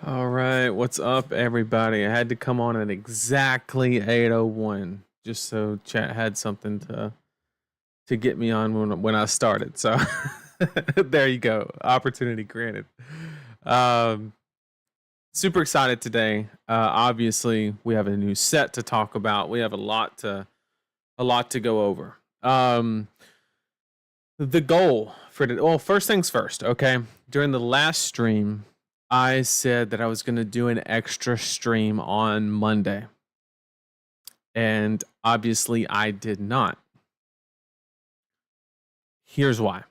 All right, what's up, everybody? I had to come on at exactly 8:01 just so chat had something to get me on when I started. So there you go, opportunity granted. Um, Super excited today. Obviously, we have a new set to talk about. We have a lot to go over. The goal for today. Well, first things first. Okay, during the last stream, I said that I was going to do an extra stream on Monday. And obviously, I did not. Here's why.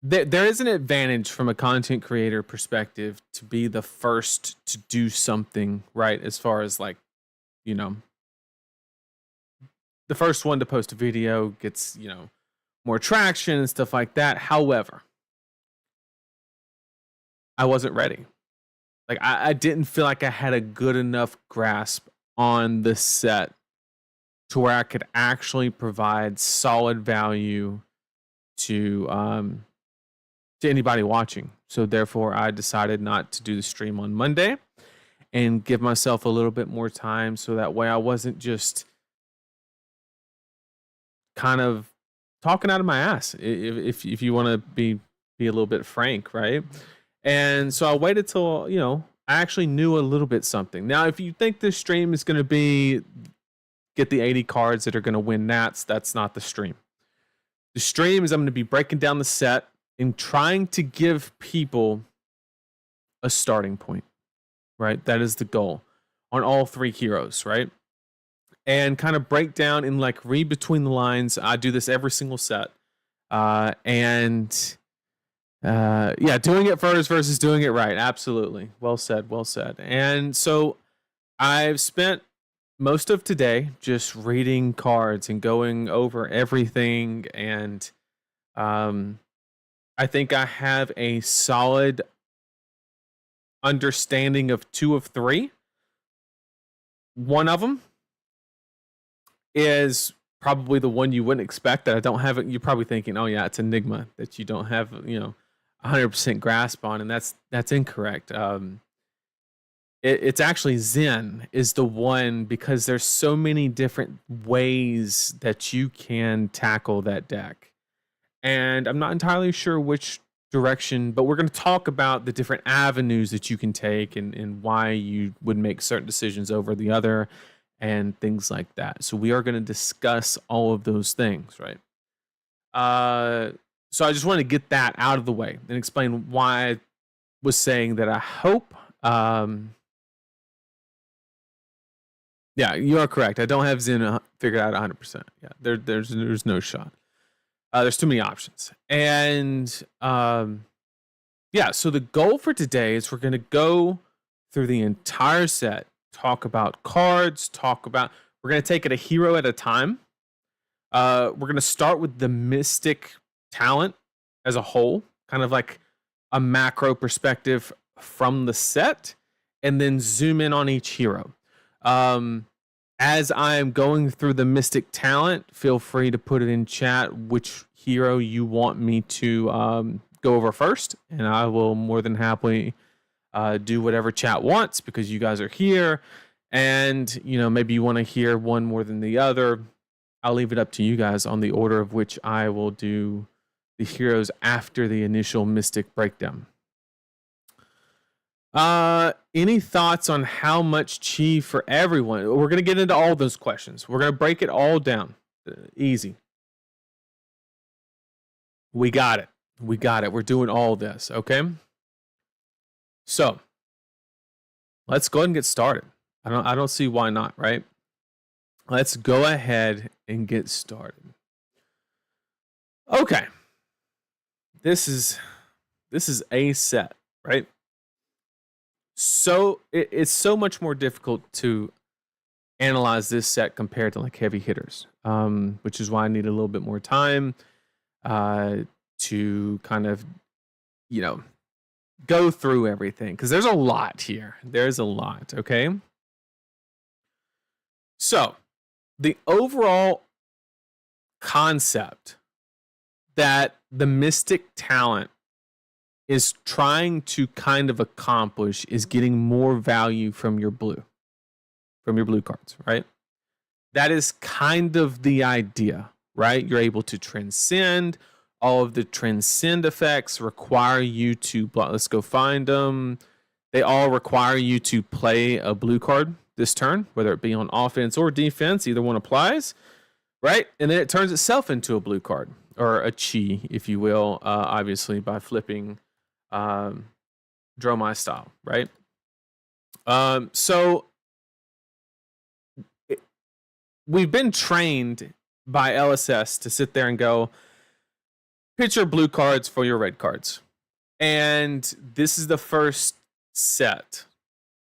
There is an advantage from a content creator perspective to be the first to do something, right? As far as like, you know, the first one to post a video gets, more traction and stuff like that. However, I wasn't ready. Like I didn't feel like I had a good enough grasp on the set to where I could actually provide solid value to anybody watching. So therefore, I decided not to do the stream on Monday and give myself a little bit more time so that way I wasn't just kind of talking out of my ass, if you want to be a little bit frank, right? And so I waited till I actually knew a little bit something. Now, if you think this stream is going to be get the 80 cards that are going to win Nats, that's not the stream. The stream is I'm going to be breaking down the set and trying to give people a starting point, right? That is the goal on all three heroes, right? And kind of break down and like read between the lines. I do this every single set. Yeah, doing it first versus doing it right. Absolutely. Well said. Well said. And so I've spent most of today just reading cards and going over everything. And I think I have a solid understanding of two of three. One of them is probably the one you wouldn't expect that I don't have it. You're probably thinking, oh yeah, it's Enigma that you don't have, 100% grasp on, and that's incorrect. It's actually Zen is the one because there's so many different ways that you can tackle that deck, and I'm not entirely sure which direction, but we're going to talk about the different avenues that you can take and why you would make certain decisions over the other and things like that. So we are going to discuss all of those things, right? So I just want to get that out of the way and explain why I was saying that I hope. Yeah, you are correct. I don't have Zen figured out 100%. Yeah, there's no shot. There's too many options, and yeah. So the goal for today is we're going to go through the entire set, talk about cards, we're going to take it a hero at a time. We're going to start with the Mystic talent as a whole, kind of like a macro perspective from the set, and then zoom in on each hero. As I am going through the Mystic talent, feel free to put it in chat which hero you want me to go over first, and I will more than happily do whatever chat wants because you guys are here, and maybe you want to hear one more than the other. I'll leave it up to you guys on the order of which I will do the heroes after the initial Mystic breakdown. Any thoughts on how much chi for everyone? We're going to get into all those questions. We're going to break it all down. Easy. We got it. We're doing all this, okay? So, let's go ahead and get started. I don't see why not, right? Let's go ahead and get started. Okay. This is a set, right? So it's so much more difficult to analyze this set compared to like heavy hitters, which is why I need a little bit more time to kind of, go through everything because there's a lot here. There's a lot, okay? So the overall concept that the Mystic talent is trying to kind of accomplish is getting more value from your blue cards, right? That is kind of the idea, right? You're able to transcend. All of the transcend effects require you to let's go find them. They all require you to play a blue card this turn, whether it be on offense or defense. Either one applies, right? And then it turns itself into a blue card, or a chi, if you will, obviously by flipping Dromai style, right? So we've been trained by LSS to sit there and go, pitch your blue cards for your red cards. And this is the first set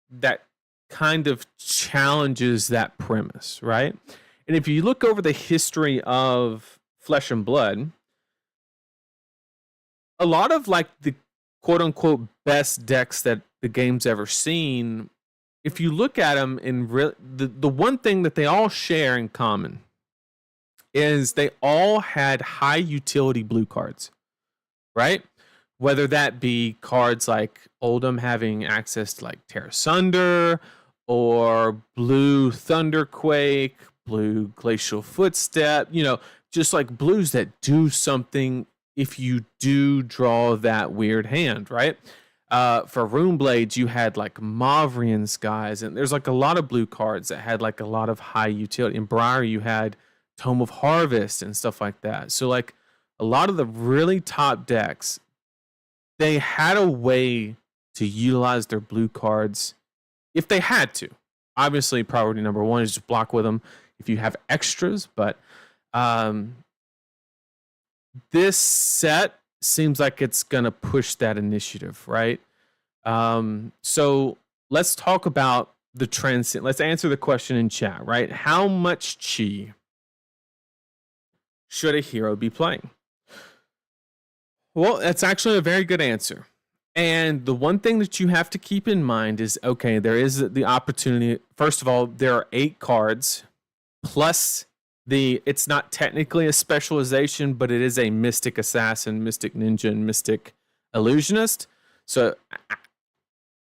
that kind of challenges that premise, right? And if you look over the history of Flesh and Blood, a lot of like the quote unquote best decks that the game's ever seen, if you look at them in the one thing that they all share in common is they all had high utility blue cards, right? Whether that be cards like Oldhim having access to like Terra Sunder, or blue Thunderquake, blue Glacial Footstep, just like blues that do something if you do draw that weird hand, right? For Runeblades, you had like Mavrian Skies, and there's like a lot of blue cards that had like a lot of high utility. In Briar, you had Tome of Harvest and stuff like that. So like a lot of the really top decks, they had a way to utilize their blue cards if they had to. Obviously, priority number one is just block with them if you have extras, but this set seems like it's going to push that initiative, right? So let's talk about the transcend. Let's answer the question in chat, right? How much chi should a hero be playing? Well, that's actually a very good answer. And the one thing that you have to keep in mind is, okay, there is the opportunity. First of all, there are 8 cards plus it's not technically a specialization, but it is a Mystic Assassin, Mystic Ninja, and Mystic Illusionist. So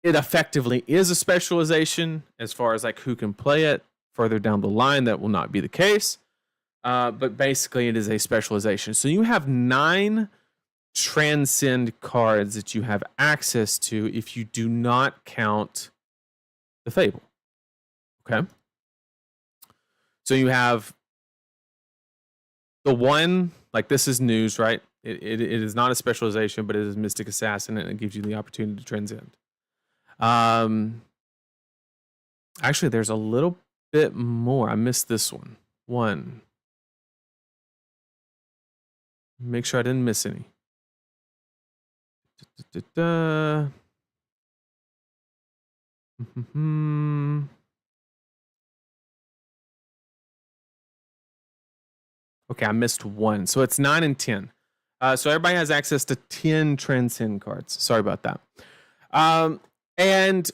it effectively is a specialization as far as like who can play it. Further down the line, that will not be the case. But basically, it is a specialization. So you have 9 transcend cards that you have access to if you do not count the Fable. Okay. So you have the one, like this is news, right? It is not a specialization, but it is Mystic Assassin, and it gives you the opportunity to transcend. Actually, there's a little bit more. I missed this one. Make sure I didn't miss any. Okay, I missed one. So it's 9 and 10. So everybody has access to 10 transcend cards. Sorry about that. And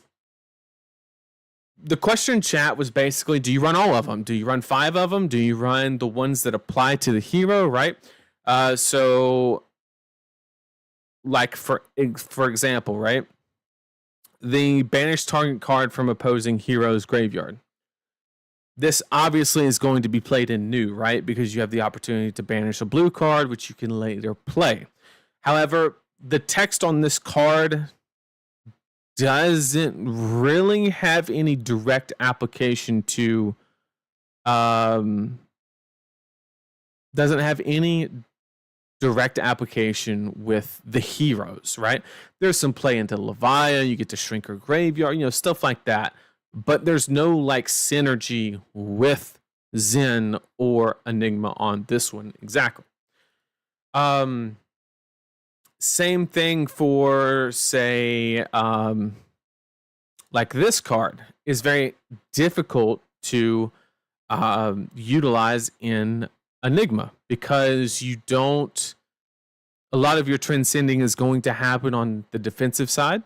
the question in chat was basically, do you run all of them? Do you run 5 of them? Do you run the ones that apply to the hero, right? So like for example, right? The banish target card from opposing hero's graveyard. This obviously is going to be played in new, right? Because you have the opportunity to banish a blue card, which you can later play. However, the text on this card doesn't really have any direct application to doesn't have any direct application with the heroes, right? There's some play into Levia, you get to shrink her graveyard, stuff like that. But there's no like synergy with Zen or Enigma on this one exactly. Same thing for, say, like this card is very difficult to utilize in Enigma because you don't. A lot of your transcending is going to happen on the defensive side,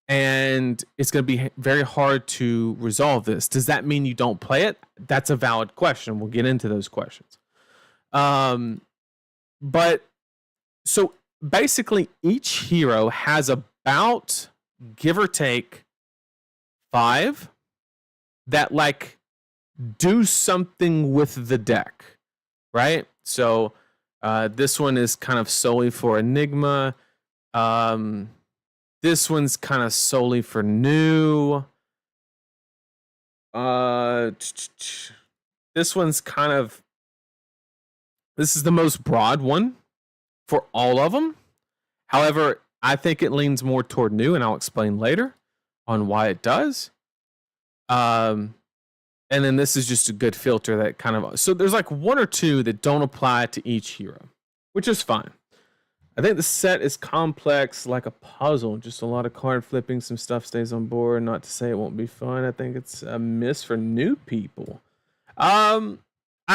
and it's going to be very hard to resolve this. Does that mean you don't play it? That's a valid question. We'll get into those questions. But so basically each hero has about, give or take, 5 that like do something with the deck, right? So this one is kind of solely for Enigma. This one's kind of solely for new. This one's kind of, this is the most broad one for all of them. However, I think it leans more toward new, and I'll explain later on why it does. And then this is just a good filter that kind of, so there's like 1 or 2 that don't apply to each hero, which is fine. I think the set is complex like a puzzle, just a lot of card flipping, some stuff stays on board. Not to say it won't be fun. I think it's a miss for new people. I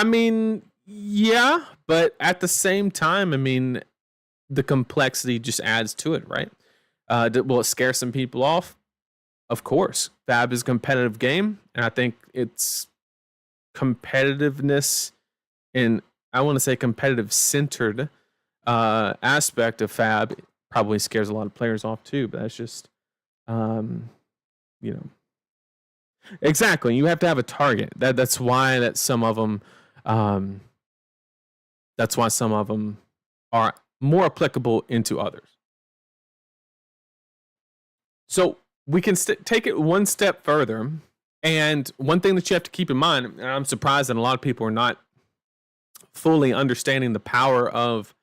mean, yeah, but at the same time, I mean, the complexity just adds to it, right? Will it scare some people off? Of course. Fab is a competitive game, and I think it's competitiveness in, I want to say competitive centered aspect of Fab probably scares a lot of players off too, but that's just exactly, you have to have a target. That's why some of them are more applicable into others. So we can take it one step further, and one thing that you have to keep in mind, and I'm surprised that a lot of people are not fully understanding the power of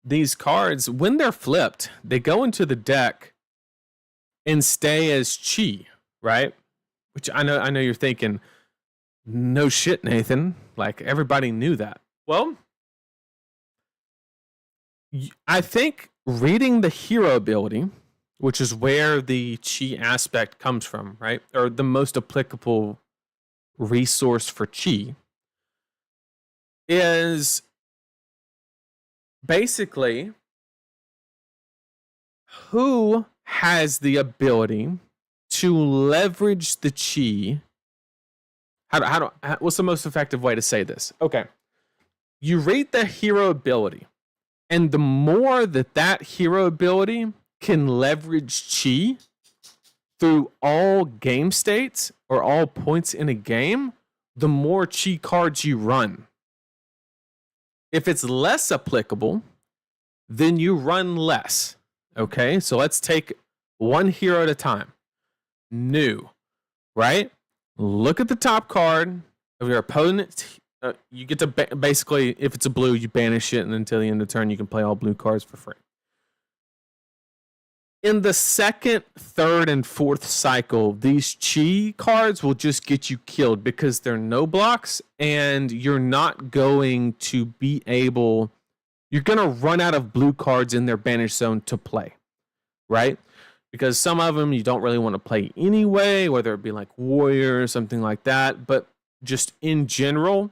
these cards. When they're flipped, they go into the deck and stay as chi, right? Which I know you're thinking, no shit, Nathan. Like, everybody knew that. Well, I think reading the hero ability, which is where the chi aspect comes from, right? Or the most applicable resource for chi, is basically who has the ability to leverage the chi. What's the most effective way to say this? Okay. You read the hero ability, and the more that hero ability can leverage chi through all game states or all points in a game, the more chi cards you run. If it's less applicable, then you run less. Okay, so let's take one hero at a time. New, right? Look at the top card of your opponent. You get to basically, if it's a blue, you banish it, and until the end of the turn, you can play all blue cards for free. In the second, third, and fourth cycle, these chi cards will just get you killed because they're no blocks, and you're not going to be able, you're going to run out of blue cards in their banish zone to play, right? Because some of them you don't really want to play anyway, whether it be like Warrior or something like that. But just in general,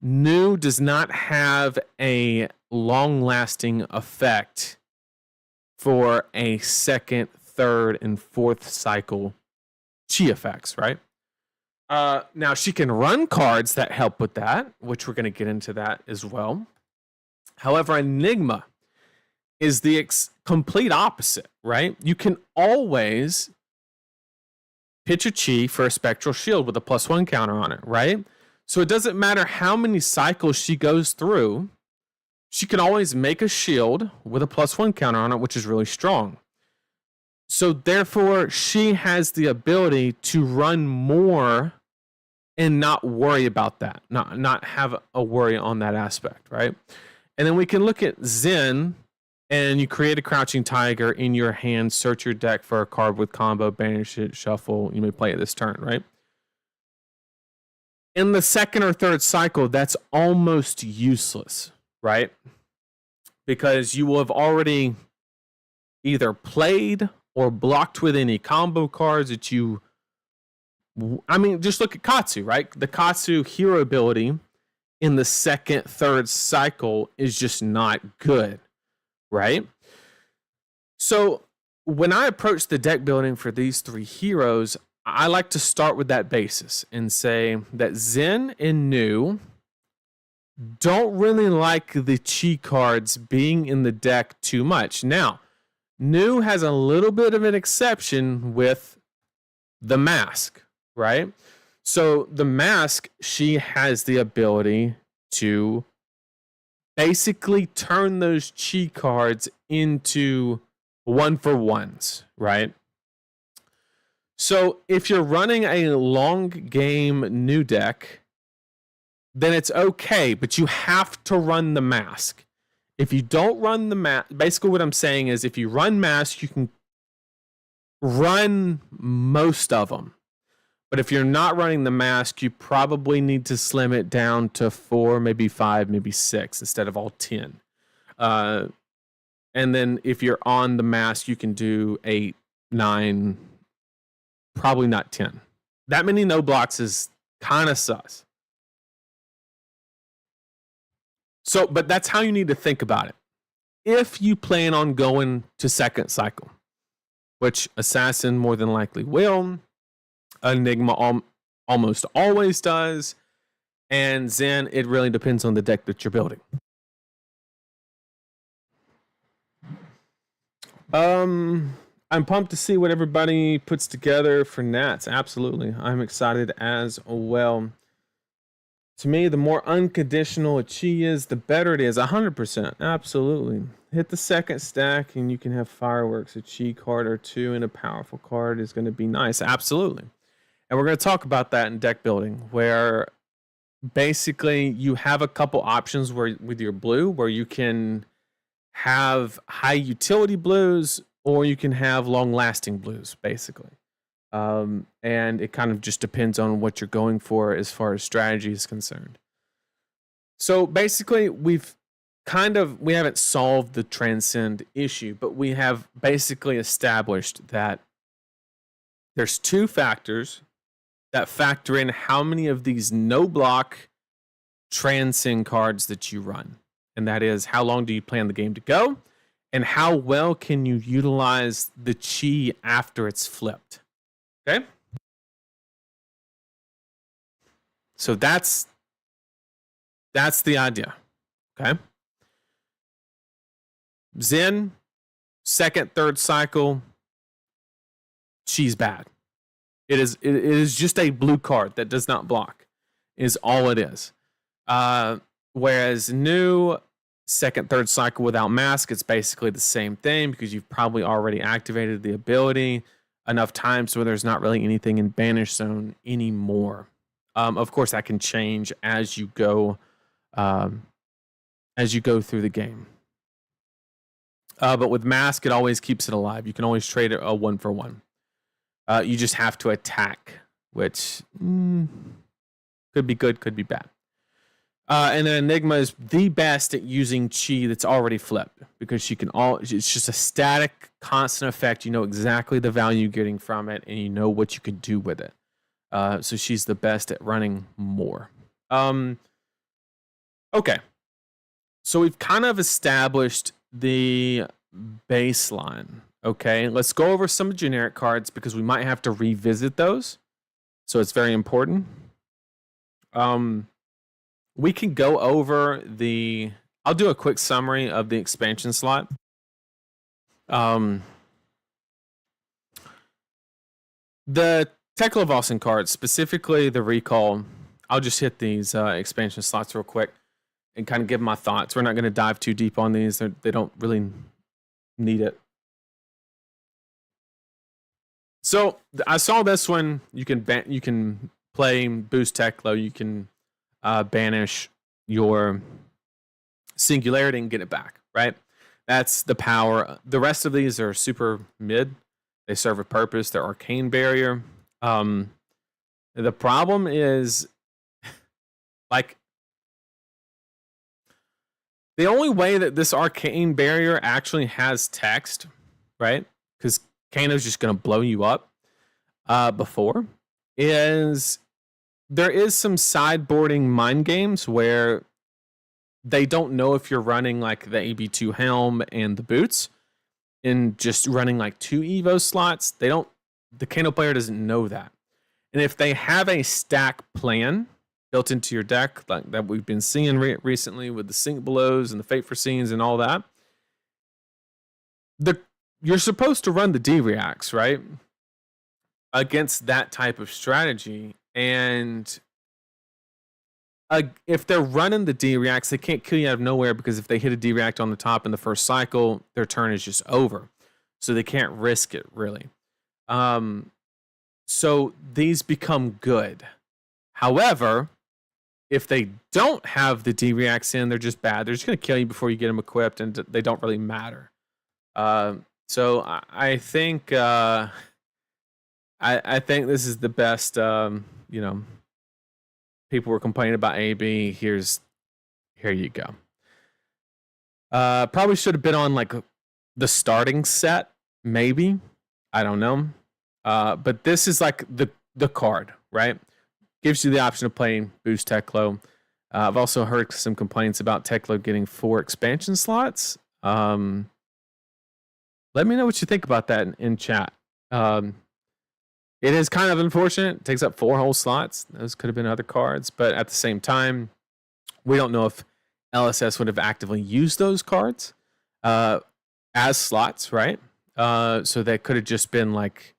new does not have a long-lasting effect for a second, third, and fourth cycle chi effects, right? Now, she can run cards that help with that, which we're going to get into that as well. However, Enigma is the complete opposite, right? You can always pitch a chi for a spectral shield with a +1 counter on it, right? So it doesn't matter how many cycles she goes through, she can always make a shield with a +1 counter on it, which is really strong. So therefore, she has the ability to run more and not worry about that, not have a worry on that aspect, right? And then we can look at Zen, and you create a Crouching Tiger in your hand, search your deck for a card with combo, banish it, shuffle, you may play it this turn, right? In the second or third cycle, that's almost useless, right? Because you will have already either played or blocked with any combo cards that you, I mean, just look at Katsu, right? The Katsu hero ability in the second, third cycle is just not good, right? So when I approach the deck building for these three heroes, I like to start with that basis and say that Zen and New don't really like the chi cards being in the deck too much. Now, New has a little bit of an exception with the mask, right? So the mask, she has the ability to basically turn those chi cards into 1-for-1s, right? So if you're running a long game New deck, then it's okay, but you have to run the mask. If you don't run the mask, basically what I'm saying is if you run mask, you can run most of them. But if you're not running the mask, you probably need to slim it down to 4, maybe 5, maybe 6 instead of all 10. And then if you're on the mask, you can do 8, 9, probably not 10. That many no blocks is kind of sus. So, but that's how you need to think about it. If you plan on going to second cycle, which Assassin more than likely will, Enigma almost always does, and Zen, it really depends on the deck that you're building. I'm pumped to see what everybody puts together for Nats. Absolutely. I'm excited as well. To me, the more unconditional a chi is, the better it is. 100%. Absolutely. Hit the second stack and you can have fireworks. A chi card or two and a powerful card is going to be nice. Absolutely. And we're going to talk about that in deck building, where basically you have a couple options where with your blue, where you can have high utility blues or you can have long lasting blues, basically. And it kind of just depends on what you're going for as far as strategy is concerned. So basically, we haven't solved the transcend issue, but we have basically established that there's two factors that factor in how many of these no block transcend cards that you run. And that is, how long do you plan the game to go? And how well can you utilize the chi after it's flipped? Okay? So that's the idea. Okay? Zen, second, third cycle, chi's bad. It is just a blue card that does not block, is all it is. Whereas New, second, third cycle without mask, it's basically the same thing because you've probably already activated the ability enough times where there's not really anything in banish zone anymore. Of course, that can change as you go through the game. But with mask, it always keeps it alive. You can always trade it a 1-for-1. You just have to attack, which could be good, could be bad. And then Enigma is the best at using chi that's already flipped because it's just a static, constant effect. You know exactly the value you're getting from it, and you know what you can do with it. So she's the best at running more. Okay. So we've kind of established the baseline. Okay, let's go over some generic cards because we might have to revisit those. So it's very important. We can go over I'll do a quick summary of the expansion slot. The Tekla-Vossen cards, specifically the recall, I'll just hit these expansion slots real quick and kind of give my thoughts. We're not going to dive too deep on these. They don't really need it. So I saw this one. You can play boost Tekla. You can banish your singularity and get it back, right? That's the power. The rest of these are super mid. They serve a purpose. They're arcane barrier. The problem is, like, the only way that this arcane barrier actually has text, right? Because Kano's just going to blow you up before, is there is some sideboarding mind games where they don't know if you're running like the AB2 helm and the boots and just running like 2 Evo slots. The Kano player doesn't know that. And if they have a stack plan, built into your deck, like that we've been seeing recently with the Sink Belows and the Fate Foreseens and all that. You're supposed to run the D-Reacts, right? Against that type of strategy. And if they're running the D-Reacts, they can't kill you out of nowhere, because if they hit a D-React on the top in the first cycle, their turn is just over. So they can't risk it, really. So these become good. However, if they don't have the D-Reacts in, they're just bad. They're just going to kill you before you get them equipped, and they don't really matter. So I think I think this is the best. People were complaining about AB. Here you go. Probably should have been on like the starting set, maybe. I don't know. But this is like the card, right? Gives you the option of playing Boost Teklo. I've also heard some complaints about Teklo getting 4 expansion slots. Let me know what you think about that in chat. It is kind of unfortunate. It takes up 4 whole slots. Those could have been other cards, but at the same time, we don't know if LSS would have actively used those cards as slots, right? So they could have just been like,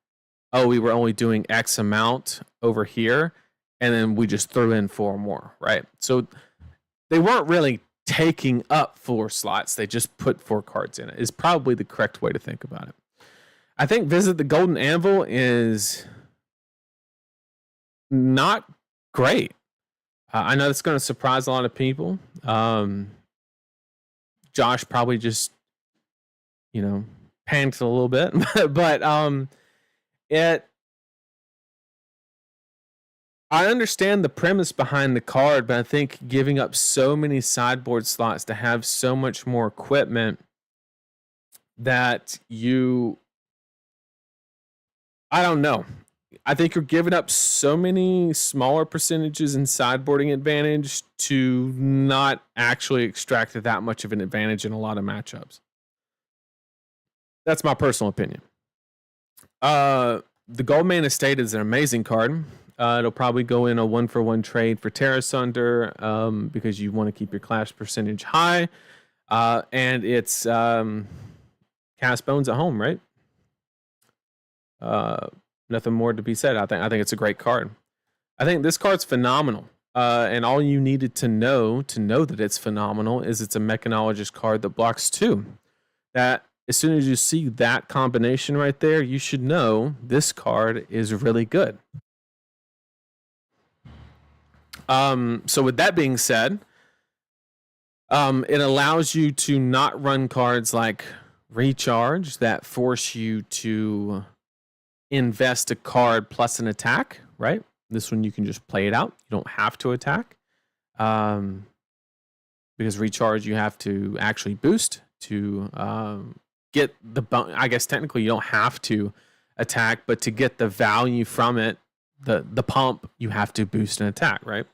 oh, we were only doing X amount over here, and then we just threw in 4 more, right? So they weren't really taking up 4 slots. They just put 4 cards in it, is probably the correct way to think about it. I think Visit the Golden Anvil is not great. I know it's going to surprise a lot of people. Josh probably just, panicked a little bit, but I understand the premise behind the card, but I think giving up so many sideboard slots to have so much more equipment that I don't know. I think you're giving up so many smaller percentages in sideboarding advantage to not actually extract that much of an advantage in a lot of matchups. That's my personal opinion. The Goldman Estate is an amazing card. It'll probably go in a 1-for-1 trade for Terra Sunder because you want to keep your clash percentage high. And it's Cast Bones at home, right? Nothing more to be said. I think it's a great card. I think this card's phenomenal. And all you needed to know that it's phenomenal is it's a Mechanologist card that blocks 2. That as soon as you see that combination right there, you should know this card is really good. So with that being said, it allows you to not run cards like Recharge that force you to invest a card plus an attack, right? This one you can just play it out. You don't have to attack. Because Recharge you have to actually boost to get the I guess technically you don't have to attack, but to get the value from it, the pump, you have to boost an attack, right?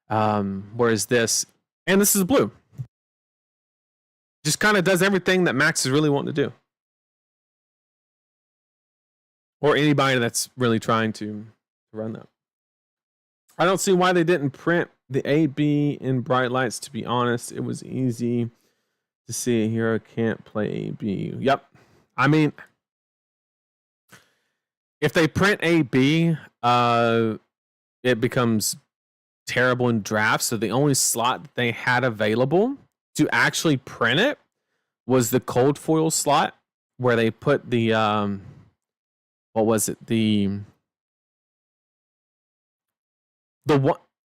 Whereas this is blue. Just kind of does everything that Max is really wanting to do. Or anybody that's really trying to run that. I don't see why they didn't print the AB in bright lights, to be honest. It was easy to see a hero can't play AB. Yep. I mean, if they print AB, it becomes terrible in drafts. So the only slot that they had available to actually print it was the cold foil slot, where they put the what was it? The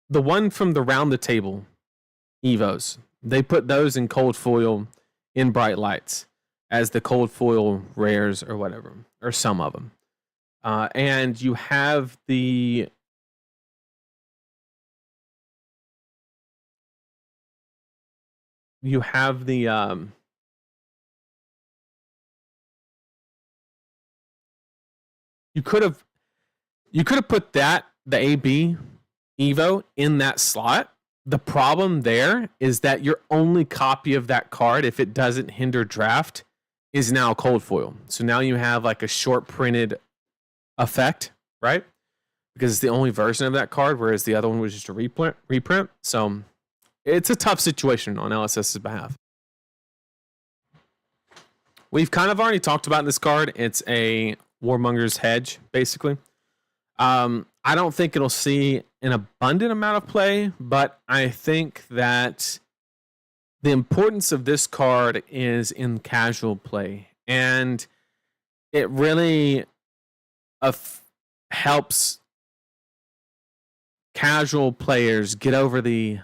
one from the round the table Evos. They put those in cold foil in bright lights as the cold foil rares or whatever, or some of them. And you have the you could have put the AB Evo in that slot. The problem there is that your only copy of that card, if it doesn't hinder draft, is now cold foil. So now you have like a short printed effect, right? because it's the only version of that card, whereas the other one was just a reprint. So it's a tough situation on LSS's behalf. We've kind of already talked about this card. It's a Warmonger's Hedge, basically. I don't think it'll see an abundant amount of play, but I think that the importance of this card is in casual play, and it really helps casual players get over the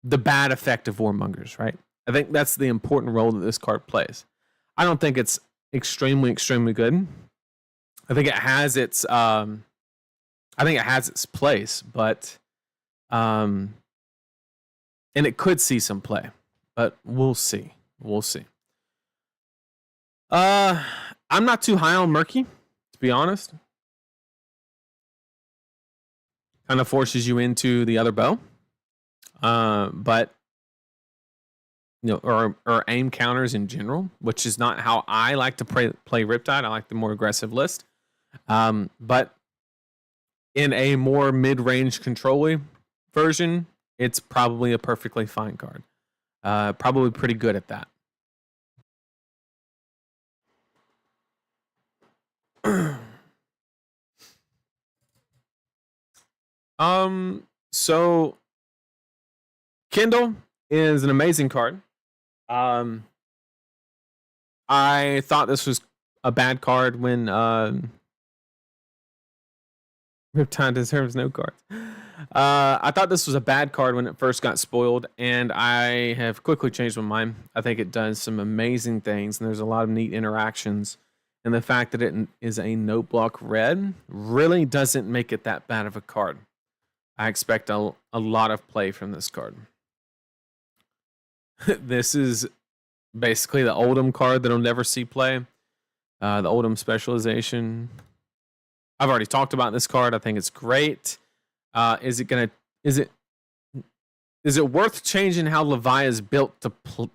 bad effect of Warmongers, right? I think that's the important role that this card plays. I don't think it's extremely good. I think it has its place, but and it could see some play, but we'll see. I'm not too high on Murky, to be honest. Kind of forces you into the other bow. But or aim counters in general, which is not how I like to play Riptide. I like the more aggressive list. But in a more mid-range control-y version, it's probably a perfectly fine card. Probably pretty good at that. So Kindle is an amazing card. I thought this was a bad card when Riptide deserves no cards. I thought this was a bad card when it first got spoiled, and I have quickly changed my mind. I think it does some amazing things, and there's a lot of neat interactions. And the fact that it is a no block red really doesn't make it that bad of a card. I expect a lot of play from this card. This is basically the Oldham card that'll never see play. The Oldham specialization. I've already talked about this card. I think it's great. Is it worth changing how Levi is built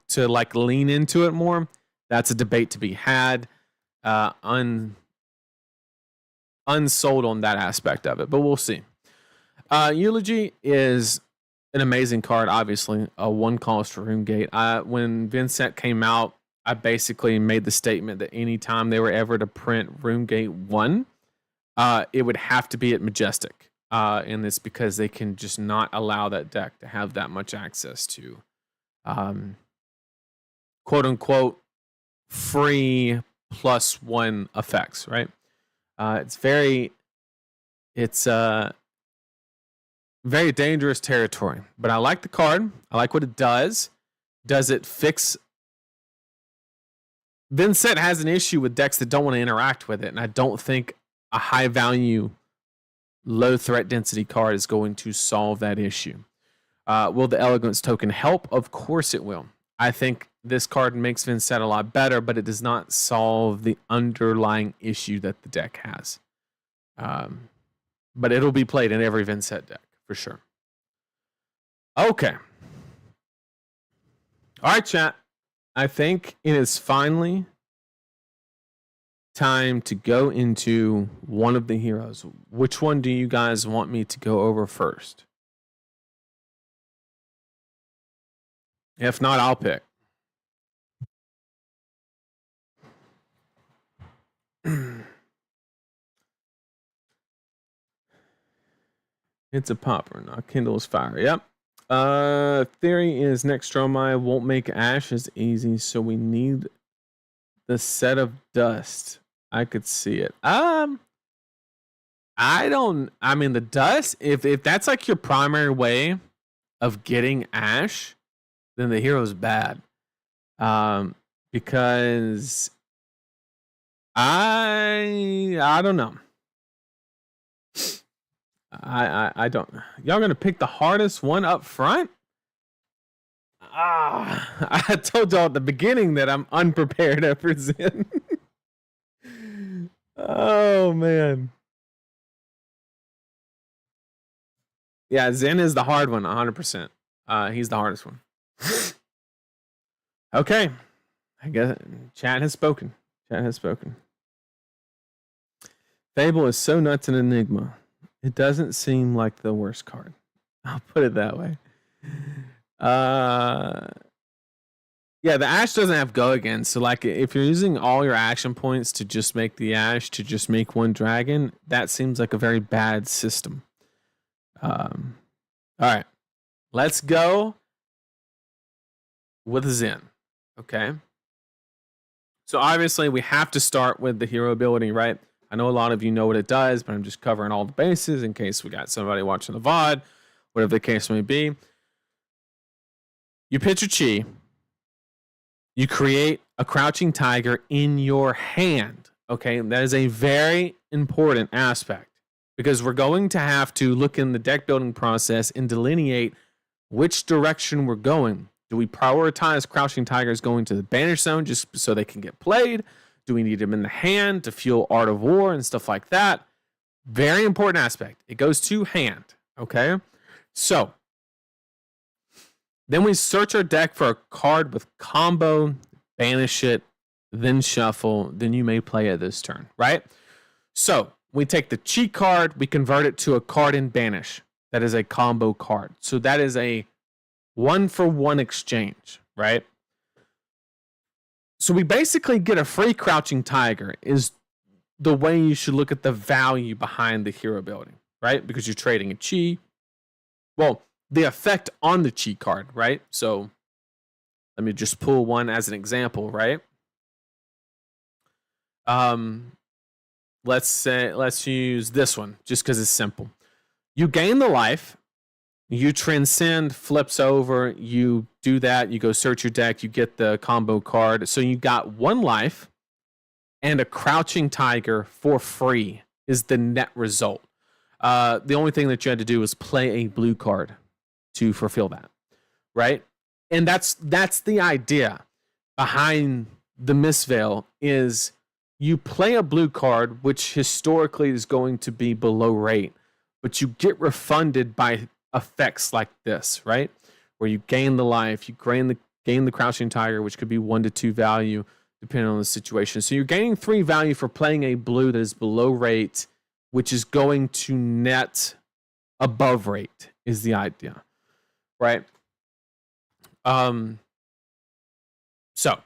to like lean into it more? That's a debate to be had. Unsold on that aspect of it, but we'll see. Eulogy is an amazing card, obviously. A one cost for Runegate. When Vincent came out, I basically made the statement that anytime they were ever to print Runegate 1, it would have to be at Majestic. And it's because they can just not allow that deck to have that much access to quote unquote free +1 effects, right? It's very dangerous territory, but I like the card. I like what it does. Does it fix? Vincent has an issue with decks that don't want to interact with it, and I don't think a high value, low threat density card is going to solve that issue. Will the Elegance token help? Of course it will. I think this card makes Vincent a lot better, but it does not solve the underlying issue that the deck has. But it'll be played in every Vincent deck for sure. Okay. All right, chat. I think it is finally time to go into one of the heroes. Which one do you guys want me to go over first? If not, I'll pick. It's a popper, not Kindle's fire. Yep. Theory is next Stromai won't make Ash as easy, so we need the set of dust. I could see it. I mean the dust, if that's like your primary way of getting Ash, then the hero's bad. Because I don't know. I don't. Y'all gonna pick the hardest one up front? I told y'all at the beginning that I'm unprepared after Zen. Oh man. Yeah, Zen is the hard one, 100%. He's the hardest one. Okay. I guess chat has spoken. Chat has spoken. Fable is so nuts in Enigma. It doesn't seem like the worst card. I'll put it that way. Yeah, the Ash doesn't have go again. So, like, if you're using all your action points to just make the Ash to just make one dragon, that seems like a very bad system. All right, let's go with Zen. Okay. So obviously we have to start with the hero ability, right? I know a lot of you know what it does, but I'm just covering all the bases in case we got somebody watching the VOD, whatever the case may be. You pitch a chi. You create a crouching tiger in your hand. Okay, that is a very important aspect because we're going to have to look in the deck building process and delineate which direction we're going. Do we prioritize crouching tigers going to the banish zone just so they can get played? Do we need them in the hand to fuel Art of War and stuff like that? Very important aspect. It goes to hand. Okay, so then we search our deck for a card with combo, banish it, then shuffle, then you may play it this turn, right? So we take the cheat card, we convert it to a card in banish. That is a combo card. So that is a 1-for-1 exchange, right? So we basically get a free crouching tiger is the way you should look at the value behind the hero ability, right? Because you're trading a chi. Well, the effect on the chi card, right? So let me just pull one as an example, right? Let's use this one just because it's simple. You gain the life, you transcend, flips over, you do that, you go search your deck, you get the combo card. So you got 1 life and a crouching tiger for free is the net result. The only thing that you had to do was play a blue card to fulfill that, right? And that's the idea behind the Mistveil is you play a blue card, which historically is going to be below rate, but you get refunded by effects like this, right? Where you gain the life, you gain the crouching tiger, which could be 1 to 2 value, depending on the situation. So you're gaining 3 value for playing a blue that is below rate, which is going to net above rate, is the idea, right? So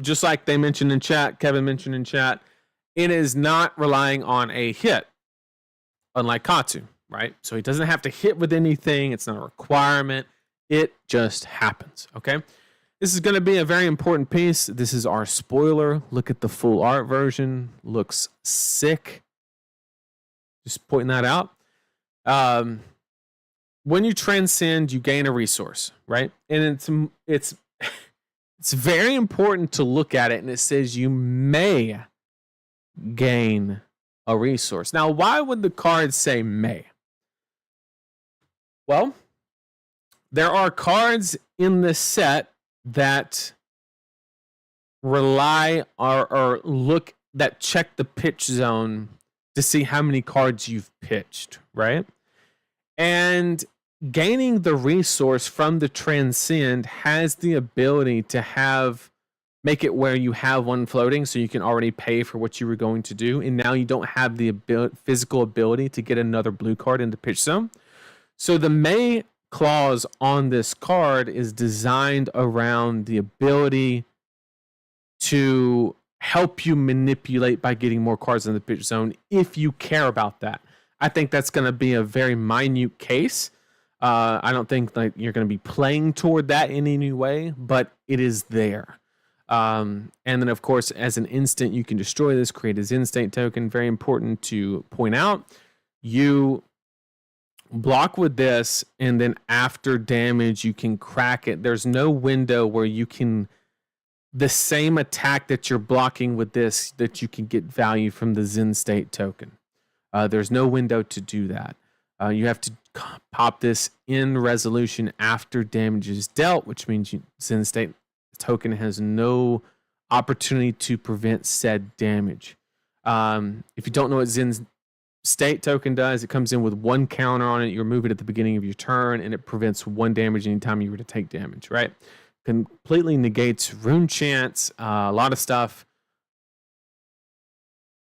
just like they mentioned in chat, Kevin mentioned in chat, it is not relying on a hit, unlike Katsu, right? So he doesn't have to hit with anything. It's not a requirement. It just happens, okay? This is going to be a very important piece. This is our spoiler. Look at the full art version. Looks sick. Just pointing that out. When you transcend, you gain a resource, right? And it's very important to look at it, and it says you may gain a resource. Now, why would the card say may? Well, there are cards in this set that rely or look that check the pitch zone to see how many cards you've pitched, right? And gaining the resource from the transcend has the ability to make it where you have one floating so you can already pay for what you were going to do, and now you don't have the physical ability to get another blue card into pitch zone. So the may clause on this card is designed around the ability to help you manipulate by getting more cards in the pitch zone if you care about that. I think that's going to be a very minute case. I don't think like you're going to be playing toward that in any way, but it is there. And then, of course, as an instant, you can destroy this, create a Zen state token. Very important to point out. You block with this, and then after damage, you can crack it. There's no window where you can, the same attack that you're blocking with this, that you can get value from the Zen state token. There's no window to do that. You have to pop this in resolution after damage is dealt, which means Zen state token has no opportunity to prevent said damage. If you don't know what Zen state token does, it comes in with 1 counter on it. You remove it at the beginning of your turn, and it prevents 1 damage anytime you were to take damage, right? Completely negates rune chance, a lot of stuff.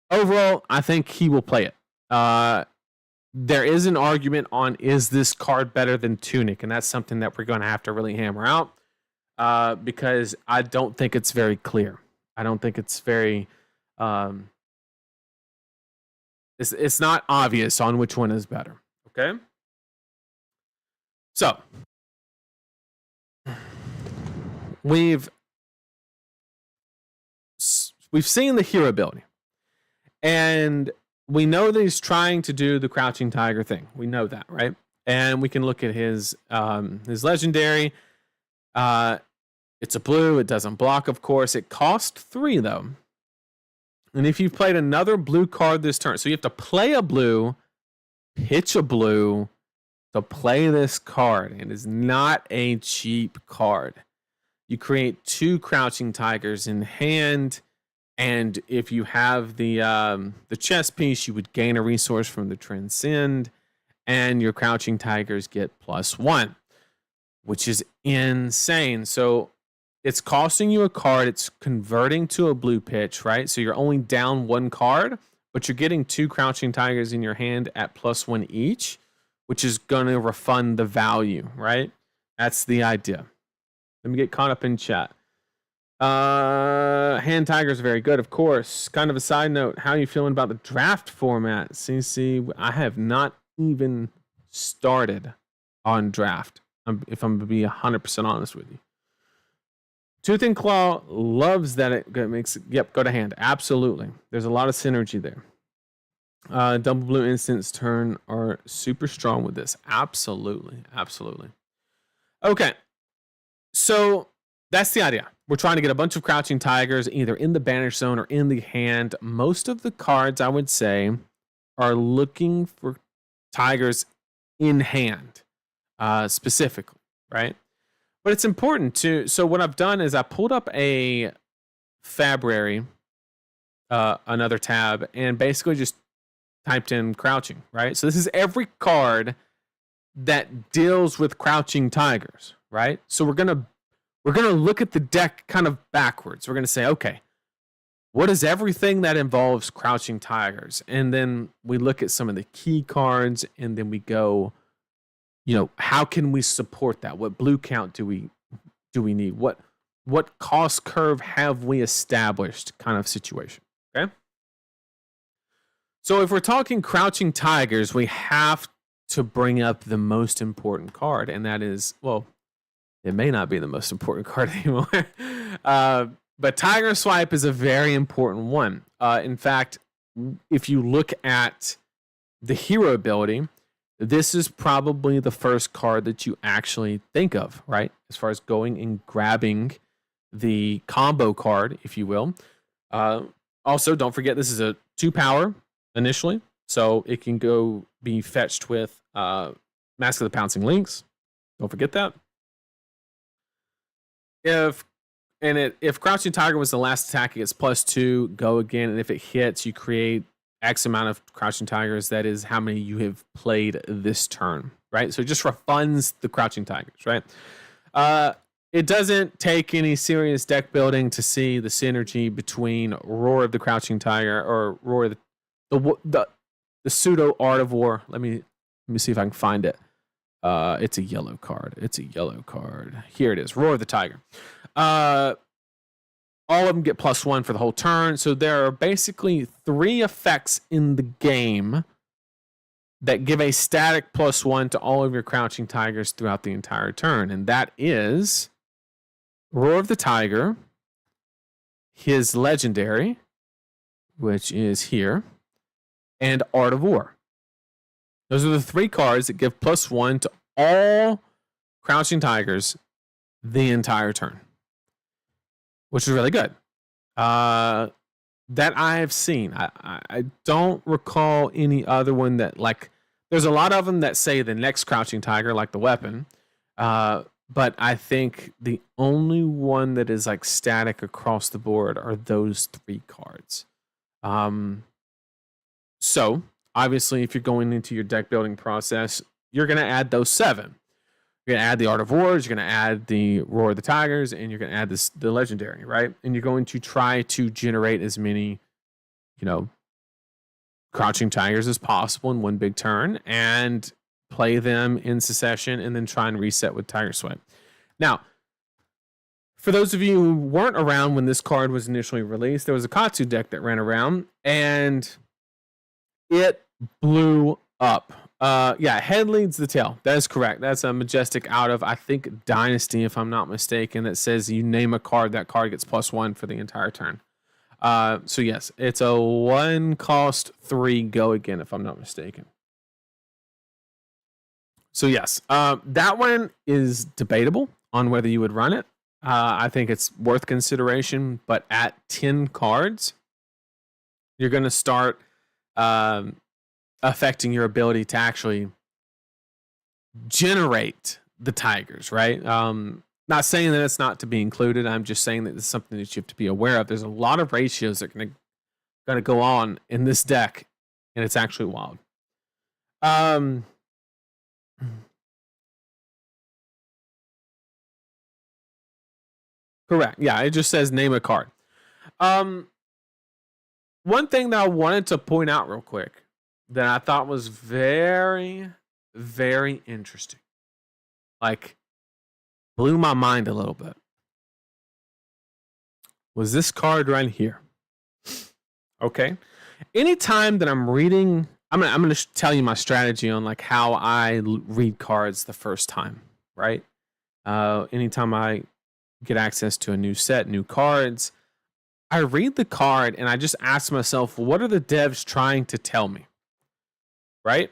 Overall, I think he will play it. There is an argument on, is this card better than Tunic? And that's something that we're going to have to really hammer out, because I don't think it's very clear. I don't think it's very... It's not obvious on which one is better. Okay? So, we've seen the hero ability. And we know that he's trying to do the Crouching Tiger thing. We know that, right? And we can look at his legendary. It's a blue. It doesn't block, of course. It costs 3, though. And if you've played another blue card this turn, so you have to play a blue, pitch a blue to play this card. It is not a cheap card. You create 2 Crouching Tigers in hand. And if you have the chess piece, you would gain a resource from the transcend, and your Crouching Tigers get +1, which is insane. So it's costing you a card. It's converting to a blue pitch, right? So you're only down 1 card, but you're getting 2 Crouching Tigers in your hand at +1 each, which is going to refund the value, right? That's the idea. Let me get caught up in chat. Hand Tigers are very good, of course. Kind of a side note, how are you feeling about the draft format? CC, I have not even started on draft, if I'm going to be 100% honest with you. Tooth and Claw loves that it makes it, yep, go to hand. Absolutely. There's a lot of synergy there. Double blue instants turn are super strong with this. Absolutely. Absolutely. Okay. So that's the idea. We're trying to get a bunch of Crouching Tigers either in the banish zone or in the hand. Most of the cards, I would say, are looking for Tigers in hand, specifically, right? But it's important to... So what I've done is I pulled up a Fabrary, another tab, and basically just typed in Crouching, right? So this is every card that deals with Crouching Tigers, right? So we're going to look at the deck kind of backwards. We're going to say, okay, what is everything that involves Crouching Tigers? And then we look at some of the key cards, and then we go, how can we support that? What blue count do we need? What cost curve have we established kind of situation, okay? So if we're talking Crouching Tigers, we have to bring up the most important card, and that is, well, it may not be the most important card anymore. But Tiger Swipe is a very important one. In fact, if you look at the hero ability, this is probably the first card that you actually think of, right? As far as going and grabbing the combo card, if you will. Also, don't forget, this is a 2-power initially. So it can go be fetched with Mask of the Pouncing Lynx. Don't forget that. If Crouching Tiger was the last attack, it gets +2, go again. And if it hits, you create X amount of Crouching Tigers. That is how many you have played this turn, right? So it just refunds the Crouching Tigers, right? It doesn't take any serious deck building to see the synergy between Roar of the Crouching Tiger or Roar of the pseudo Art of War. Let me see if I can find it. It's a yellow card. Here it is. Roar of the Tiger. All of them get +1 for the whole turn. So there are basically 3 effects in the game that give a static +1 to all of your Crouching Tigers throughout the entire turn. And that is Roar of the Tiger, his legendary, which is here, and Art of War. Those are the 3 cards that give +1 to all Crouching Tigers the entire turn, which is really good. That I have seen. I don't recall any other one that, like, there's a lot of them that say the next Crouching Tiger, like the weapon. But I think the only one that is like static across the board are those 3 cards. So obviously, if you're going into your deck building process, you're going to add those 7. You're going to add the Art of Wars, you're going to add the Roar of the Tigers, and you're going to add the legendary, right? And you're going to try to generate as many, Crouching Tigers is possible in one big turn and play them in succession and then try and reset with Tiger Swipe. Now, for those of you who weren't around when this card was initially released, there was a Katsu deck that ran around and it blew up. Head leads the tail. That is correct. That's a Majestic out of, I think, Dynasty, if I'm not mistaken, that says you name a card, that card gets +1 for the entire turn. So yes, it's a 1 cost 3 go again, if I'm not mistaken. So yes, that one is debatable on whether you would run it. I think it's worth consideration, but at 10 cards, you're going to start affecting your ability to actually generate the Tigers, right? Not saying that it's not to be included. I'm just saying that it's something that you have to be aware of. There's a lot of ratios that are going to go on in this deck, and it's actually wild. Correct. Yeah, it just says name a card. One thing that I wanted to point out real quick that I thought was very, very interesting, like blew my mind a little bit, was this card right here. Okay. Anytime that I'm reading, I'm gonna tell you my strategy on like how I read cards the first time, right? Anytime I get access to a new set, new cards, I read the card and I just ask myself, what are the devs trying to tell me? Right?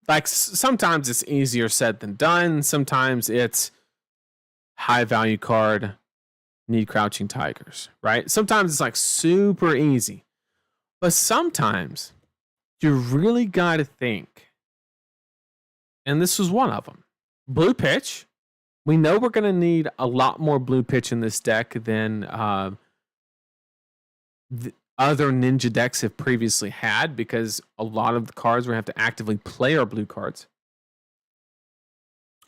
Like sometimes it's easier said than done. Sometimes it's high value card, need Crouching Tigers, right? Sometimes it's like super easy. But sometimes you really got to think. And this was one of them. Blue pitch. We know we're going to need a lot more blue pitch in this deck than the other Ninja decks have previously had, because a lot of the cards we're going to have to actively play are blue cards.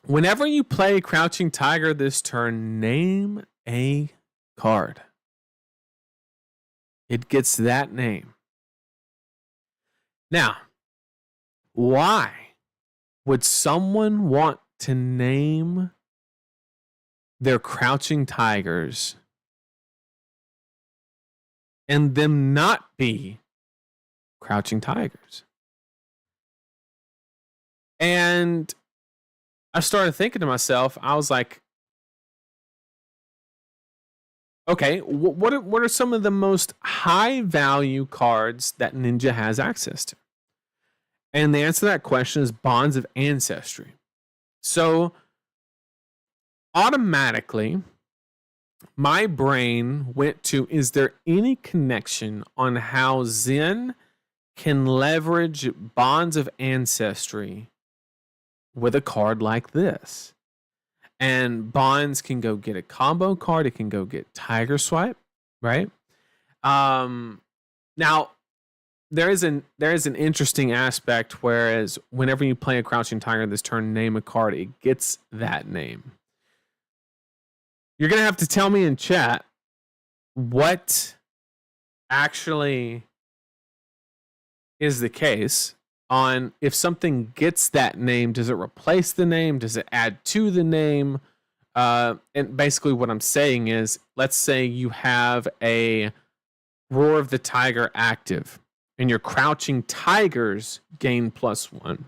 Whenever you play Crouching Tiger this turn, name a card. It gets that name. Now, why would someone want to name their Crouching Tigers and them not be Crouching Tigers? And I started thinking to myself, I was like, okay, what are some of the most high value cards that Ninja has access to? And the answer to that question is Bonds of Ancestry. So automatically, my brain went to, is there any connection on how Zen can leverage Bonds of Ancestry with a card like this? And Bonds can go get a combo card. It can go get Tiger Swipe, right? Now, there is an interesting aspect, whereas whenever you play a Crouching Tiger this turn, name a card, it gets that name. You're going to have to tell me in chat what actually is the case on if something gets that name. Does it replace the name? Does it add to the name? And basically what I'm saying is, let's say you have a Roar of the Tiger active and your Crouching Tigers gain +1.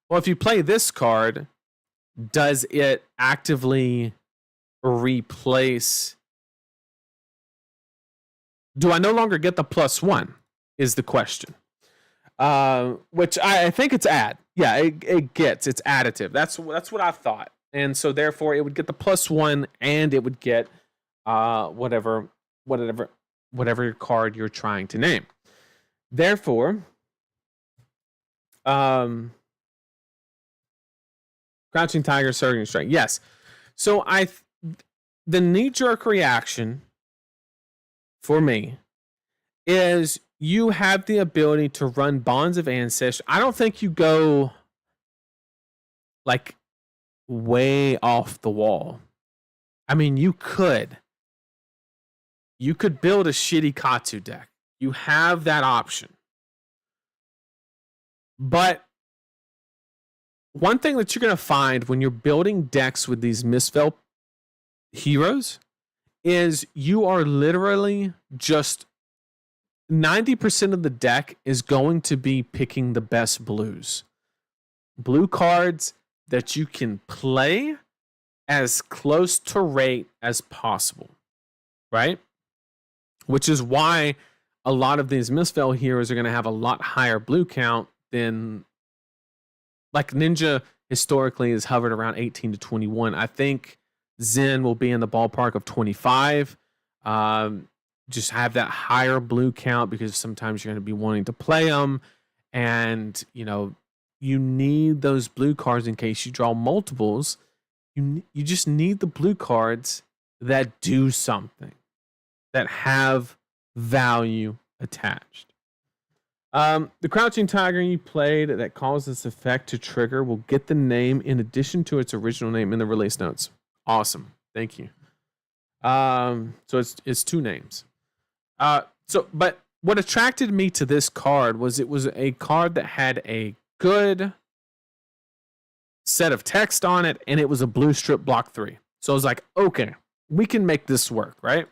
Well, if you play this card, does it actively replace? Do I no longer get the +1 is the question. Which I think it's add. Yeah, it's additive. That's what I thought. And so therefore it would get the +1 and it would get whatever card you're trying to name. Therefore, Crouching Tiger, Surging Strike. Yes. So the knee-jerk reaction for me is you have the ability to run Bonds of Ancestry. I don't think you go like way off the wall. I mean, you could build a shitty Katsu deck. You have that option. But one thing that you're going to find when you're building decks with these Mistveil heroes is you are literally just 90% of the deck is going to be picking the best blues. Blue cards that you can play as close to rate as possible, right? Which is why a lot of these Mistveil heroes are going to have a lot higher blue count than, like, Ninja historically has hovered around 18 to 21. I think Zen will be in the ballpark of 25. Just have that higher blue count because sometimes you're going to be wanting to play them. And, you know, you need those blue cards in case you draw multiples. You just need the blue cards that do something, that have value attached. The Crouching Tiger you played that caused this effect to trigger will get the name in addition to its original name in the release notes. Awesome. Thank you. So it's two names. But what attracted me to this card was it was a card that had a good set of text on it, and it was a blue strip block 3. So I was like, okay, we can make this work, right?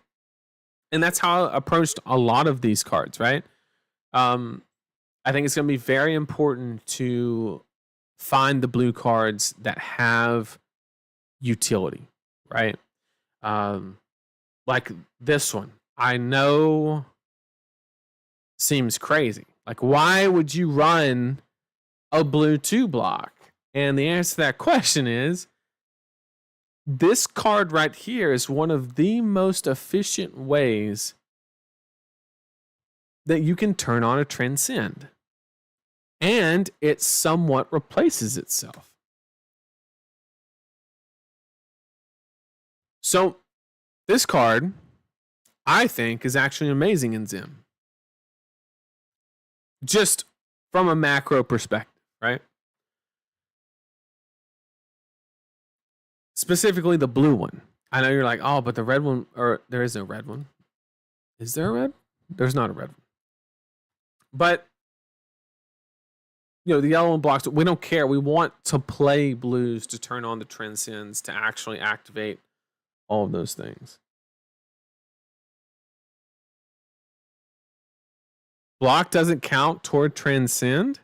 And that's how I approached a lot of these cards, right? I think it's going to be very important to find the blue cards that have utility, right? Like this one, I know seems crazy. Like, why would you run a blue 2 block? And the answer to that question is this card right here is one of the most efficient ways that you can turn on a transcend. And it somewhat replaces itself. So this card, I think, is actually amazing in Zim. Just from a macro perspective, right? Specifically the blue one. I know you're like, oh, but the red one, or there is no red one. Is there a red? There's not a red one. But, you know, the yellow one blocks, we don't care. We want to play blues to turn on the transcends to actually activate all of those things. Block doesn't count toward transcend.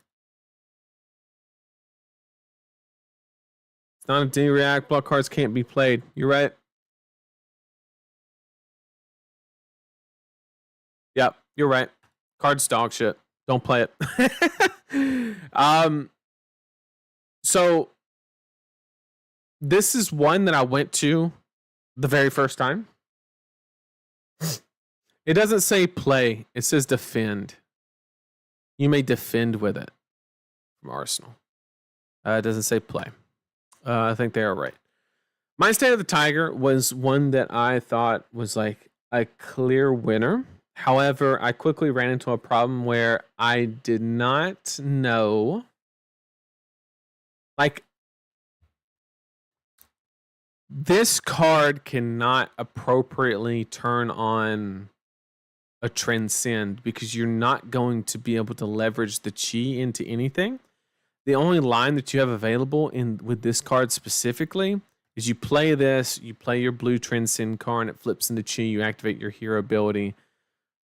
It's not a D-react. Block cards can't be played. You're right. Yep, you're right. Card's dog shit. Don't play it. So this is one that I went to the very first time. It doesn't say play. It says defend. You may defend with it from Arsenal. It doesn't say play. I think they are right. My State of the Tiger was one that I thought was like a clear winner. However, I quickly ran into a problem where I did not know, like, this card cannot appropriately turn on a transcend because you're not going to be able to leverage the chi into anything. The only line that you have available with this card specifically is you play this, you play your blue transcend card, and it flips into chi, you activate your hero ability.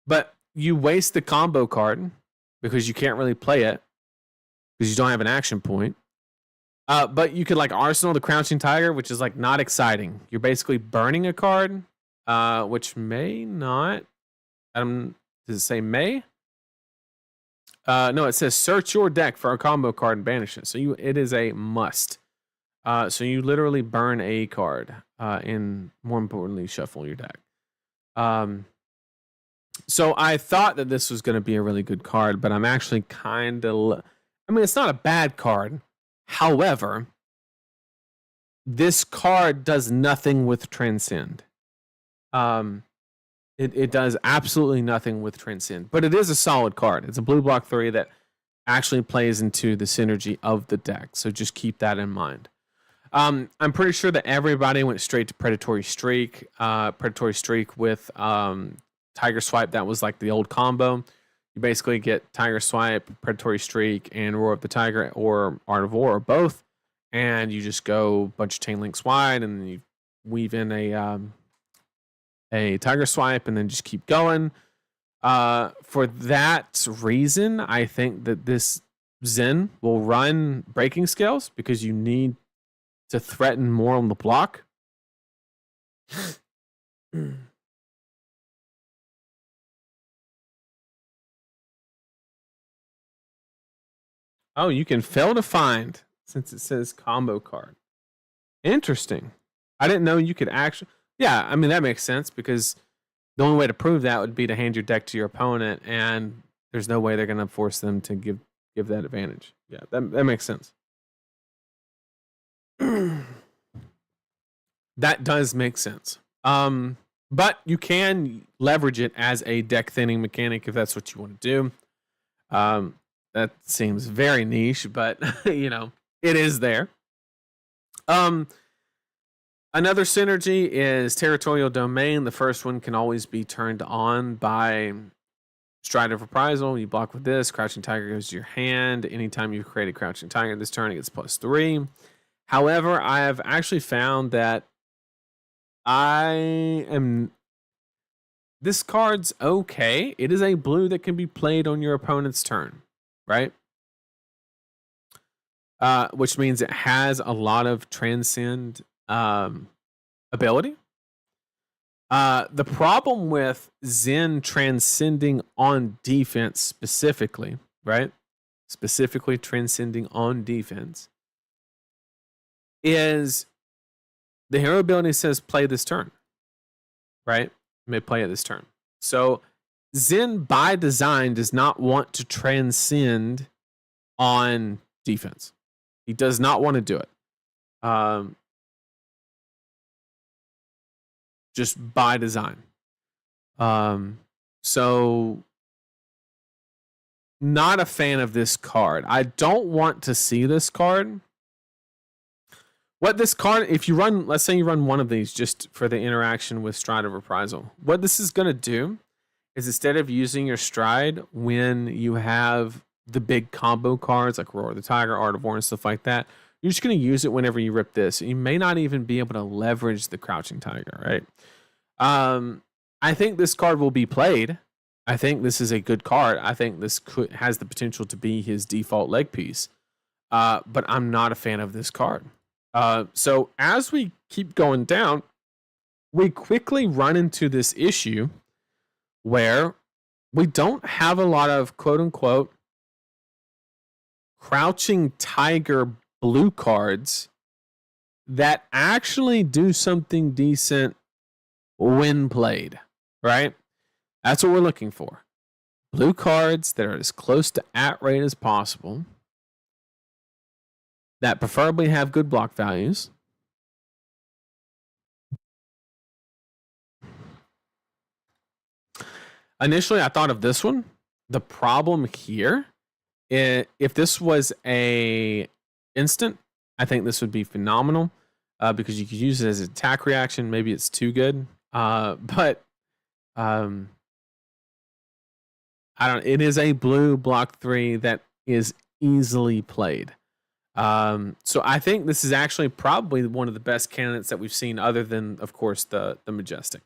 But you waste the combo card because you can't really play it because you don't have an action point. But you could like Arsenal the Crouching Tiger, which is like not exciting. You're basically burning a card, which may not. Does it say may? No, it says search your deck for a combo card and banish it. So it is a must. So you literally burn a card, and more importantly, shuffle your deck. So I thought that this was going to be a really good card, but I'm actually kind of. I mean, it's not a bad card. However, this card does nothing with Transcend. It does absolutely nothing with Transcend, but it is a solid card. It's a blue block 3 that actually plays into the synergy of the deck. So just keep that in mind. I'm pretty sure that everybody went straight to Predatory Streak. Predatory Streak with Tiger Swipe, that was like the old combo. You basically get Tiger Swipe, Predatory Streak, and Roar of the Tiger, or Art of War, or both. And you just go bunch of chain links wide, and then you weave in a Tiger Swipe, and then just keep going. For that reason, I think that this Zen will run breaking scales because you need to threaten more on the block. Oh, you can fail to find since it says combo card. Interesting. I didn't know you could actually. Yeah, I mean, that makes sense because the only way to prove that would be to hand your deck to your opponent, and there's no way they're going to force them to give that advantage. Yeah, that makes sense. That does make sense. But you can leverage it as a deck thinning mechanic if that's what you want to do. That seems very niche, but you know, it is there. Another synergy is Territorial Domain. The first one can always be turned on by Stride of Reprisal. You block with this. Crouching Tiger goes to your hand. Anytime you create a Crouching Tiger this turn, it gets +3. However, I have actually found that this card's okay. It is a blue that can be played on your opponent's turn, right? Which means it has a lot of transcend ability. The problem with Zen transcending on defense specifically, right? Specifically transcending on defense is the hero ability says play this turn, right? You may play it this turn. So Zen by design does not want to transcend on defense. He does not want to do it. Just by design. So not a fan of this card. I don't want to see this card. What this card, if you run, let's say you run one of these just for the interaction with Stride of Reprisal. What this is going to do is instead of using your Stride when you have the big combo cards like Roar of the Tiger, Art of War, and stuff like that, you're just going to use it whenever you rip this. You may not even be able to leverage the Crouching Tiger, right? I think this card will be played. I think this is a good card. I think this has the potential to be his default leg piece. But I'm not a fan of this card. So as we keep going down, we quickly run into this issue where we don't have a lot of quote unquote Crouching Tiger blue cards that actually do something decent when played, right? That's what we're looking for. Blue cards that are as close to at rate as possible, that preferably have good block values. Initially, I thought of this one. The problem here, if this was a instant, I think this would be phenomenal because you could use it as an attack reaction. Maybe it's too good, but I don't. It is a blue block 3 that is easily played. So I think this is actually probably one of the best candidates that we've seen, other than, of course, the Majestic.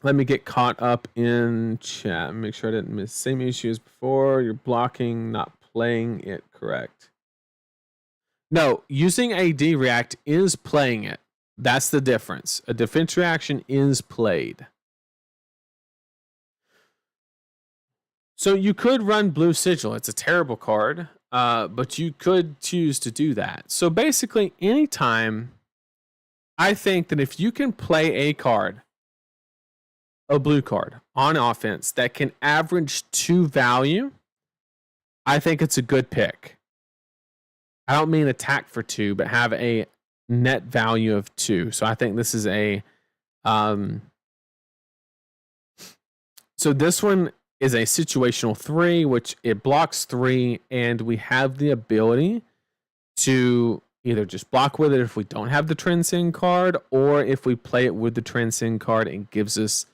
Let me get caught up in chat. Make sure I didn't miss same issue as before. You're blocking, not playing it correct. No, using AD react is playing it. That's the difference. A defense reaction is played. So you could run Blue Sigil. It's a terrible card, but you could choose to do that. So basically, anytime, I think that if you can play a card, a blue card on offense that can average 2 value, I think it's a good pick. I don't mean attack for 2, but have a net value of 2. So I think this is a so this one is a situational 3, which it blocks 3, and we have the ability to either just block with it if we don't have the transcend card, or if we play it with the transcend card, it gives us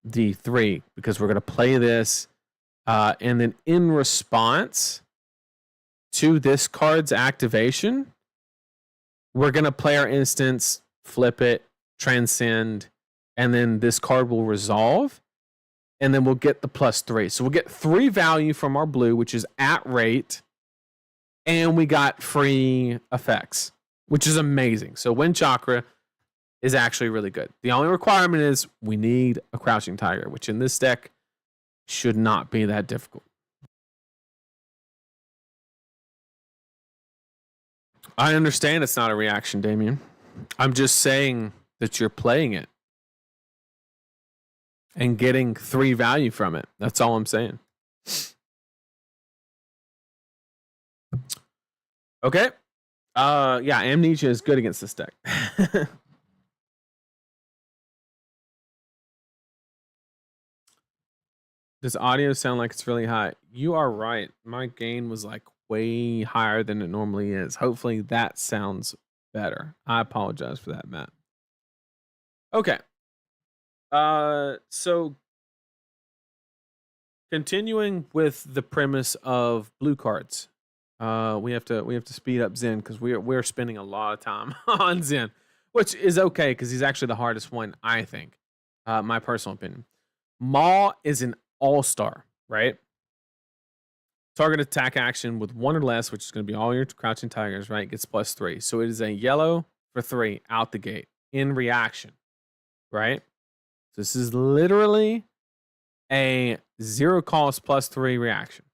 the 3, because we're going to play this, and then in response to this card's activation, we're going to play our instance, flip it, transcend, and then this card will resolve, and then we'll get the +3. So we'll get 3 value from our blue, which is at rate, and we got free effects, which is amazing. So Wind Chakra is actually really good. The only requirement is we need a Crouching Tiger, which in this deck should not be that difficult. I understand it's not a reaction, Damien. I'm just saying that you're playing it and getting 3 value from it. That's all I'm saying. Okay. Yeah, Amnesia is good against this deck. Does audio sound like it's really high? You are right. My gain was like way higher than it normally is. Hopefully that sounds better. I apologize for that, Matt. Okay. So continuing with the premise of blue cards, we have to speed up Zen because we're spending a lot of time on Zen, which is okay because he's actually the hardest one, I think. My personal opinion. Maw is an all-star, right? Target attack action with 1 or less, which is going to be all your Crouching Tigers, right? Gets +3. So it is a yellow for 3 out the gate in reaction, right? So this is literally a 0 cost +3 reaction.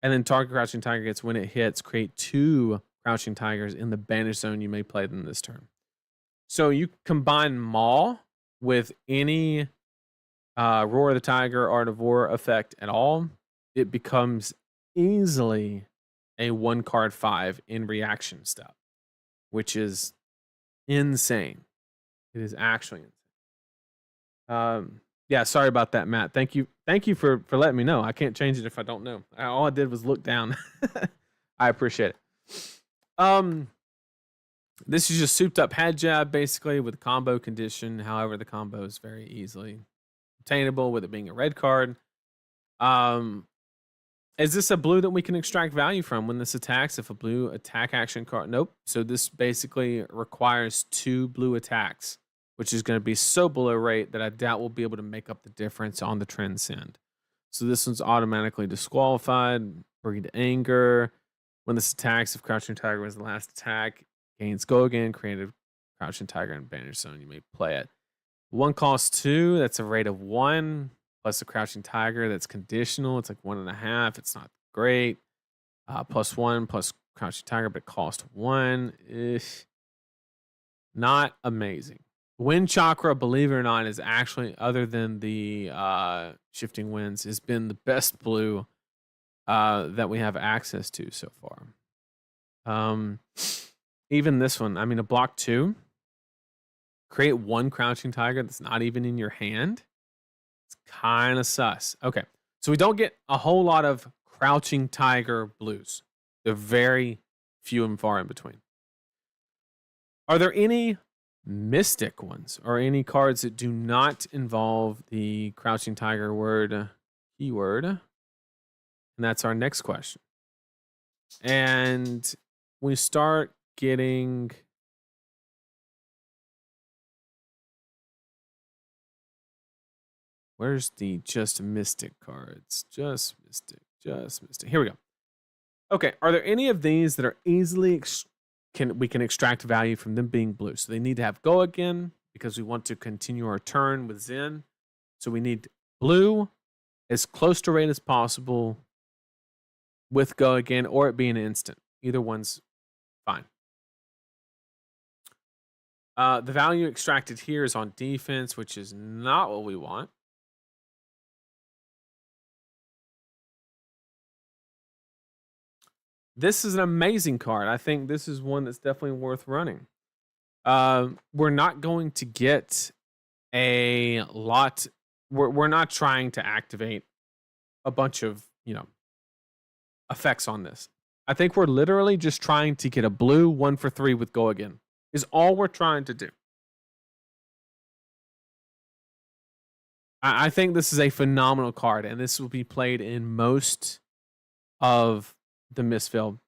And then target Crouching Tiger gets, when it hits, create 2 Crouching Tigers in the banish zone. You may play them this turn. So you combine Maw with any Roar of the Tiger or Devore effect at all, it becomes easily a 1 card 5 in reaction stuff, which is insane. It is actually insane. Yeah, sorry about that, Matt. Thank you for letting me know. I can't change it if I don't know. All I did was look down. I appreciate it. This is just souped up head jab basically with combo condition. However, the combo is very easily obtainable with it being a red card. Is this a blue that we can extract value from when this attacks? If a blue attack action card, nope. So this basically requires 2 blue attacks, which is going to be so below rate that I doubt we'll be able to make up the difference on the transcend. So this one's automatically disqualified. Breed Anger. When this attacks, if Crouching Tiger was the last attack, gains go again, created Crouching Tiger in banish zone. You may play it. 1 costs 2. That's a rate of 1 plus a Crouching Tiger. That's conditional. It's like 1.5. It's not great. +1 plus Crouching Tiger, but cost 1. Not amazing. Wind Chakra, believe it or not, is actually, other than the Shifting Winds, has been the best blue that we have access to so far. Even this one, I mean, a block 2. Create 1 Crouching Tiger that's not even in your hand. It's kind of sus. Okay, so we don't get a whole lot of Crouching Tiger blues. They're very few and far in between. Are there any mystic ones or any cards that do not involve the Crouching Tiger keyword? And that's our next question. And we start getting... Where's the just mystic cards? Just mystic. Here we go. Okay, are there any of these that are easily we can extract value from them being blue? So they need to have go again because we want to continue our turn with Zen. So we need blue as close to rate as possible with go again, or it being an instant. Either one's fine. The value extracted here is on defense, which is not what we want. This is an amazing card. I think this is one that's definitely worth running. We're not going to get a lot. We're not trying to activate a bunch of, effects on this. I think we're literally just trying to get a blue 1 for 3 with Go Again. Is all we're trying to do. I think this is a phenomenal card, and this will be played in most of the Mistveil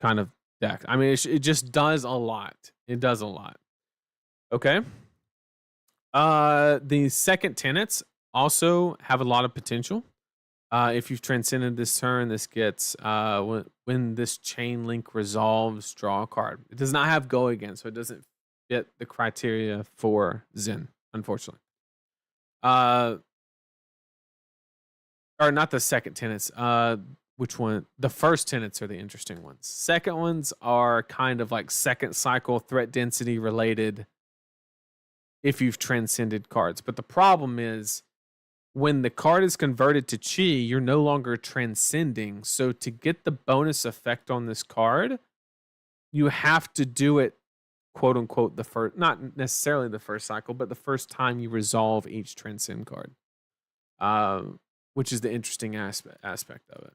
kind of deck. I mean, it just does a lot. It does a lot. Okay. The second tenets also have a lot of potential. If you've transcended this turn, this gets when this chain link resolves, draw a card. It does not have Go Again, so it doesn't fit the criteria for Zen, unfortunately. Or not the second tenets. Which one? The first tenets are the interesting ones. Second ones are kind of like second cycle threat density related if you've transcended cards. But the problem is when the card is converted to chi, you're no longer transcending. So to get the bonus effect on this card, you have to do it, quote unquote, the first, not necessarily the first cycle, but the first time you resolve each transcend card, which is the interesting aspect of it.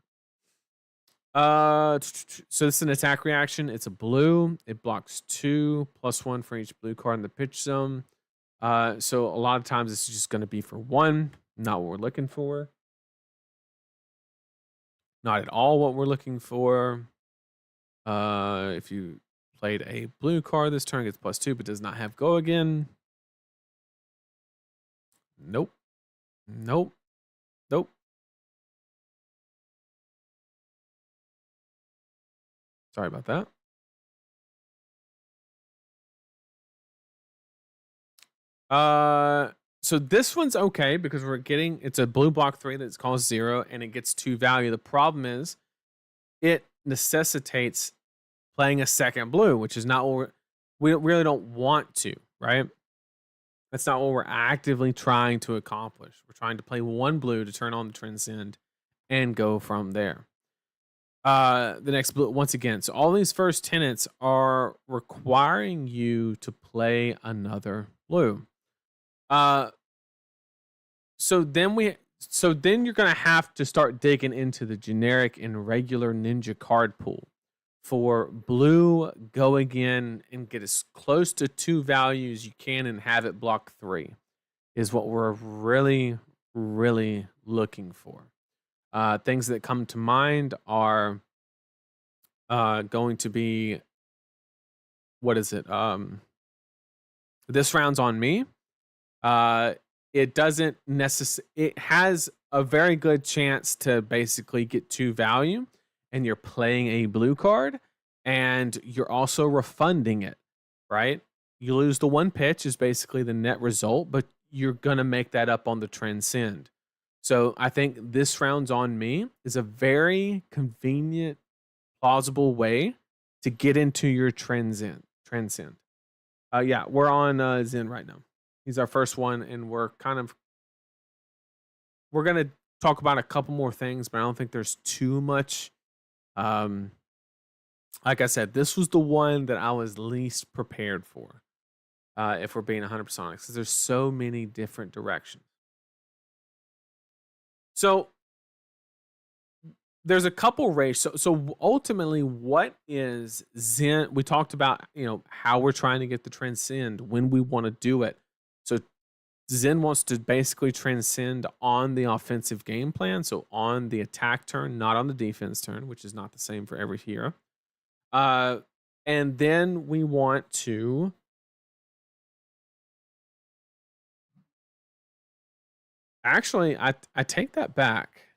So this is an attack reaction. It's a blue. It blocks 2 +1 for each blue card in the pitch zone. So a lot of times this is just going to be for 1, not what we're looking for. Not at all what we're looking for. If you played a blue card this turn, gets +2, but does not have Go Again. Nope. Nope. Nope. Sorry about that. So this one's okay because we're getting, it's a blue block 3 that's cost 0 and it gets 2 value. The problem is it necessitates playing a second blue, which is not what we really don't want to, right? That's not what we're actively trying to accomplish. We're trying to play 1 blue to turn on the transcend and go from there. The next blue, once again, so all these first tenets are requiring you to play another blue. So then you're gonna have to start digging into the generic and regular ninja card pool for blue. Go Again and get as close to 2 values you can and have it block 3 is what we're really looking for. Things that come to mind are going to be, what is it? This round's on me. It doesn't necessarily, it has a very good chance to basically get 2 value, and you're playing a blue card and you're also refunding it, right? You lose the 1 pitch is basically the net result, but you're gonna make that up on the transcend. So I think this round's on me is a very convenient, plausible way to get into your transcend. Yeah, we're on Zen right now. He's our first one, and we're gonna talk about a couple more things, but I don't think there's too much. Like I said, this was the one that I was least prepared for. If we're being 100% honest, because there's so many different directions. So there's a couple ratios. So ultimately, what is Zen? We talked about, how we're trying to get the transcend, when we want to do it. So Zen wants to basically transcend on the offensive game plan, so on the attack turn, not on the defense turn, which is not the same for every hero. And then we want to actually, I take that back.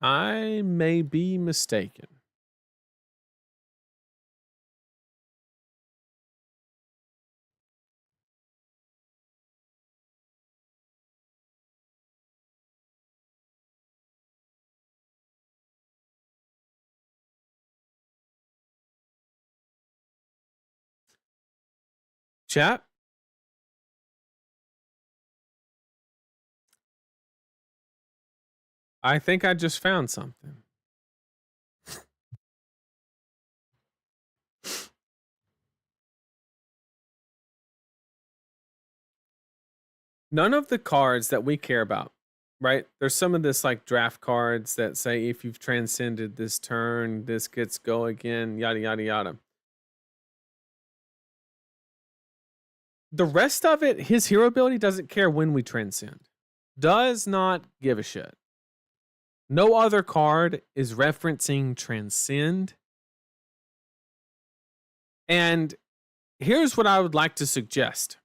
I may be mistaken. Chat, I think I just found something. None of the cards that we care about right? There's some of this like draft cards that say if you've transcended this turn, this gets go again, yada yada yada. The rest of it, his hero ability doesn't care when we transcend. Does not give a shit. No other card is referencing transcend. And here's what I would like to suggest.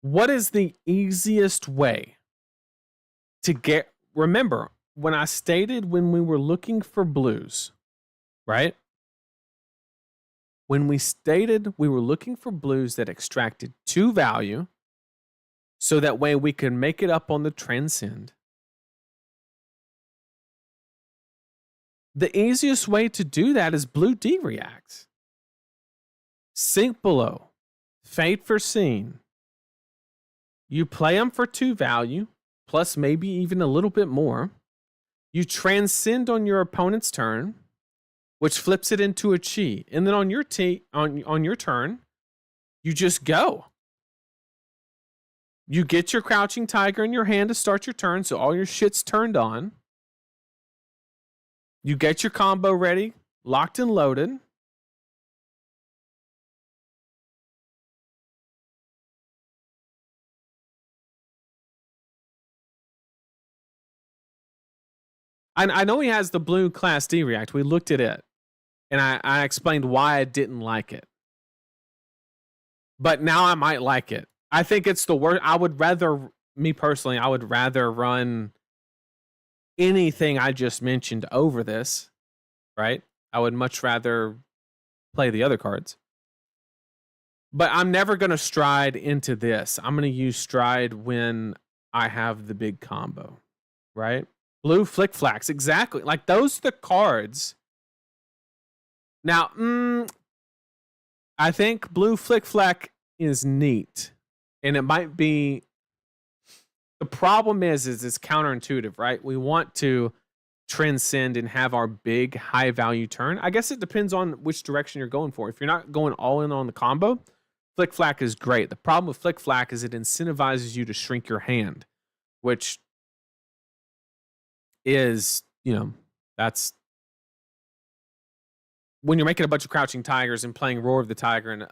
What is the easiest way to get? Remember, when I stated when we were looking for blues, right? When we stated we were looking for blues that extracted 2 value, so that way we can make it up on the transcend. The easiest way to do that is blue D reacts. Sink below, fate foreseen. You play them for 2 value, plus maybe even a little bit more. You transcend on your opponent's turn, which flips it into a chi. And then on your on your turn, you just go. You get your Crouching Tiger in your hand to start your turn, so all your shit's turned on. You get your combo ready, locked and loaded. I know he has the blue Class D react. We looked at it, and I explained why I didn't like it. But now I might like it. I think it's the worst. I would rather, me personally, I would rather run anything I just mentioned over this, right? I would much rather play the other cards. But I'm never going to stride into this. I'm going to use stride when I have the big combo, right? Blue Flick Flacks, exactly. Like, those are the cards. Now, I think Blue Flick Flack is neat. And it might be... The problem is it's counterintuitive, right? We want to transcend and have our big high value turn. I guess it depends on which direction you're going for. If you're not going all in on the combo, Flick Flack is great. The problem with Flick Flack is it incentivizes you to shrink your hand, which is, that's when you're making a bunch of Crouching Tigers and playing Roar of the Tiger in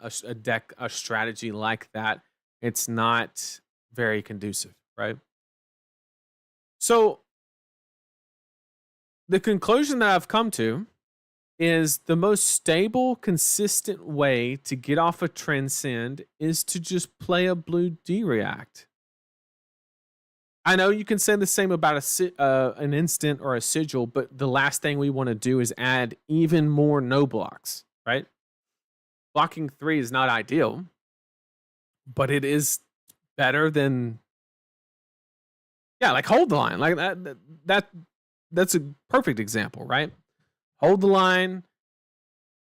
a strategy like that, it's not very conducive, right? So the conclusion that I've come to is the most stable, consistent way to get off a transcend is to just play a blue D react. I know you can say the same about an instant or a sigil, but the last thing we want to do is add even more no blocks, right? Blocking 3 is not ideal, but it is better than, like hold the line. Like that's a perfect example, right? Hold the line,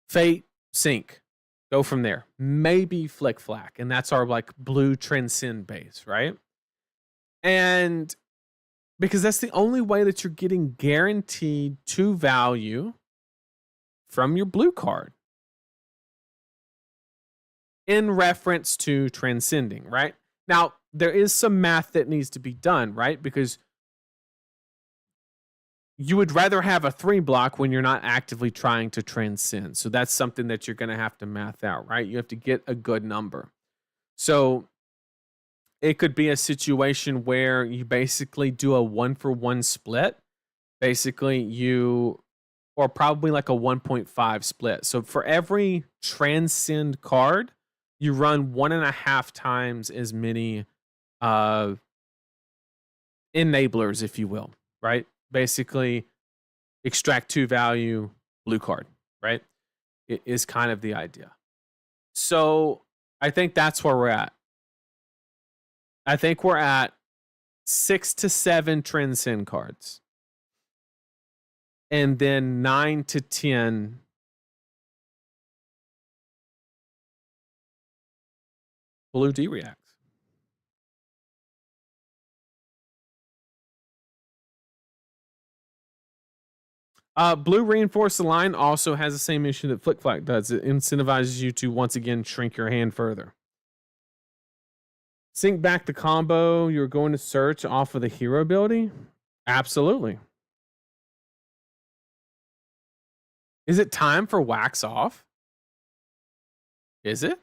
fate, sink, go from there. Maybe Flick Flack, and that's our like blue transcend base, right? And because that's the only way that you're getting guaranteed 2 value from your blue card in reference to transcending, right? Now, there is some math that needs to be done, right? Because you would rather have a 3 block when you're not actively trying to transcend. So that's something that you're going to have to math out, right? You have to get a good number. So it could be a situation where you basically do a 1-for-1 split. Basically, or probably like a 1.5 split. So for every transcend card, you run 1.5 times as many enablers, if you will, right? Basically, extract 2 value, blue card, right? It is kind of the idea. So I think that's where we're at. I think we're at 6 to 7 transcend cards. And then 9 to 10 blue D reacts. Blue Reinforce the Line also has the same issue that Flick Flack does. It incentivizes you to once again shrink your hand further. Sync back the combo you're going to search off of the hero ability? Absolutely. Is it time for wax off? Is it?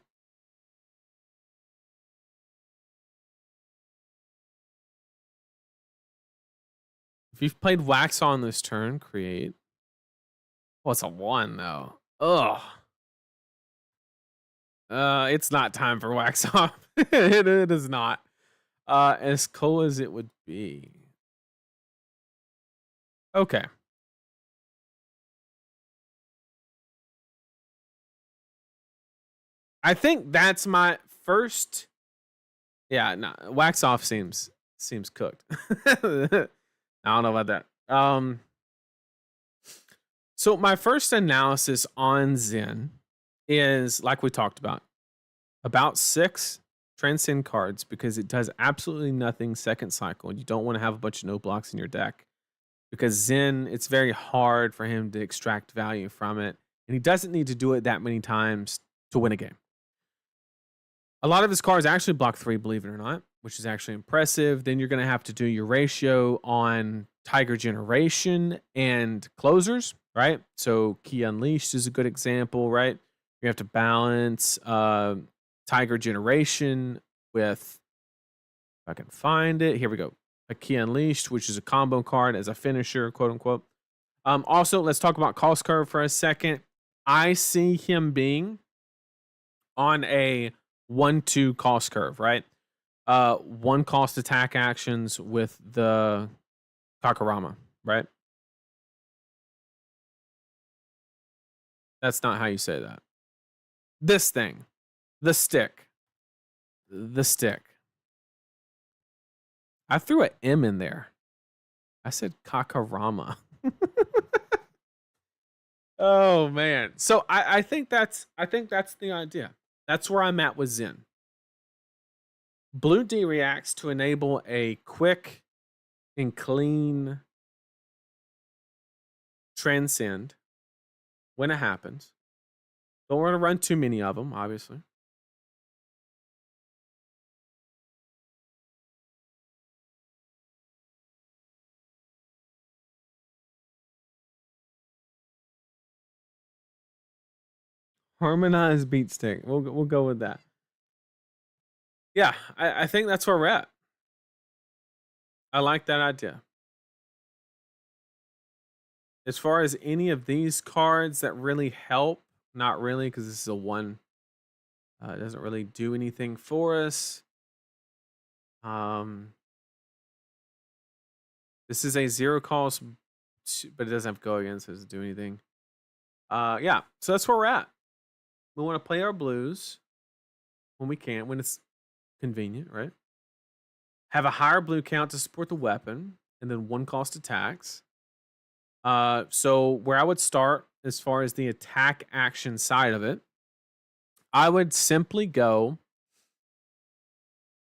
If you've played wax on this turn, create. Well, it's a 1 though. Ugh. It's not time for wax off. It is not. As cool as it would be. Okay. I think that's my first. Yeah, no, wax off seems cooked. I don't know about that. So my first analysis on Zen is like we talked about 6 transcend cards because it does absolutely nothing second cycle. You don't want to have a bunch of no blocks in your deck because Zen, it's very hard for him to extract value from it, and he doesn't need to do it that many times to win a game. A lot of his cards actually block 3, believe it or not, which is actually impressive. Then you're going to have to do your ratio on Tiger Generation and closers, right? So Key Unleashed is a good example, right? You have to balance Tiger Generation with, if I can find it, here we go. A Key Unleashed, which is a combo card as a finisher, quote unquote. Also, let's talk about cost curve for a second. I see him being on a 1-2 cost curve, right? 1 cost attack actions with the Kakarama, right? That's not how you say that. This thing, the stick. I threw an M in there. I said Kakarama. Oh man. So I think that's the idea. That's where I'm at with Zen. Blue D reacts to enable a quick and clean transcend when it happens. Don't want to run too many of them, obviously. Harmonized beat stick. We'll go with that. Yeah, I think that's where we're at. I like that idea. As far as any of these cards that really help, not really, because this is a 1. It doesn't really do anything for us. This is a 0 cost, but it doesn't have go against, so it doesn't do anything. Yeah, so that's where we're at. We want to play our blues when we can, when it's convenient, right? Have a higher blue count to support the weapon, and then 1 cost attacks. So where I would start as far as the attack action side of it, I would simply go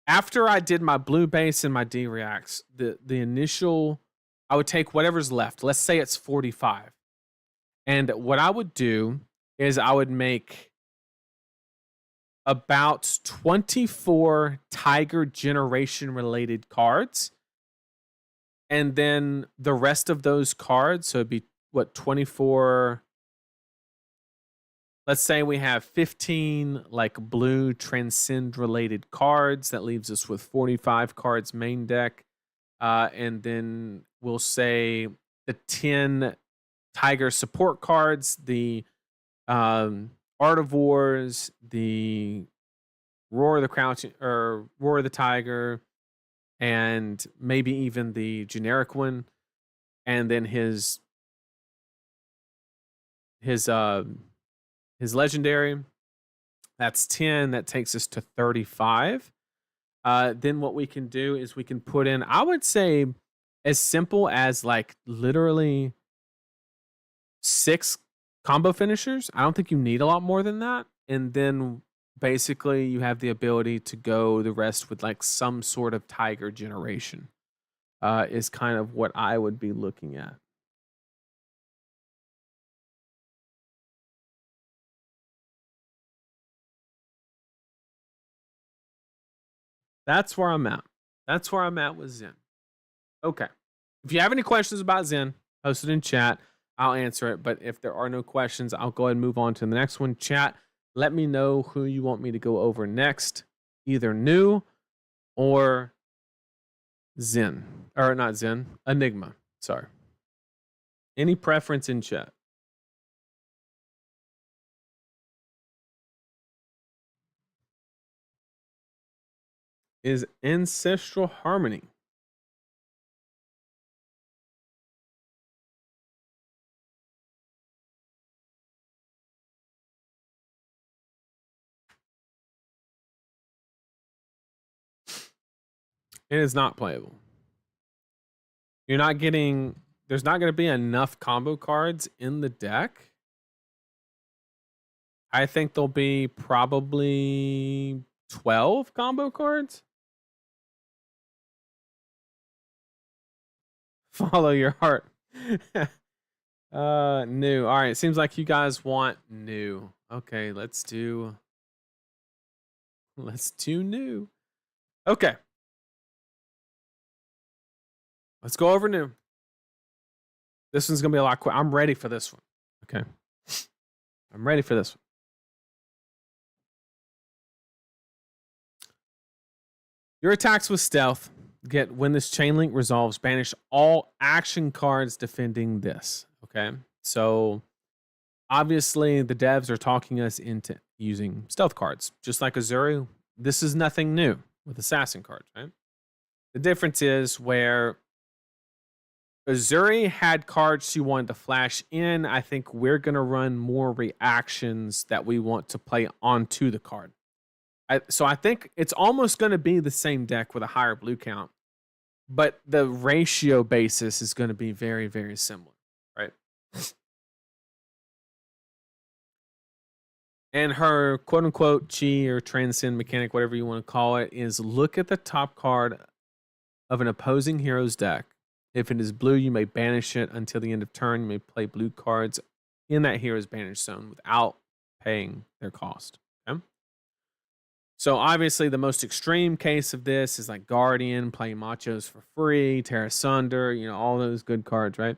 after I did my blue base and my D reacts, the initial, I would take whatever's left. Let's say it's 45. And what I would do is I would make about 24 Tiger Generation related cards. And then the rest of those cards, so it'd be what, 24. Let's say we have 15 like blue transcend related cards. That leaves us with 45 cards main deck. And then we'll say the 10 Tiger support cards, the Artivores, the Roar of the Crouching or Roar of the Tiger, and maybe even the generic one, and then his legendary. That's 10. That takes us to 35. Then what we can do is we can put in, I would say, as simple as like literally 6 combo finishers. I don't think you need a lot more than that. And then basically you have the ability to go the rest with like some sort of Tiger Generation. Is kind of what I would be looking at. That's where I'm at. That's where I'm at with Zen. Okay. If you have any questions about Zen, post it in chat. I'll answer it. But if there are no questions, I'll go ahead and move on to the next one. Chat, let me know who you want me to go over next. Either new or Zen. Or not Zen, Enigma. Sorry. Any preference in chat? Is Ancestral Harmony. It is not playable. You're not getting, there's not going to be enough combo cards in the deck. I think there'll be probably 12 combo cards. Follow your heart. New. All right, seems like you guys want new. Okay, let's do new. Okay. Let's go over new. This one's gonna be a lot quicker. I'm ready for this one. Okay. I'm ready for this one. Your attacks with stealth get, when this chain link resolves, banish all action cards defending this. Okay. So obviously the devs are talking us into using stealth cards. Just like Azuri, this is nothing new with assassin cards, right? The difference is where Azuri had cards she wanted to flash in. I think we're going to run more reactions that we want to play onto the card. So I think it's almost going to be the same deck with a higher blue count, but the ratio basis is going to be very, very similar, right? And her quote unquote chi or transcend mechanic, whatever you want to call it, is look at the top card of an opposing hero's deck. If it is blue, you may banish it until the end of turn. You may play blue cards in that hero's banish zone without paying their cost. Okay? So obviously the most extreme case of this is like Guardian, playing Machos for free, Terra Sunder, you know, all those good cards, right?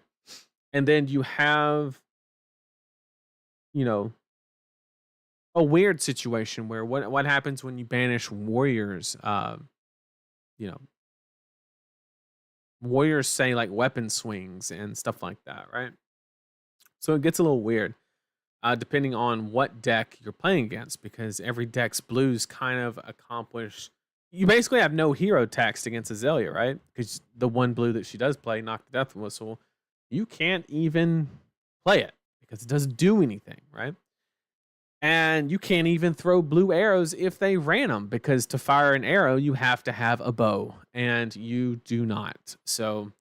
And then you have, you know, a weird situation where what happens when you banish warriors, you know, warriors say like weapon swings and stuff like that, right? So it gets a little weird depending on what deck you're playing against, because every deck's blues kind of accomplish. You basically have no hero text against Azalea, right? Because the one blue that she does play, Knock the Death Whistle, you can't even play it because it doesn't do anything, right? And you can't even throw blue arrows if they ran them, because to fire an arrow, you have to have a bow, and you do not. So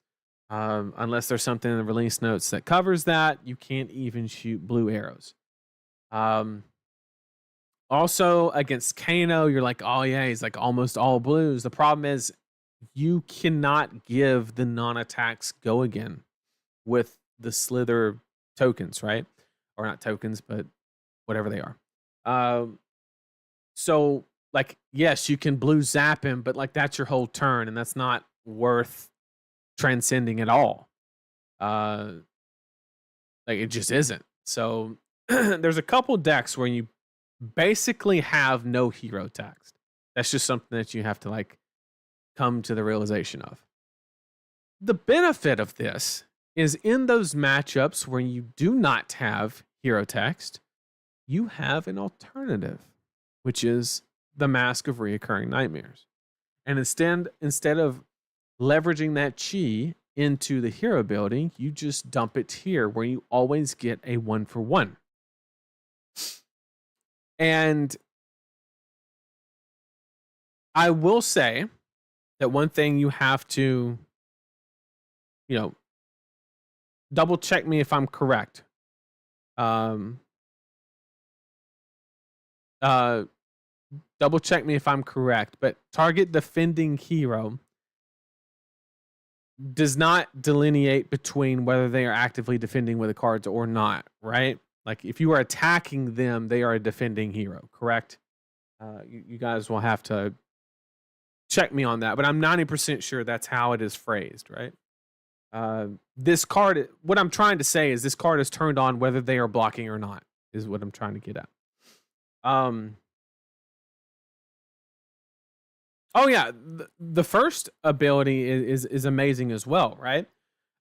unless there's something in the release notes that covers that, you can't even shoot blue arrows. Also, against Kano, you're like, oh yeah, he's like almost all blues. The problem is you cannot give the non-attacks go again with the Slither tokens, right? Or not tokens, but whatever they are. So like, yes, you can blue zap him, but like that's your whole turn, and that's not worth transcending at all. Like it just isn't. So there's a couple decks where you basically have no hero text. That's just something that you have to like come to the realization of. The benefit of this is in those matchups where you do not have hero text, you have an alternative, which is the Mask of Reoccurring Nightmares. And instead of leveraging that chi into the hero building, you just dump it here where you always get a 1-for-1. And I will say that one thing you have to, you know, double check me if I'm correct. Double check me if I'm correct, but target defending hero does not delineate between whether they are actively defending with the cards or not, right? Like if you are attacking them, they are a defending hero, correct? You guys will have to check me on that, but I'm 90% sure that's how it is phrased, right? This card, what I'm trying to say is this card is turned on whether they are blocking or not, is what I'm trying to get at. Oh yeah, the first ability is amazing as well, right?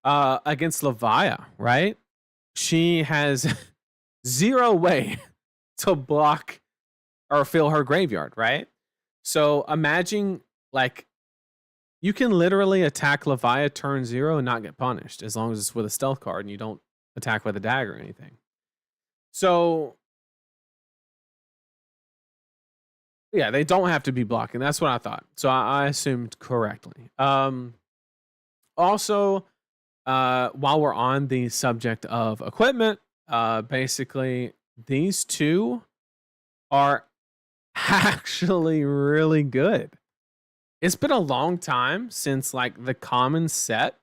Against Levia, right? She has zero way to block or fill her graveyard, right? So imagine, like, you can literally attack Levia turn 0 and not get punished as long as it's with a stealth card and you don't attack with a dagger or anything. So yeah, they don't have to be blocking. That's what I thought. So I assumed correctly. Also, while we're on the subject of equipment, basically these two are actually really good. It's been a long time since like the common set.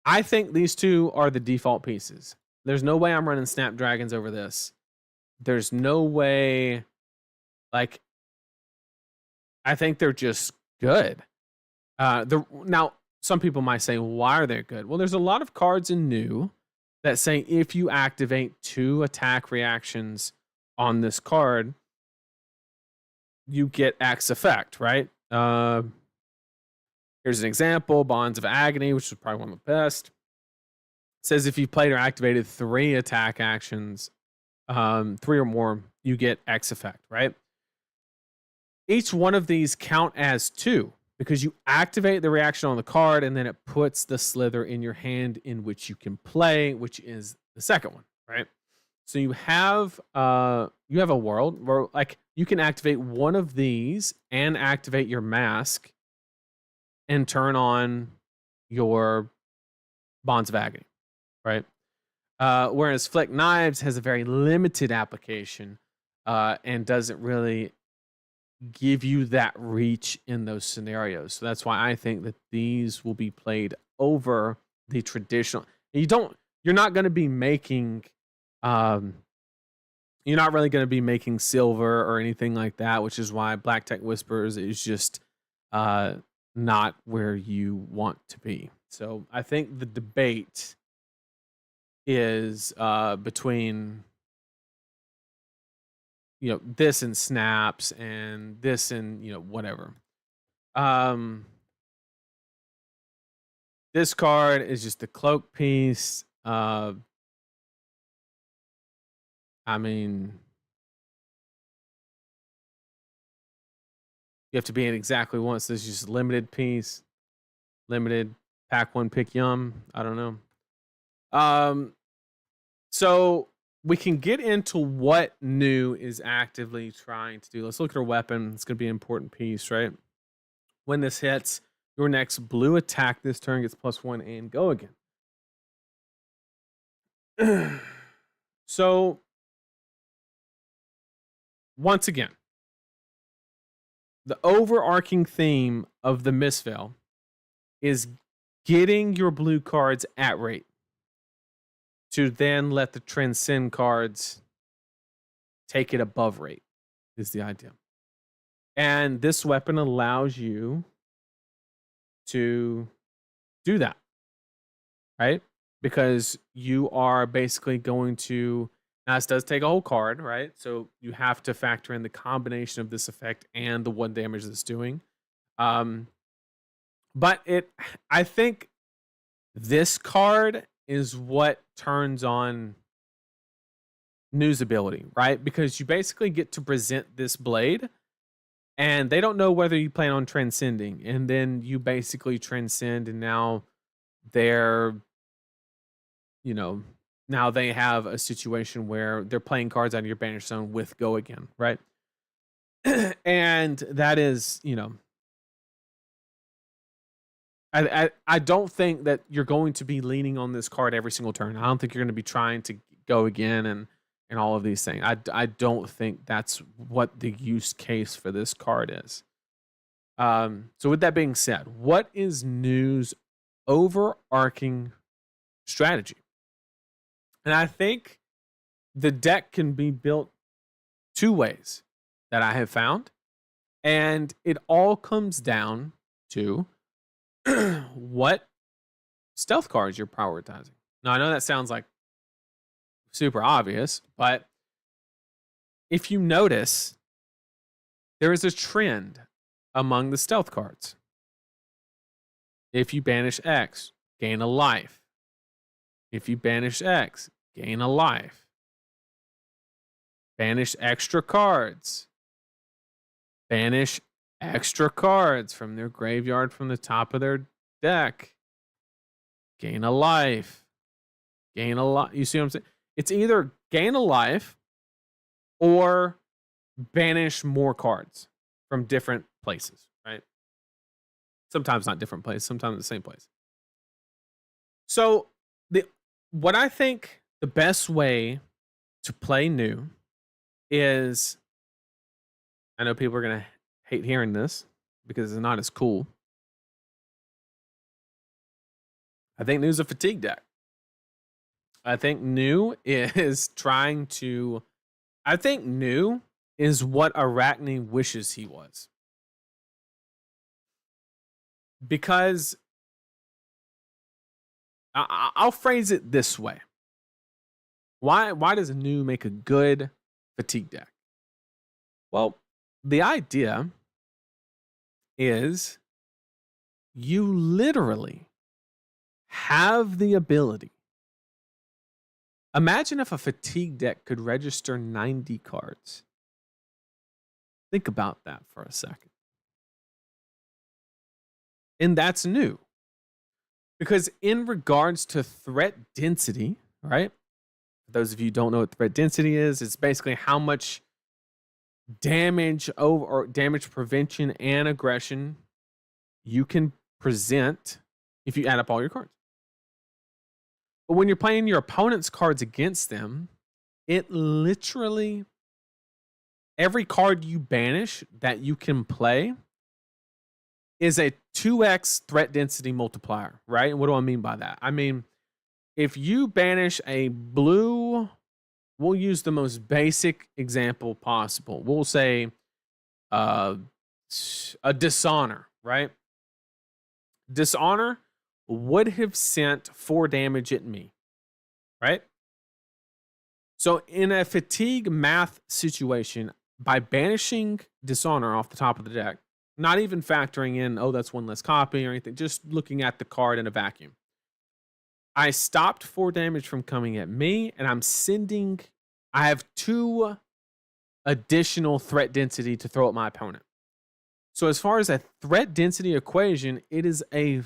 I think these two are the default pieces. There's no way I'm running Snapdragons over this. There's no way, like, I think they're just good. Now, some people might say, why are they good? Well, there's a lot of cards in new that say if you activate 2 attack reactions on this card, you get X effect, right? Here's an example, Bonds of Agony, which is probably one of the best. It says if you played or activated 3 attack actions, 3 or more, you get X effect, right? Each one of these count as 2 because you activate the reaction on the card and then it puts the slither in your hand in which you can play, which is the second one, right? So you have a world where, like, you can activate one of these and activate your mask and turn on your Bonds of Agony, right? Whereas Flick Knives has a very limited application and doesn't really give you that reach in those scenarios. So that's why I think that these will be played over the traditional. You're not going to be making you're not really going to be making silver or anything like that, which is why Black Tech Whispers is just not where you want to be. So I think the debate is between this and snaps and this and whatever. This card is just the cloak piece. I mean, you have to be in exactly once. This is just limited piece, limited pack 1 pick yum. I don't know. So we can get into what new is actively trying to do. Let's look at her weapon. It's going to be an important piece, right? When this hits, your next blue attack this turn gets +1 and go again. So, once again, the overarching theme of the Mistveil is getting your blue cards at rate to then let the transcend cards take it above rate, is the idea. And this weapon allows you to do that, right? Because you are basically going to, now this does take a whole card, right? So you have to factor in the combination of this effect and the 1 damage it's doing. But I think this card is what turns on news ability, right? Because you basically get to present this blade and they don't know whether you plan on transcending, and then you basically transcend, and now they're, now they have a situation where they're playing cards out of your banish zone with go again, right? And that is, I don't think that you're going to be leaning on this card every single turn. I don't think you're going to be trying to go again and all of these things. I don't think that's what the use case for this card is. So with that being said, what is New's overarching strategy? And I think the deck can be built 2 ways that I have found. And it all comes down to what stealth cards you're prioritizing. Now, I know that sounds like super obvious, but if you notice, there is a trend among the stealth cards. If you banish X, gain a life. If you banish X, gain a life. Banish extra cards. Banish extra cards from their graveyard from the top of their deck. Gain a life. Gain a life. You see what I'm saying? It's either gain a life or banish more cards from different places, right? Sometimes not different places, sometimes the same place. So what I think the best way to play new is, I know people are going to hate hearing this because it's not as cool. I think New's a fatigue deck. I think New is trying to, I think New is what Arachne wishes he was. Because I'll phrase it this way. Why does New make a good fatigue deck? Well, the idea is you literally have the ability. Imagine if a fatigue deck could register 90 cards. Think about that for a second. And that's New. Because in regards to threat density, right? For those of you who don't know what threat density is, it's basically how much damage or damage prevention and aggression you can present if you add up all your cards. But when you're playing your opponent's cards against them, it literally, every card you banish that you can play is a 2x threat density multiplier, right? And what do I mean by that? I mean, if you banish a blue, we'll use the most basic example possible. We'll say a Dishonor, right? Dishonor would have sent 4 damage at me, right? So in a fatigue math situation, by banishing Dishonor off the top of the deck, not even factoring in, oh, that's 1 less copy or anything, just looking at the card in a vacuum, I stopped 4 damage from coming at me, and I have 2 additional threat density to throw at my opponent. So as far as a threat density equation, it is a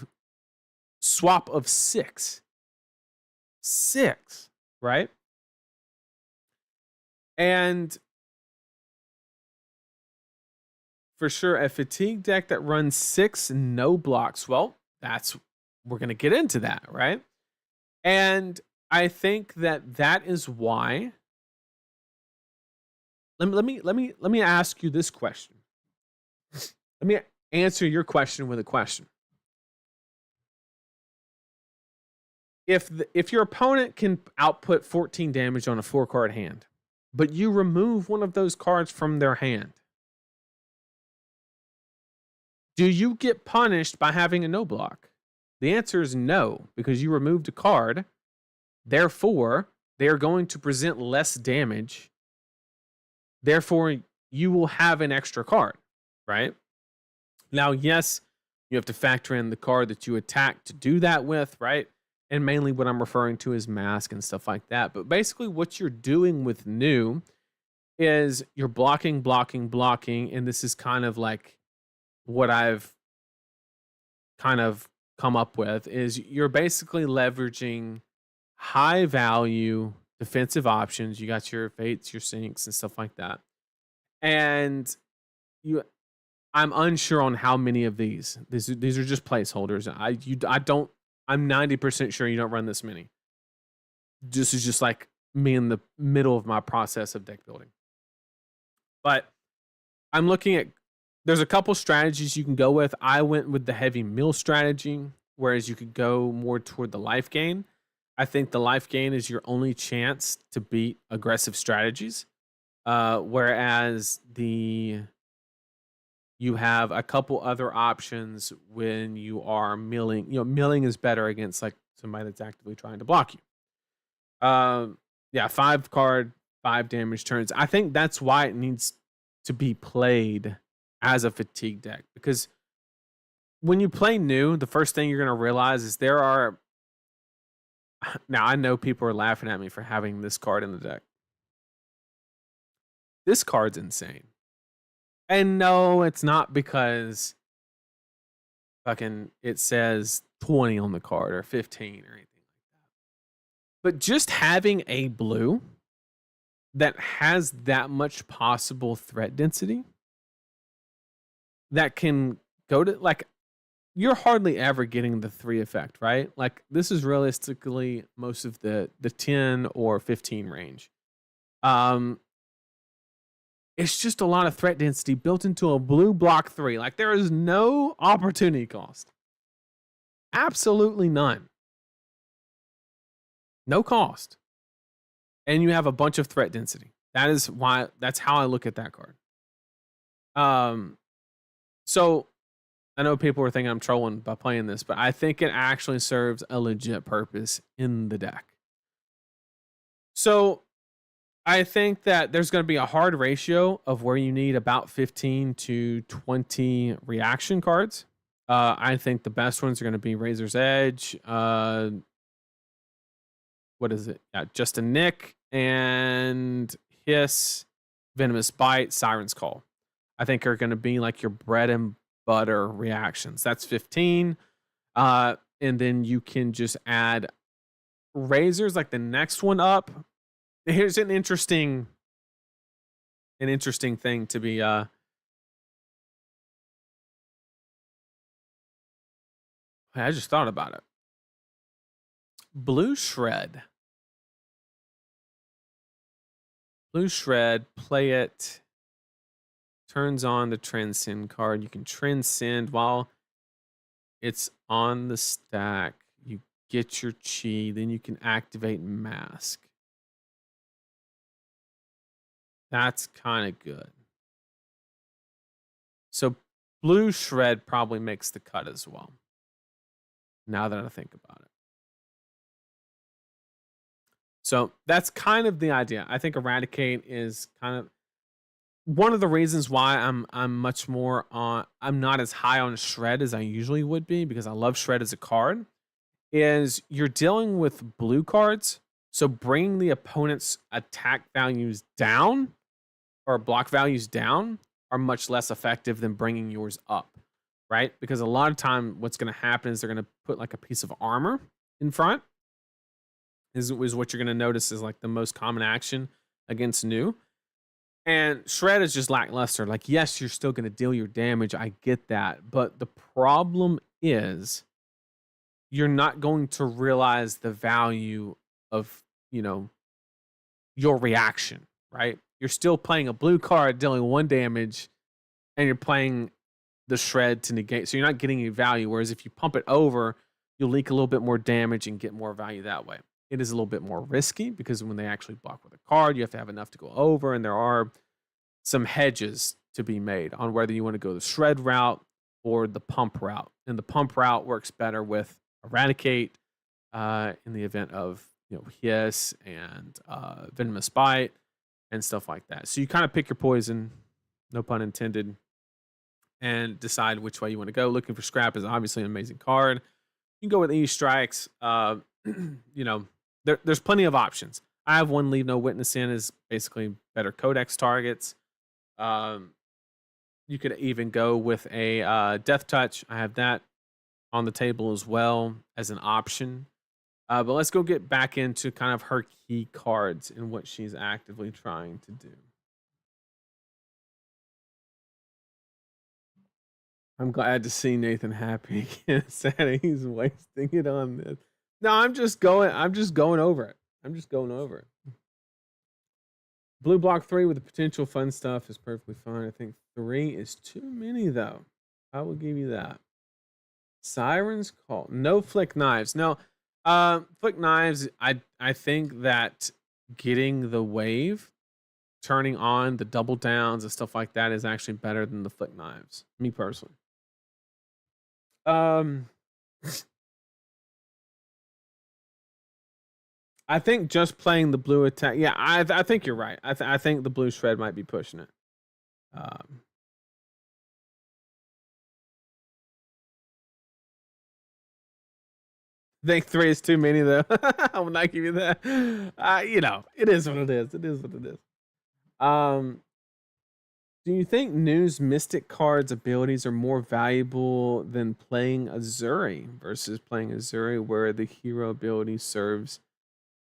swap of 6. 6, right? And for sure, a fatigue deck that runs 6 no blocks, well, we're going to get into that, right? And I think that is why. Let me ask you this question. Let me answer your question with a question. If your opponent can output 14 damage on a 4-card hand, but you remove one of those cards from their hand, do you get punished by having a no block? The answer is no, because you removed a card. Therefore, they are going to present less damage. Therefore, you will have an extra card, right? Now, yes, you have to factor in the card that you attack to do that with, right? And mainly what I'm referring to is mask and stuff like that. But basically what you're doing with New is you're blocking, and this is kind of like what I've kind of come up with, is you're basically leveraging high value defensive options. You got your fates, your sinks, and stuff like that. And I'm unsure on how many of these. These are just placeholders. I'm 90% sure you don't run this many. This is just like me in the middle of my process of deck building. But I'm looking at, there's a couple strategies you can go with. I went with the heavy mill strategy, whereas you could go more toward the life gain. I think the life gain is your only chance to beat aggressive strategies. Whereas the You have a couple other options when you are milling. Milling is better against like somebody that's actively trying to block you. Yeah, 5 card, 5 damage turns. I think that's why it needs to be played as a fatigue deck, because when you play new, the first thing you're going to realize is there are. Now, I know people are laughing at me for having this card in the deck. This card's insane. And no, it's not because fucking it says 20 on the card or 15 or anything like that. But just having a blue that has that much possible threat density that can go to, like, you're hardly ever getting the 3 effect, right? Like, this is realistically most of the 10 or 15 range. It's just a lot of threat density built into a blue block 3. Like, there is no opportunity cost. Absolutely none. No cost. And you have a bunch of threat density. That's how I look at that card. So I know people are thinking I'm trolling by playing this, but I think it actually serves a legit purpose in the deck. So I think that there's going to be a hard ratio of where you need about 15 to 20 reaction cards. I think the best ones are going to be Razor's Edge. What is it? Yeah, Just a Nick and Hiss, Venomous Bite, Siren's Call. I think are going to be like your bread and butter reactions. That's 15. And then you can just add Razors like the next one up. Here's an interesting thing to be I just thought about it. Blue Shred, play it, turns on the transcend card. You can transcend while it's on the stack. You get your chi, then you can activate mask. That's kind of good. So Blue Shred probably makes the cut as well, now that I think about it. So that's kind of the idea. I think Eradicate is kind of one of the reasons why I'm much more on. I'm not as high on Shred as I usually would be, because I love Shred as a card. Is you're dealing with blue cards, so bringing the opponent's attack values down or block values down are much less effective than bringing yours up, right? Because a lot of time what's going to happen is they're going to put like a piece of armor in front. Is what you're going to notice is like the most common action against new. And Shred is just lackluster. Like, yes, you're still going to deal your damage. I get that. But the problem is you're not going to realize the value of, your reaction, right? You're still playing a blue card dealing 1 damage, and you're playing the Shred to negate. So you're not getting any value. Whereas if you pump it over, you'll leak a little bit more damage and get more value that way. It is a little bit more risky because when they actually block with a card, you have to have enough to go over, and there are some hedges to be made on whether you want to go the Shred route or the pump route. And the pump route works better with Eradicate in the event of Hiss and Venomous Bite and stuff like that. So you kind of pick your poison, no pun intended, and decide which way you want to go. Looking for Scrap is obviously an amazing card. You can go with E Strikes. There's plenty of options. I have one Leave No Witness in is basically better codex targets. You could even go with a Death Touch. I have that on the table as well as an option. But let's go get back into kind of her key cards and what she's actively trying to do. I'm glad to see Nathan happy again. Sad he's wasting it on this. No, I'm just going over it. Blue block 3 with the potential fun stuff is perfectly fine. I think 3 is too many though. I will give you that. Siren's Call. No Flick Knives. No. Flick Knives, I think that getting the wave turning on the double downs and stuff like that is actually better than the flick knives. Me personally. I think just playing the blue attack. Yeah, I think you're right. I think the blue shred might be pushing it. I think 3 is too many though. I will not give you that. You know, it is what it is. It is what it is. Do you think New's Mystic card's abilities are more valuable than playing Azuri versus playing Azuri, where the hero ability serves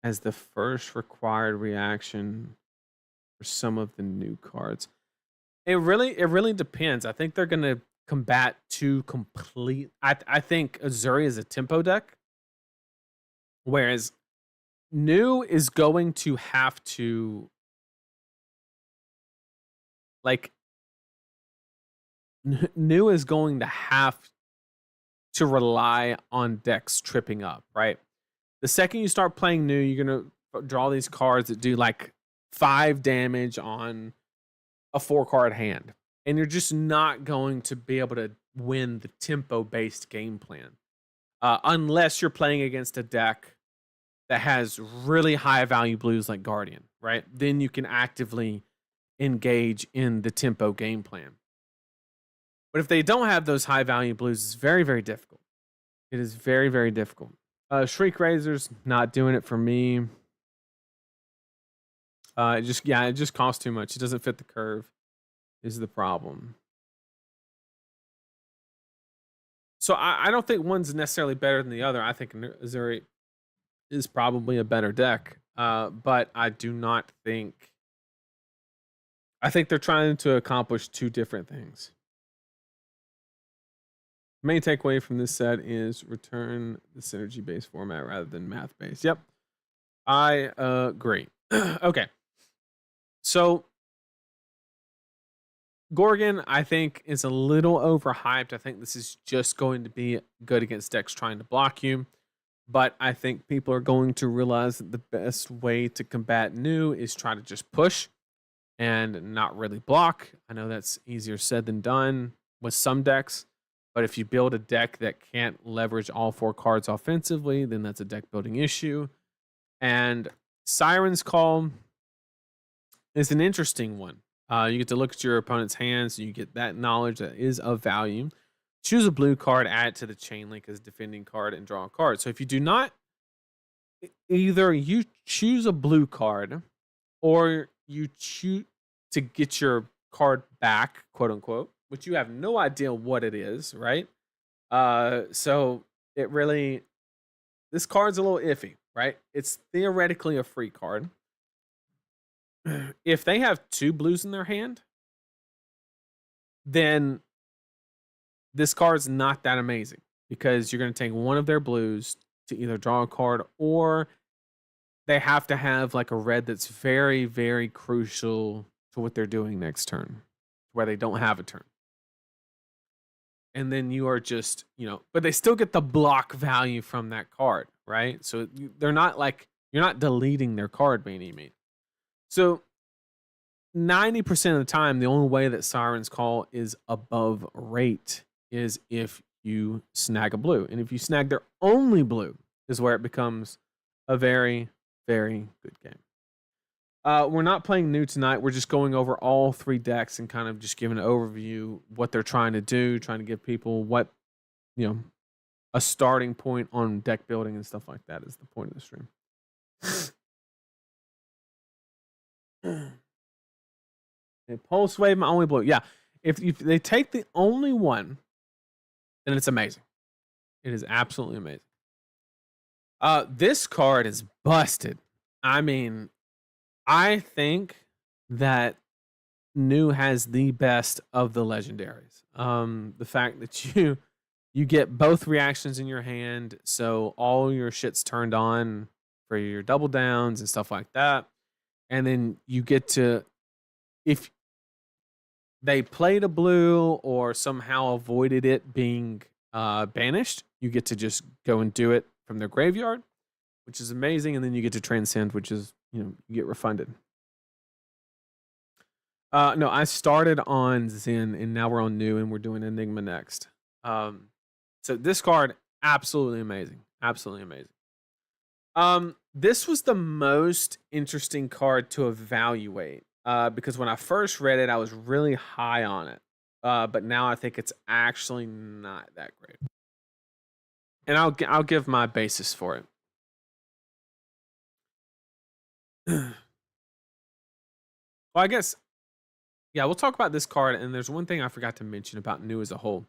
as the first required reaction for some of the new cards? It really depends. I think they're gonna combat two complete. I think Azuri is a tempo deck, whereas New is going to have to like New is going to have to rely on decks tripping up, right? The second you start playing New, you're gonna draw these cards that do like 5 damage on a 4-card hand, and you're just not going to be able to win the tempo based game plan unless you're playing against a deck that has really high value blues like Guardian, right? Then you can actively engage in the tempo game plan. But if they don't have those high value blues, it's very, very difficult. It is very, very difficult. Shriek Razor's not doing it for me. It just costs too much. It doesn't fit the curve, is the problem. So I don't think one's necessarily better than the other. I think Azuri is probably a better deck, but I do not think. I think they're trying to accomplish two different things. Main takeaway from this set is return the synergy based format rather than math based. Yep, I agree. Okay, so Gorgon, I think, is a little overhyped. I think this is just going to be good against decks trying to block you. But I think people are going to realize that the best way to combat New is try to just push and not really block. I know that's easier said than done with some decks. But if you build a deck that can't leverage all 4 cards offensively, then that's a deck building issue. And Siren's Call is an interesting one. You get to look at your opponent's hands, and you get that knowledge that is of value. Choose a blue card, add it to the chain link as a defending card, and draw a card. So if you do not, either you choose a blue card, or you choose to get your card back, quote unquote, which you have no idea what it is, right? So it really, this card's a little iffy, right? It's theoretically a free card. If they have 2 blues in their hand, then this card's not that amazing, because you're going to take one of their blues to either draw a card, or they have to have like a red that's very, very crucial to what they're doing next turn, where they don't have a turn. And then you are just, but they still get the block value from that card, right? So they're not like, you're not deleting their card by any means. So 90% of the time, the only way that Siren's Call is above rate is if you snag a blue. And if you snag their only blue is where it becomes a very, very good game. We're not playing New tonight. We're just going over all 3 decks and kind of just giving an overview what they're trying to do, trying to give people what, a starting point on deck building and stuff like that is the point of the stream. Pulse Wave, my only blue. Yeah, if they take the only one, then it's amazing. It is absolutely amazing. This card is busted. I mean, I think that New has the best of the legendaries. The fact that you get both reactions in your hand, so all your shit's turned on for your double downs and stuff like that. And then you get to, if they played a blue or somehow avoided it being banished, you get to just go and do it from their graveyard, which is amazing. And then you get to transcend, which is, you get refunded. No, I started on Zen and now we're on new and we're doing Enigma next. So this card, absolutely amazing. Absolutely amazing. This was the most interesting card to evaluate. Because when I first read it, I was really high on it. But now I think it's actually not that great. And I'll give my basis for it. Well, I guess, yeah, we'll talk about this card. And there's one thing I forgot to mention about new as a whole.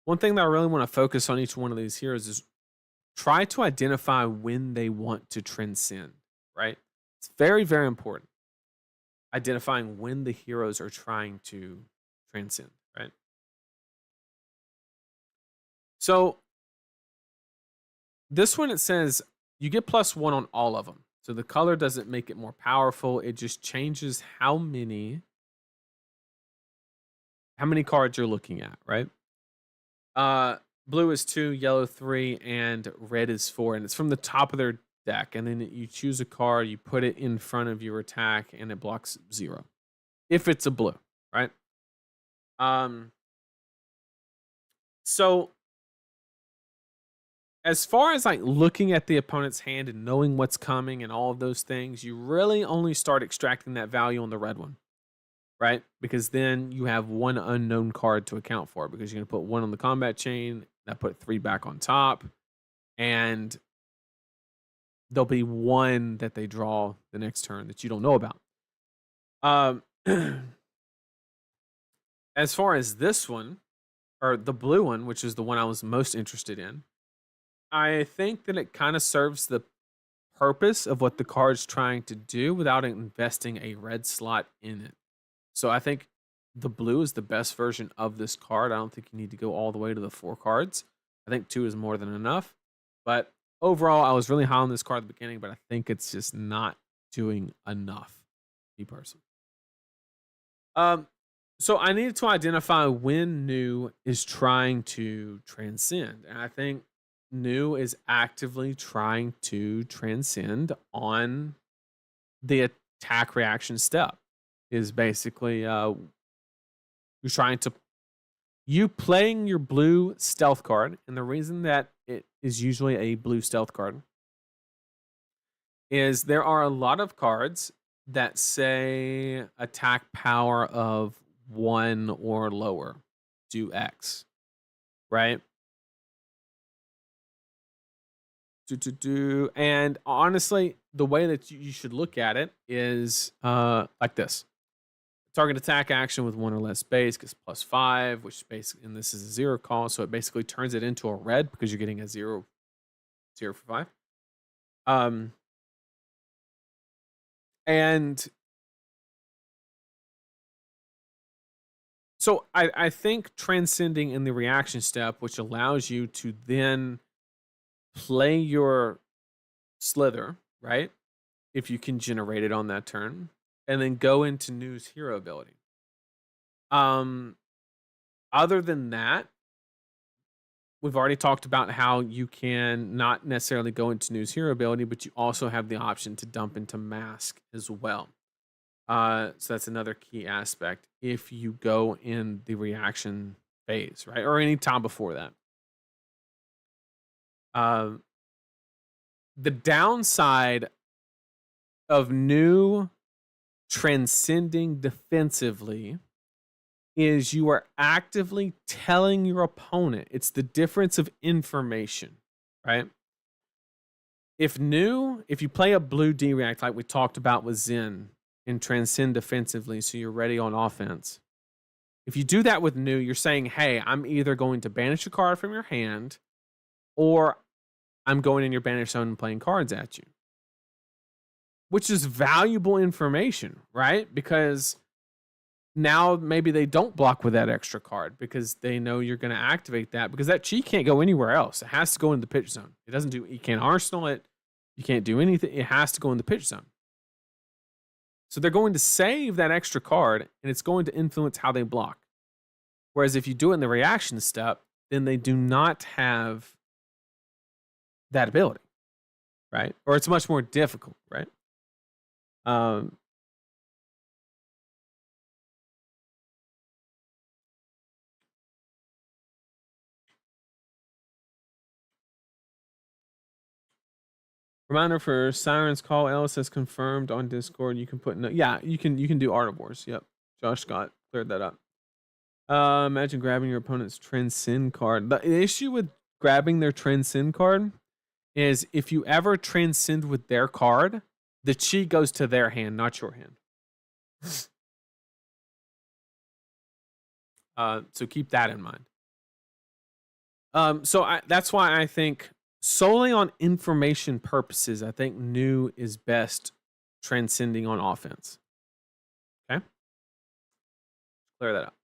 One thing that I really want to focus on each one of these heroes is try to identify when they want to transcend, right? It's very, very important. Identifying when the heroes are trying to transcend, right? So this one, it says you get +1 on all of them. So the color doesn't make it more powerful. It just changes how many cards you're looking at, right? Blue is 2, yellow 3, and red is 4. And it's from the top of their deck. And then you choose a card, you put it in front of your attack, and it blocks 0. If it's a blue, right? So as far as like looking at the opponent's hand and knowing what's coming and all of those things, you really only start extracting that value on the red one, right? Because then you have one unknown card to account for, because you're going to put 1 on the combat chain, that put 3 back on top, and there'll be 1 that they draw the next turn that you don't know about. As far as this one, or the blue one, which is the one I was most interested in, I think that it kind of serves the purpose of what the card's trying to do without investing a red slot in it. So I think the blue is the best version of this card. I don't think you need to go all the way to the 4 cards. I think 2 is more than enough. But overall, I was really high on this card at the beginning, but I think it's just not doing enough, me personally. So I needed to identify when new is trying to transcend. And I think new is actively trying to transcend on the attack reaction step. Is basically you're trying to, you playing your blue stealth card, and the reason that it is usually a blue stealth card is there are a lot of cards that say attack power of 1 or lower, do X, right? And honestly, the way that you should look at it is like this. Target attack action with 1 or less base gets +5, which basically, and this is a 0 call, so it basically turns it into a red because you're getting a 0 for 5. And so I think transcending in the reaction step, which allows you to then play your slither, right? If you can generate it on that turn, and then go into New's hero ability. Other than that, we've already talked about how you can not necessarily go into New's hero ability, but you also have the option to dump into Mask as well. So that's another key aspect if you go in the reaction phase, right? Or any time before that. The downside of new transcending defensively is you are actively telling your opponent. It's the difference of information, right? If you play a blue D-React like we talked about with Zen and transcend defensively so you're ready on offense, if you do that with new, you're saying, hey, I'm either going to banish a card from your hand or I'm going in your banish zone and playing cards at you. Which is valuable information, right? Because now maybe they don't block with that extra card because they know you're going to activate that, because that chi can't go anywhere else. It has to go in the pitch zone. It doesn't do, you can't arsenal it. You can't do anything. It has to go in the pitch zone. So they're going to save that extra card and it's going to influence how they block. Whereas if you do it in the reaction step, then they do not have that ability, right? Or it's much more difficult, right? Reminder for Siren's Call. Ellis has confirmed on Discord. You can put no. Yeah, you can do Art of Wars. Yep. Josh Scott cleared that up. Imagine grabbing your opponent's transcend card. The issue with grabbing their transcend card is if you ever transcend with their card, the chi goes to their hand, not your hand. So keep that in mind. That's why I think solely on information purposes, I think new is best transcending on offense. Okay? Clear that up.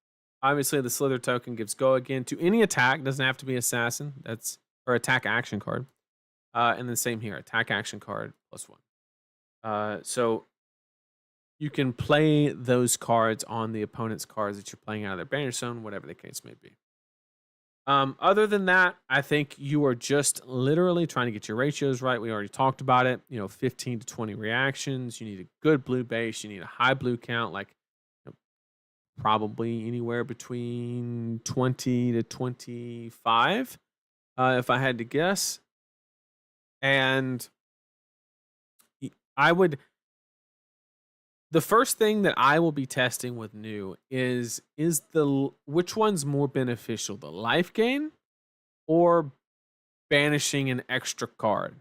Obviously, the Slither token gives go again to any attack. Doesn't have to be assassin. That's or attack action card. And then same here, attack action card +1. So you can play those cards on the opponent's cards that you're playing out of their banner zone, whatever the case may be. Other than that, I think you are just literally trying to get your ratios right. We already talked about it. 15 to 20 reactions. You need a good blue base. You need a high blue count, like probably anywhere between 20 to 25, if I had to guess. And the first thing that I will be testing with new is which one's more beneficial, the life gain or banishing an extra card?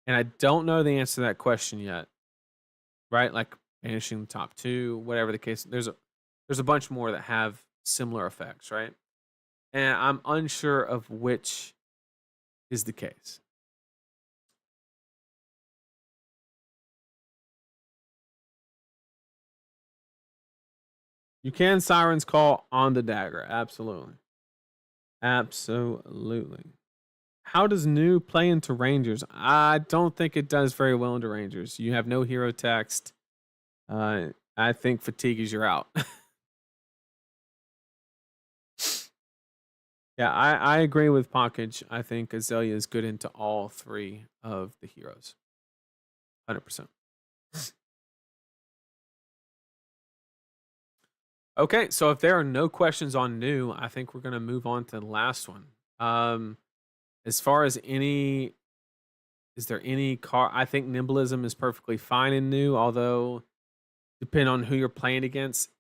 And I don't know the answer to that question yet. Right? Like banishing the top 2, whatever the case. There's a bunch more that have similar effects, right? And I'm unsure of which is the case. You can Siren's Call on the dagger. Absolutely. Absolutely. How does new play into Rangers? I don't think it does very well into Rangers. You have no hero text. I think fatigue is you're out. Yeah, I agree with Pockage. I think Azalea is good into all 3 of the heroes. 100%. Okay, so if there are no questions on new, I think we're going to move on to the last one. As far as is there any car? I think Nimblism is perfectly fine in new, although depending on who you're playing against,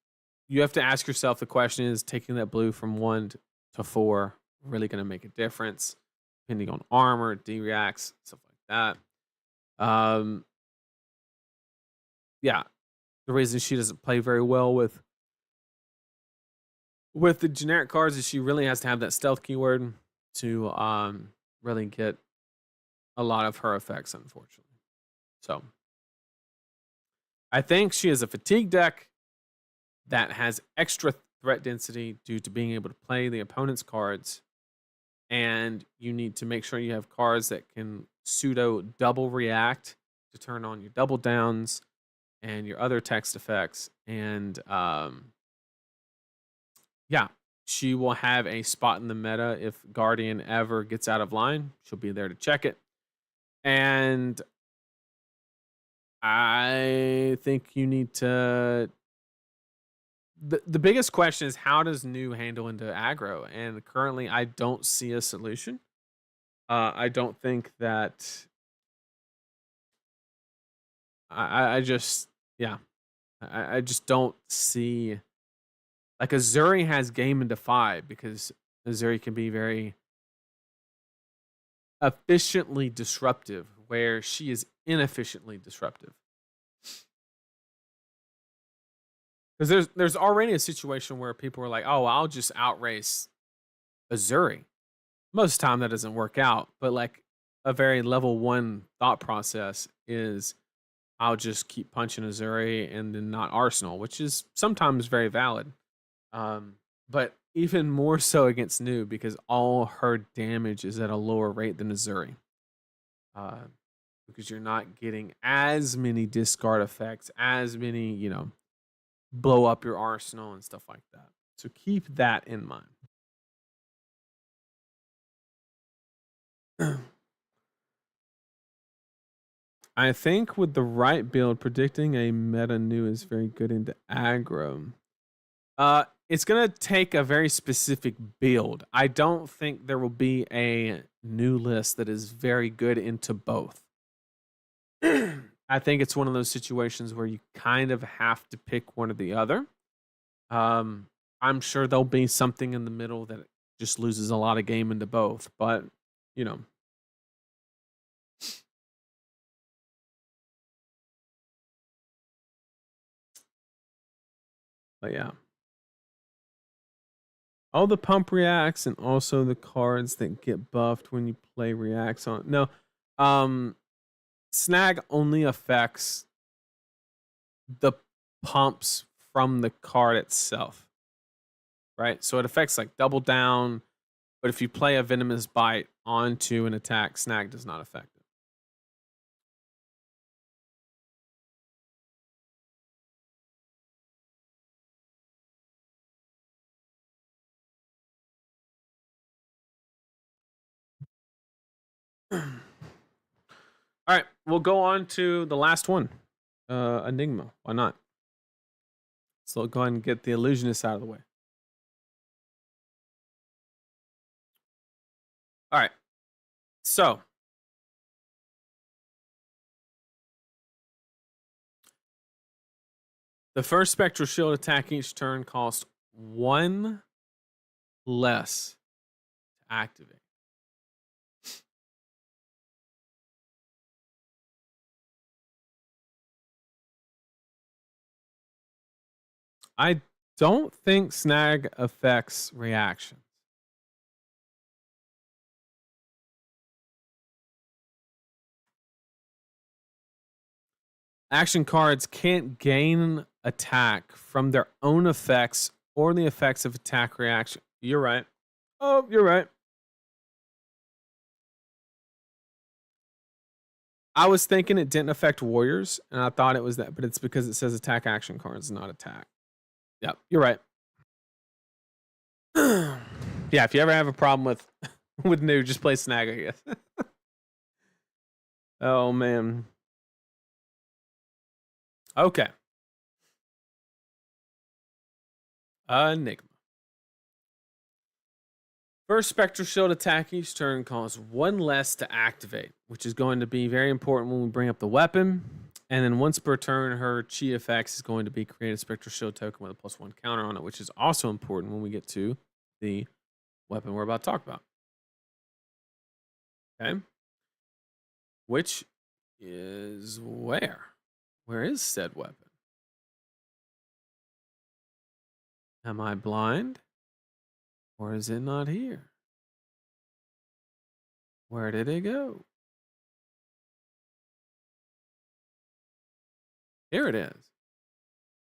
you have to ask yourself the question, is taking that blue from 1 to 4 really going to make a difference? Depending on armor, D-reacts, stuff like that. Yeah, the reason she doesn't play very well with the generic cards is she really has to have that stealth keyword to really get a lot of her effects, unfortunately. So I think she is a fatigue deck that has extra threat density due to being able to play the opponent's cards, and you need to make sure you have cards that can pseudo double react to turn on your double downs and your other text effects. And yeah, she will have a spot in the meta if Guardian ever gets out of line. She'll be there to check it. And I think you need to... The biggest question is, how does new handle into aggro? And currently, I don't see a solution. I don't think that... I just... Yeah. I just don't see... Like, Azuri has game into 5 because Azuri can be very efficiently disruptive, where she is inefficiently disruptive. Because there's already a situation where people are like, oh, I'll just outrace Azuri. Most of the time that doesn't work out, but like a very level 1 thought process is, I'll just keep punching Azuri and then not Arsenal, which is sometimes very valid. But even more so against new, because all her damage is at a lower rate than Azuri. Because you're not getting as many discard effects, as many, blow up your arsenal and stuff like that. So keep that in mind. I think with the right build, predicting a meta new is very good into aggro. It's going to take a very specific build. I don't think there will be a new list that is very good into both. I think it's one of those situations where you kind of have to pick one or the other. I'm sure there'll be something in the middle that just loses a lot of game into both, but you know. But yeah. All the pump reacts and also the cards that get buffed when you play reacts on. No. Snag only affects the pumps from the card itself. Right? So it affects like double down, but if you play a venomous bite onto an attack, snag does not affect it. All right, we'll go on to the last one. Enigma. Why not? So go ahead and get the illusionist out of the way. All right. So the first spectral shield attack each turn costs 1 less to activate. I don't think snag affects reactions. Action cards can't gain attack from their own effects or the effects of attack reaction. You're right. Oh, you're right. I was thinking it didn't affect warriors, and I thought it was that, but it's because it says attack action cards, not attack. Yep, you're right. Yeah, if you ever have a problem with new, just play snag, I guess. Oh man. Okay. Enigma. First spectral shield attack each turn costs 1 less to activate, which is going to be very important when we bring up the weapon. And then once per turn, her chi effects is going to be create a spectral shield token with a +1 counter on it, which is also important when we get to the weapon we're about to talk about. Okay. Which is where? Where is said weapon? Am I blind? Or is it not here? Where did it go? Here it is.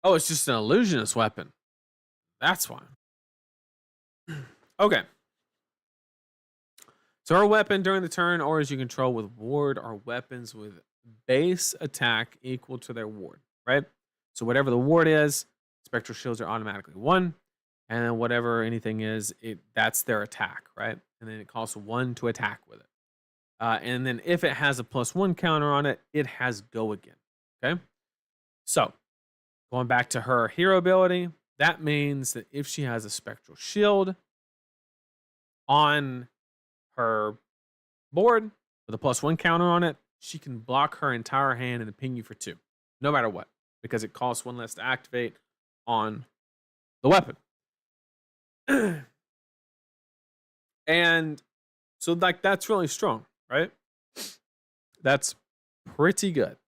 Oh, it's just an illusionist weapon. That's why. Okay. So our weapon during the turn or as you control with ward are weapons with base attack equal to their ward, right? So whatever the ward is, spectral shields are automatically 1. And then whatever anything is, that's their attack, right? And then it costs 1 to attack with it. And then if it has a +1 counter on it, it has go again. Okay. So going back to her hero ability, that means that if she has a spectral shield on her board with a +1 counter on it, she can block her entire hand and ping you for 2, no matter what, because it costs 1 less to activate on the weapon. And so like that's really strong, right? That's pretty good.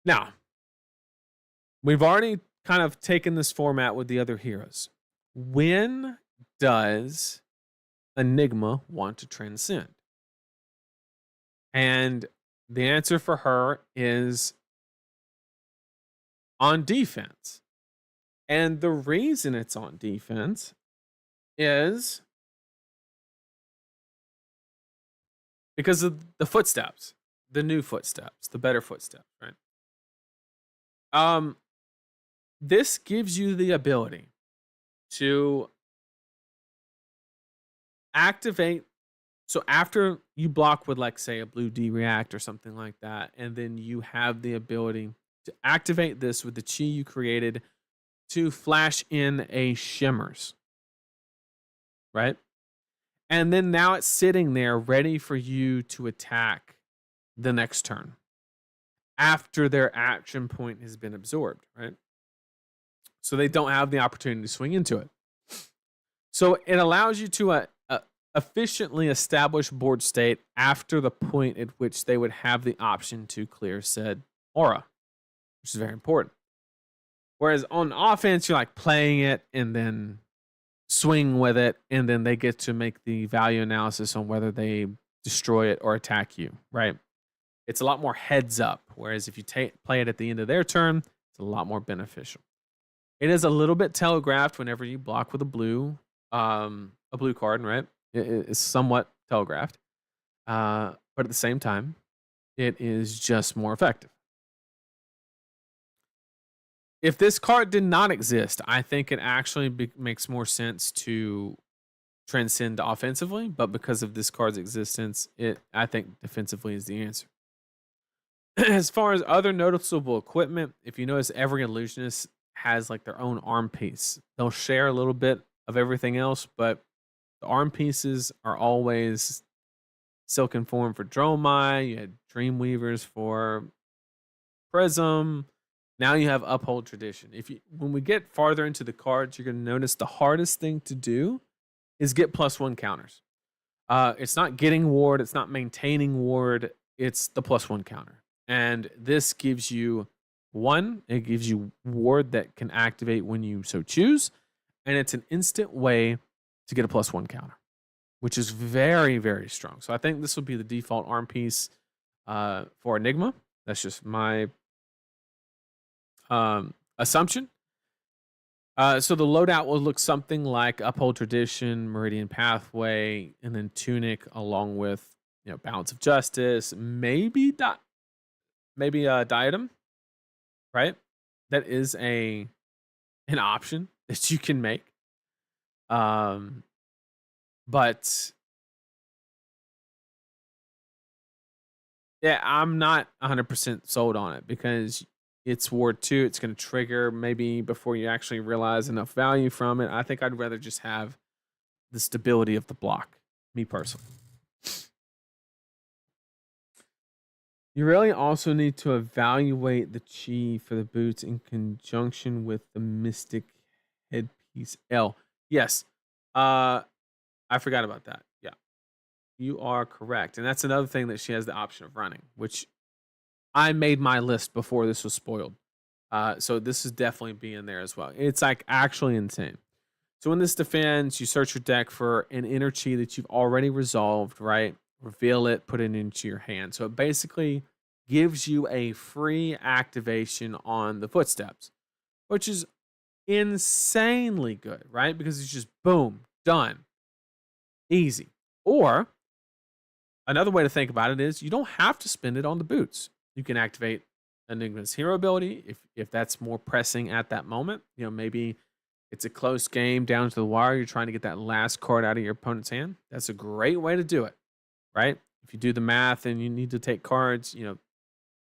Now, we've already kind of taken this format with the other heroes. When does Enigma want to transcend? And the answer for her is on defense. And the reason it's on defense is because of the footsteps, the new footsteps, the better footsteps, right? This gives you the ability to activate. So after you block with, like, say, a blue D react or something like that, and then you have the ability to activate this with the chi you created to flash in a shimmers, right? And then now it's sitting there ready for you to attack the next turn. after their action point has been absorbed, right? So they don't have the opportunity to swing into it. So it allows you to efficiently establish board state after the point at which they would have the option to clear said aura, which is very important. Whereas on offense, you're like playing it and then swing with it, and then they get to make the value analysis on whether they destroy it or attack you, right? It's a lot more heads up. Whereas if you play it at the end of their turn, it's a lot more beneficial. It is a little bit telegraphed whenever you block with a blue card, right? It's somewhat telegraphed. But at the same time, it is just more effective. If this card did not exist, I think it actually makes more sense to transcend offensively. But because of this card's existence, I think defensively is the answer. As far as other noticeable equipment, if you notice, every illusionist has like their own arm piece. They'll share a little bit of everything else, but the arm pieces are always Silken Form for Dromai. You had Dreamweavers for Prism. Now you have Uphold Tradition. When we get farther into the cards, you're going to notice the hardest thing to do is get +1 counters. It's not getting ward. It's not maintaining ward. It's the +1 counter. And this gives you it gives you ward that can activate when you so choose. And it's an instant way to get a +1 counter, which is very, very strong. So I think this will be the default arm piece for Enigma. That's just my assumption. So the loadout will look something like Uphold Tradition, Meridian Pathway, and then Tunic, along with Balance of Justice, maybe Diadem, right? That is an option that you can make. But yeah, I'm not 100% sold on it because it's Ward 2. It's going to trigger maybe before you actually realize enough value from it. I think I'd rather just have the stability of the block, me personally. You really also need to evaluate the chi for the boots in conjunction with the Mystic Headpiece L. Yes. I forgot about that. Yeah. You are correct. And that's another thing that she has the option of running, which I made my list before this was spoiled. So this is definitely being there as well. It's like actually insane. So in this defense, you search your deck for an inner chi that you've already resolved, right? Reveal it, put it into your hand. So it basically gives you a free activation on the footsteps, which is insanely good, right? Because it's just boom, done. Easy. Or another way to think about it is you don't have to spend it on the boots. You can activate Enigma's hero ability if that's more pressing at that moment. Maybe it's a close game down to the wire. You're trying to get that last card out of your opponent's hand. That's a great way to do it, right? If you do the math and you need to take cards,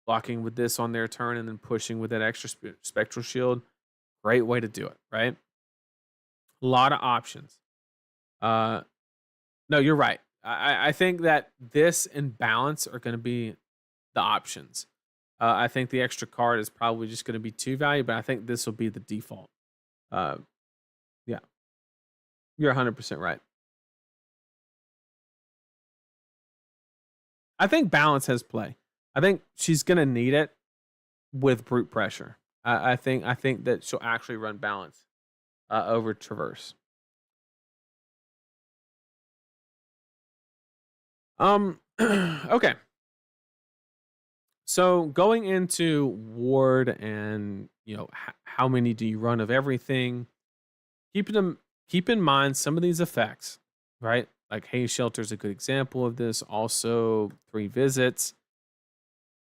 blocking with this on their turn and then pushing with that extra spectral shield, great way to do it, right? A lot of options. No, you're right. I think that this and balance are going to be the options. I think the extra card is probably just going to be 2 value, but I think this will be the default. Yeah, you're 100% right. I think balance has play. I think she's going to need it with brute pressure. I think that she'll actually run balance over traverse. Okay. So going into ward and how many do you run of everything? Keep in mind some of these effects, right? Like Haze Shelter is a good example of this. Also, 3 visits.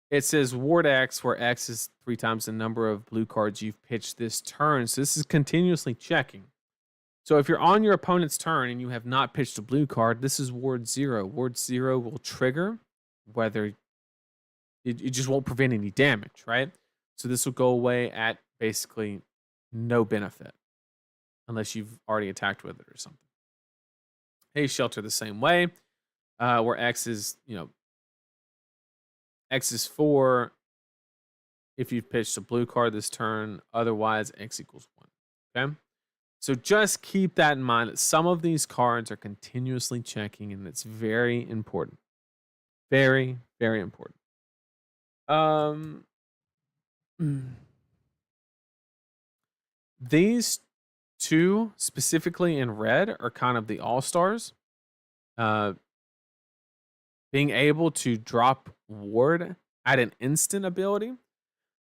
It says Ward X, where X is 3 times the number of blue cards you've pitched this turn. So this is continuously checking. So if you're on your opponent's turn and you have not pitched a blue card, this is Ward 0. Ward 0 will trigger whether it just won't prevent any damage, right? So this will go away at basically no benefit unless you've already attacked with it or something. Haze Shelter the same way, where X is 4 if you've pitched a blue card this turn. Otherwise, X equals 1. Okay? So just keep that in mind that some of these cards are continuously checking, and it's very important. Very, very important. These two specifically in red are kind of the all-stars. Being able to drop ward at an instant ability,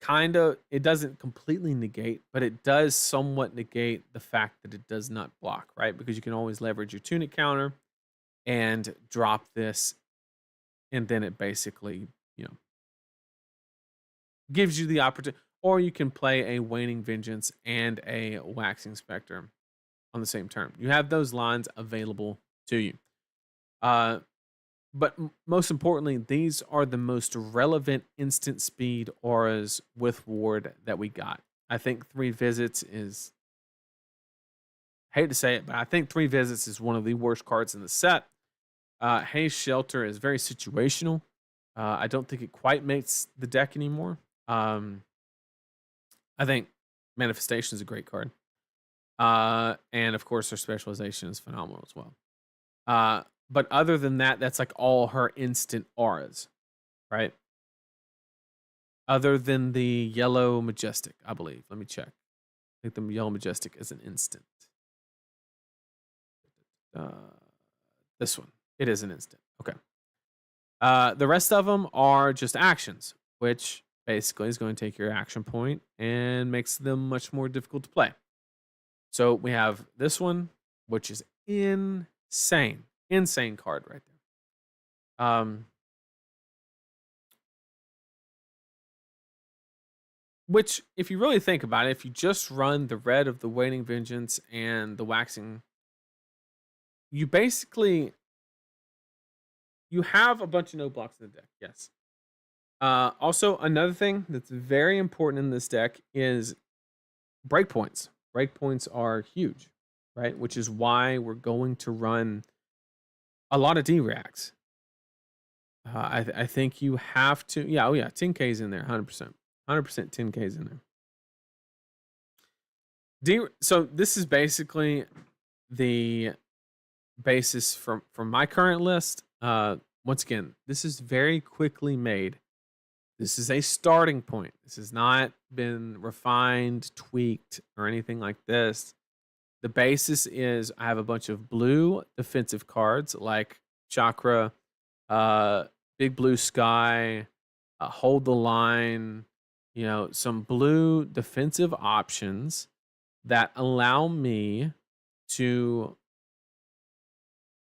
kind of, it doesn't completely negate, but it does somewhat negate the fact that it does not block, right? Because you can always leverage your tunic counter and drop this, and then it basically, gives you the opportunity. Or you can play a Waning Vengeance and a Waxing Spectre on the same turn. You have those lines available to you. But most importantly, these are the most relevant instant speed auras with ward that we got. I think 3 visits is, hate to say it, but I think 3 visits is one of the worst cards in the set. Haze Shelter is very situational. I don't think it quite makes the deck anymore. I think Manifestation is a great card. And of course, her specialization is phenomenal as well. But other than that, that's like all her instant auras, right? Other than the Yellow Majestic, I believe. Let me check. I think the Yellow Majestic is an instant. This one. It is an instant. Okay. The rest of them are just actions, which basically is going to take your action point and makes them much more difficult to play. So we have this one, which is insane. Insane card right there. Which, if you really think about it, if you just run the red of the Waning Vengeance and the Waxing, you basically, you have a bunch of no blocks in the deck, yes. Also, another thing that's very important in this deck is breakpoints. Breakpoints are huge, right? Which is why we're going to run a lot of D-Reacts. I think you have to, 10K's in there, 100%. 100% 10K's in there. So this is basically the basis from my current list. Once again, this is very quickly made. This is a starting point. This has not been refined, tweaked, or anything like this. The basis is I have a bunch of blue defensive cards like Chakra, Big Blue Sky, Hold the Line, some blue defensive options that allow me to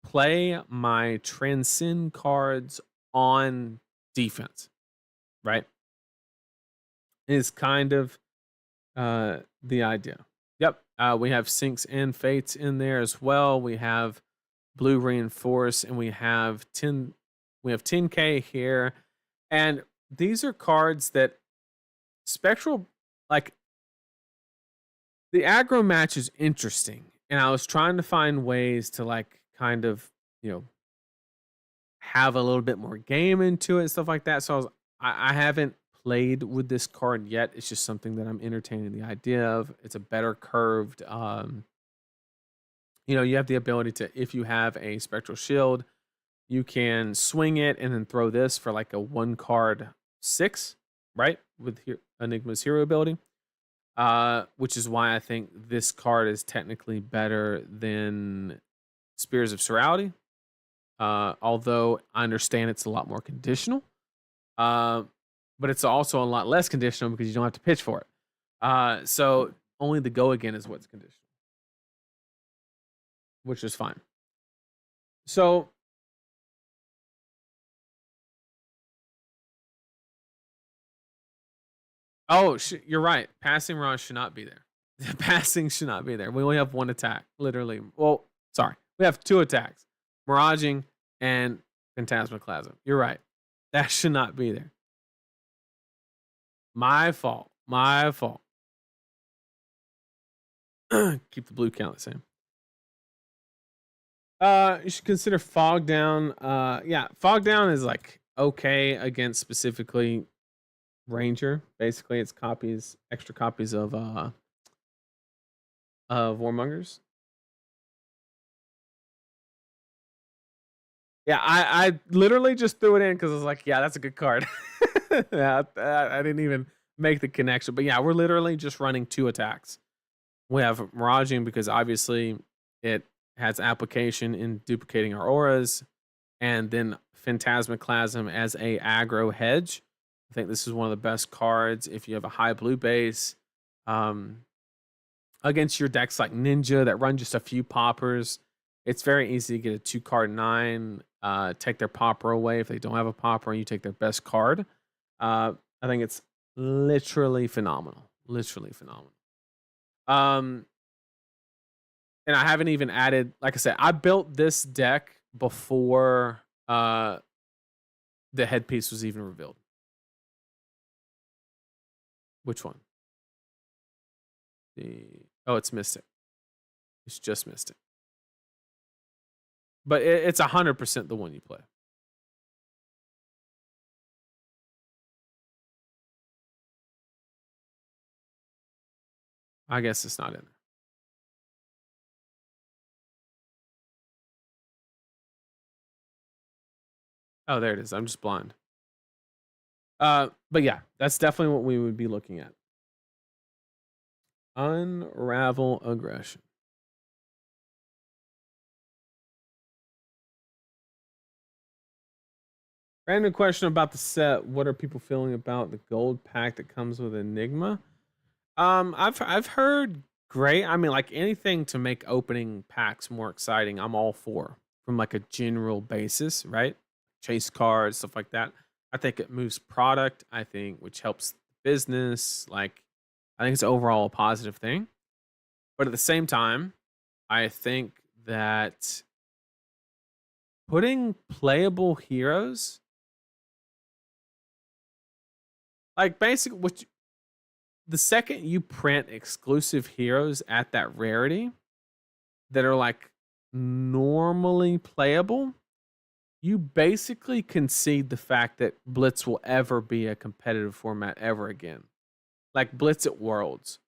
play my transcend cards on defense, right? Is kind of the idea. Yep. We have Sinks and Fates in there as well. We have blue Reinforce, and we have 10K here. And these are cards that Spectral, like, the aggro match is interesting. And I was trying to find ways to, like, kind of, have a little bit more game into it and stuff like that. So I haven't played with this card yet. It's just something that I'm entertaining the idea of. It's a better curved, you have the ability to, if you have a Spectral Shield, you can swing it and then throw this for like a 1-card 6, right? With Enigma's hero ability. Which is why I think this card is technically better than Spears of Surreality. Although I understand it's a lot more conditional. But it's also a lot less conditional because you don't have to pitch for it. So only the go again is what's conditional, which is fine. So you're right. Passing Mirage should not be there. Passing should not be there. We only have 1 attack, literally. Well, sorry. We have 2 attacks. Miraging and Phantasmaclasm. You're right. That should not be there. My fault. Keep the blue count the same. You should consider Fog Down. Fog Down is like okay against specifically Ranger. Basically, it's extra copies of Warmongers. Yeah, I literally just threw it in because I was like, yeah, that's a good card. Yeah, I didn't even make the connection, but yeah, we're literally just running 2 attacks. We have Miraging because obviously it has application in duplicating our auras, and then Phantasmaclasm as a aggro hedge. I think this is one of the best cards if you have a high blue base. Against your decks like Ninja that run just a few poppers, it's very easy to get a 2-card 9, take their popper away if they don't have a popper, and you take their best card. I think it's literally phenomenal. Literally phenomenal. And I haven't even added, like I said, I built this deck before the headpiece was even revealed. Which one? It's Mystic. It's just Mystic. But it's 100% the one you play. I guess it's not in there. Oh, there it is. I'm just blind. But yeah, that's definitely what we would be looking at. Unravel Aggression. Random question about the set. What are people feeling about the gold pack that comes with Enigma? I've heard great. I mean, like anything to make opening packs more exciting, I'm all for from like a general basis, right? Chase cards, stuff like that. I think it moves product, I think, which helps business. Like, I think it's overall a positive thing. But at the same time, I think that putting playable heroes, like basically, the second you print exclusive heroes at that rarity that are like normally playable, you basically concede the fact that Blitz will ever be a competitive format ever again. Like Blitz at Worlds.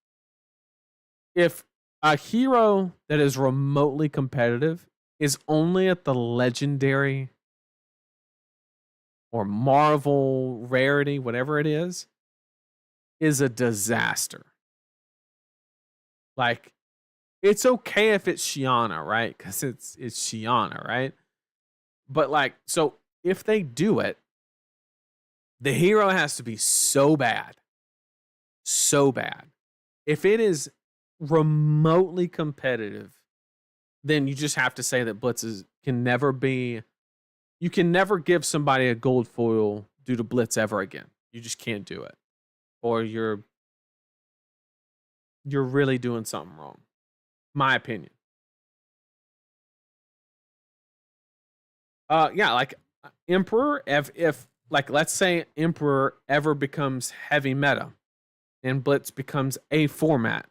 If a hero that is remotely competitive is only at the legendary or Marvel rarity, whatever it is a disaster. Like, it's okay if it's Shiana, right? Because it's Shiana, right? But like, so if they do it, the hero has to be so bad. So bad. If it is remotely competitive, then you just have to say that blitzes can never be. You can never give somebody a gold foil due to blitz ever again. You just can't do it, or you're really doing something wrong. My opinion. Yeah, like Emperor. If like let's say Emperor ever becomes heavy meta, and Blitz becomes a format,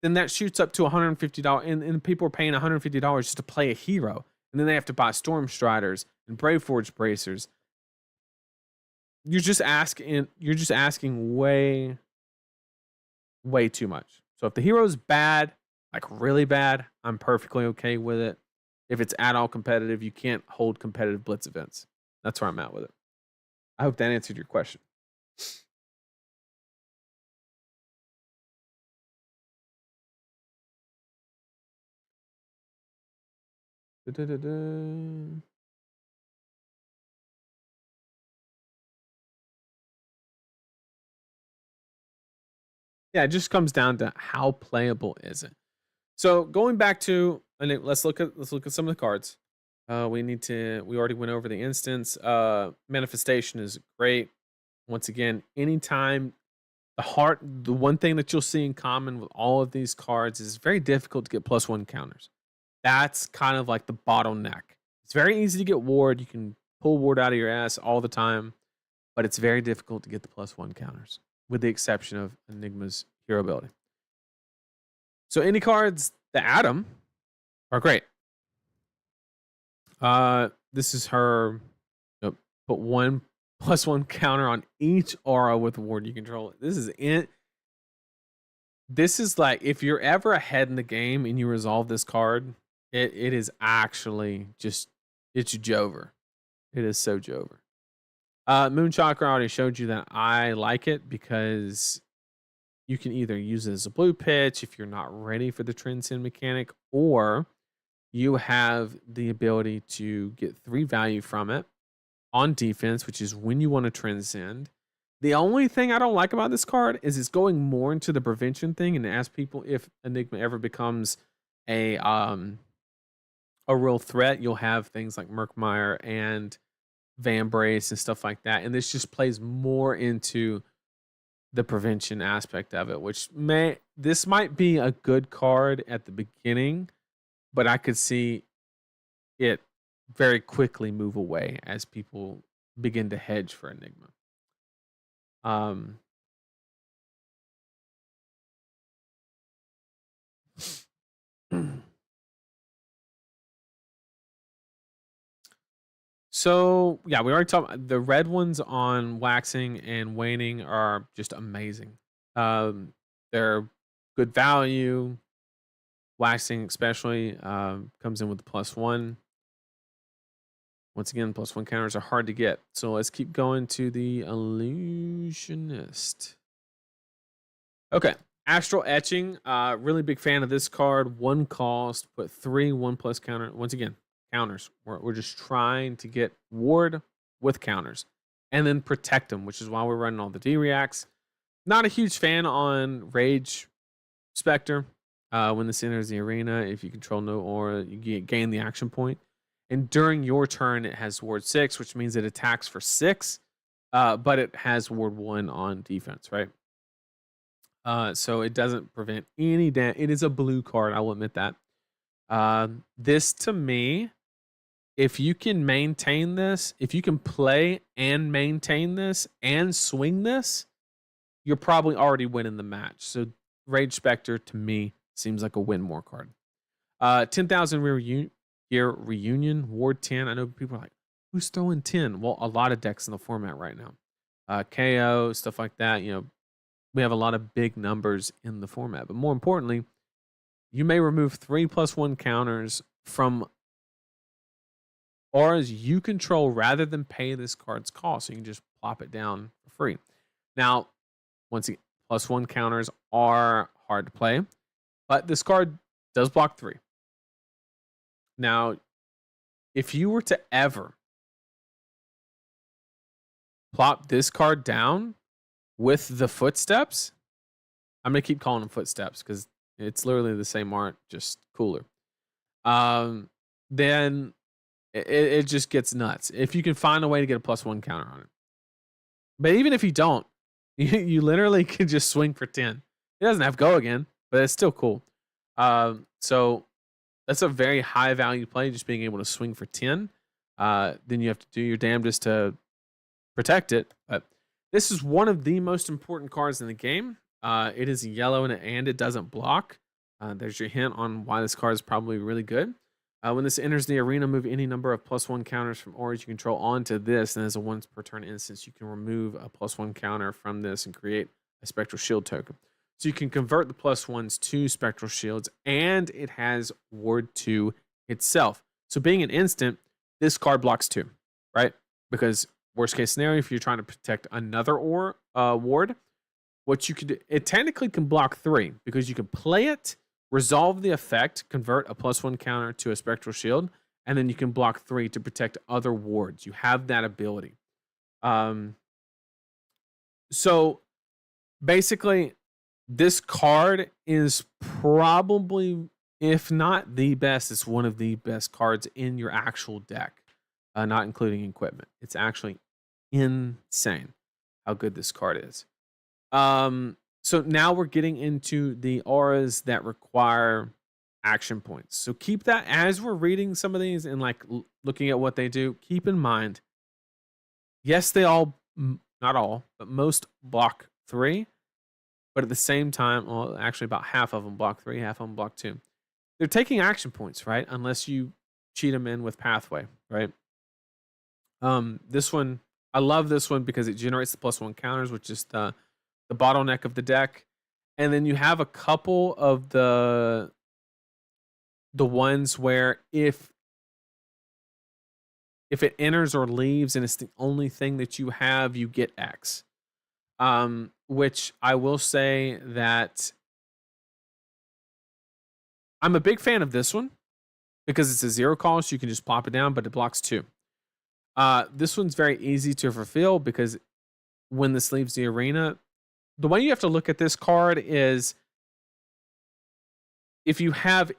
then that shoots up to $150, and people are paying $150 just to play a hero, and then they have to buy Storm Striders and Braveforge Bracers. You're just asking way too much. So if the hero's bad, like really bad, I'm perfectly okay with it. If it's at all competitive, you can't hold competitive Blitz events. That's where I'm at with it. I hope that answered your question. Da-da-da-da. Yeah, it just comes down to how playable is it. So going back to, and let's look at some of the cards. We already went over the instance. Manifestation is great. Once again, anytime the one thing that you'll see in common with all of these cards is very difficult to get +1 counters. That's kind of like the bottleneck. It's very easy to get ward. You can pull ward out of your ass all the time, but it's very difficult to get the +1 counters, with the exception of Enigma's hero ability. So any cards that add them are great. This is her. Put 1 +1 counter on each aura with ward you control. This is it. This is like, if you're ever ahead in the game and you resolve this card, it is actually just, it's Jover. It is so Jover. Moon Chakra, I already showed you that I like it because you can either use it as a blue pitch if you're not ready for the transcend mechanic, or you have the ability to get 3 value from it on defense, which is when you want to transcend. The only thing I don't like about this card is it's going more into the prevention thing and ask people, if Enigma ever becomes a real threat, you'll have things like Murkmire and Van Brace and stuff like that. And this just plays more into the prevention aspect of it, which this might be a good card at the beginning, but I could see it very quickly move away as people begin to hedge for Enigma. So yeah, we already talked. The red ones on waxing and waning are just amazing. They're good value. Waxing especially comes in with the +1. Once again, +1 counters are hard to get. So let's keep going to the Illusionist. Okay. Astral Etching. Really big fan of this card. 1 cost, put 3 1+ counter. Once again, counters. We're just trying to get ward with counters and then protect them, which is why we're running all the D-reacts. Not a huge fan on Rage Spectre. When this enters the arena, if you control no aura, you gain the action point. And during your turn, it has ward 6, which means it attacks for 6, but it has ward 1 on defense, right? So it doesn't prevent any damage. It is a blue card, I will admit that. This, to me, if you can maintain this, if you can play and maintain this and swing this, you're probably already winning the match. So Rage Spectre, to me, seems like a win more card. 10,000 Year Reunion, Ward 10. I know people are like, who's throwing 10? Well, a lot of decks in the format right now. KO, stuff like that. You know, we have a lot of big numbers in the format. But more importantly, you may remove 3 +1 counters from auras you control rather than pay this card's cost. So you can just plop it down for free. Now, once again, +1 counters are hard to play, but this card does block 3. Now, if you were to ever plop this card down with the footsteps, I'm going to keep calling them footsteps because it's literally the same art, just cooler. Then it just gets nuts. If you can find a way to get a +1 counter on it. But even if you don't, you literally can just swing for 10. It doesn't have go again, but it's still cool. So that's a very high value play, just being able to swing for 10. Then you have to do your damnedest to protect it. But this is one of the most important cards in the game. It is yellow and it doesn't block. There's your hint on why this card is probably really good. When this enters the arena, move any number of +1 counters from auras you control onto this, and as a once per turn instance, you can remove a +1 counter from this and create a Spectral Shield token. So you can convert the +1s to Spectral Shields, and it has Ward 2 itself. So being an instant, this card blocks 2, right? Because worst case scenario, if you're trying to protect another ward, what you could do, it technically can block 3 because you can play it, resolve the effect, convert a +1 counter to a Spectral Shield, and then you can block 3 to protect other wards. You have that ability. So basically, this card is probably, if not the best, it's one of the best cards in your actual deck, not including equipment. It's actually insane how good this card is. So now we're getting into the auras that require action points. So keep that as we're reading some of these and like looking at what they do. Keep in mind, yes, they all, not all, but most block 3. But at the same time, well, actually about half of them block 3, half of them block 2. They're taking action points, right? Unless you cheat them in with pathway, right? This one I love this one because it generates the +1 counters, which is the bottleneck of the deck. And then you have a couple of the ones where if it enters or leaves and it's the only thing that you have, you get X. Which I will say that I'm a big fan of this one because it's a 0 cost. You can just plop it down, but it blocks 2. This one's very easy to fulfill because when this leaves the arena, the way you have to look at this card is if you have,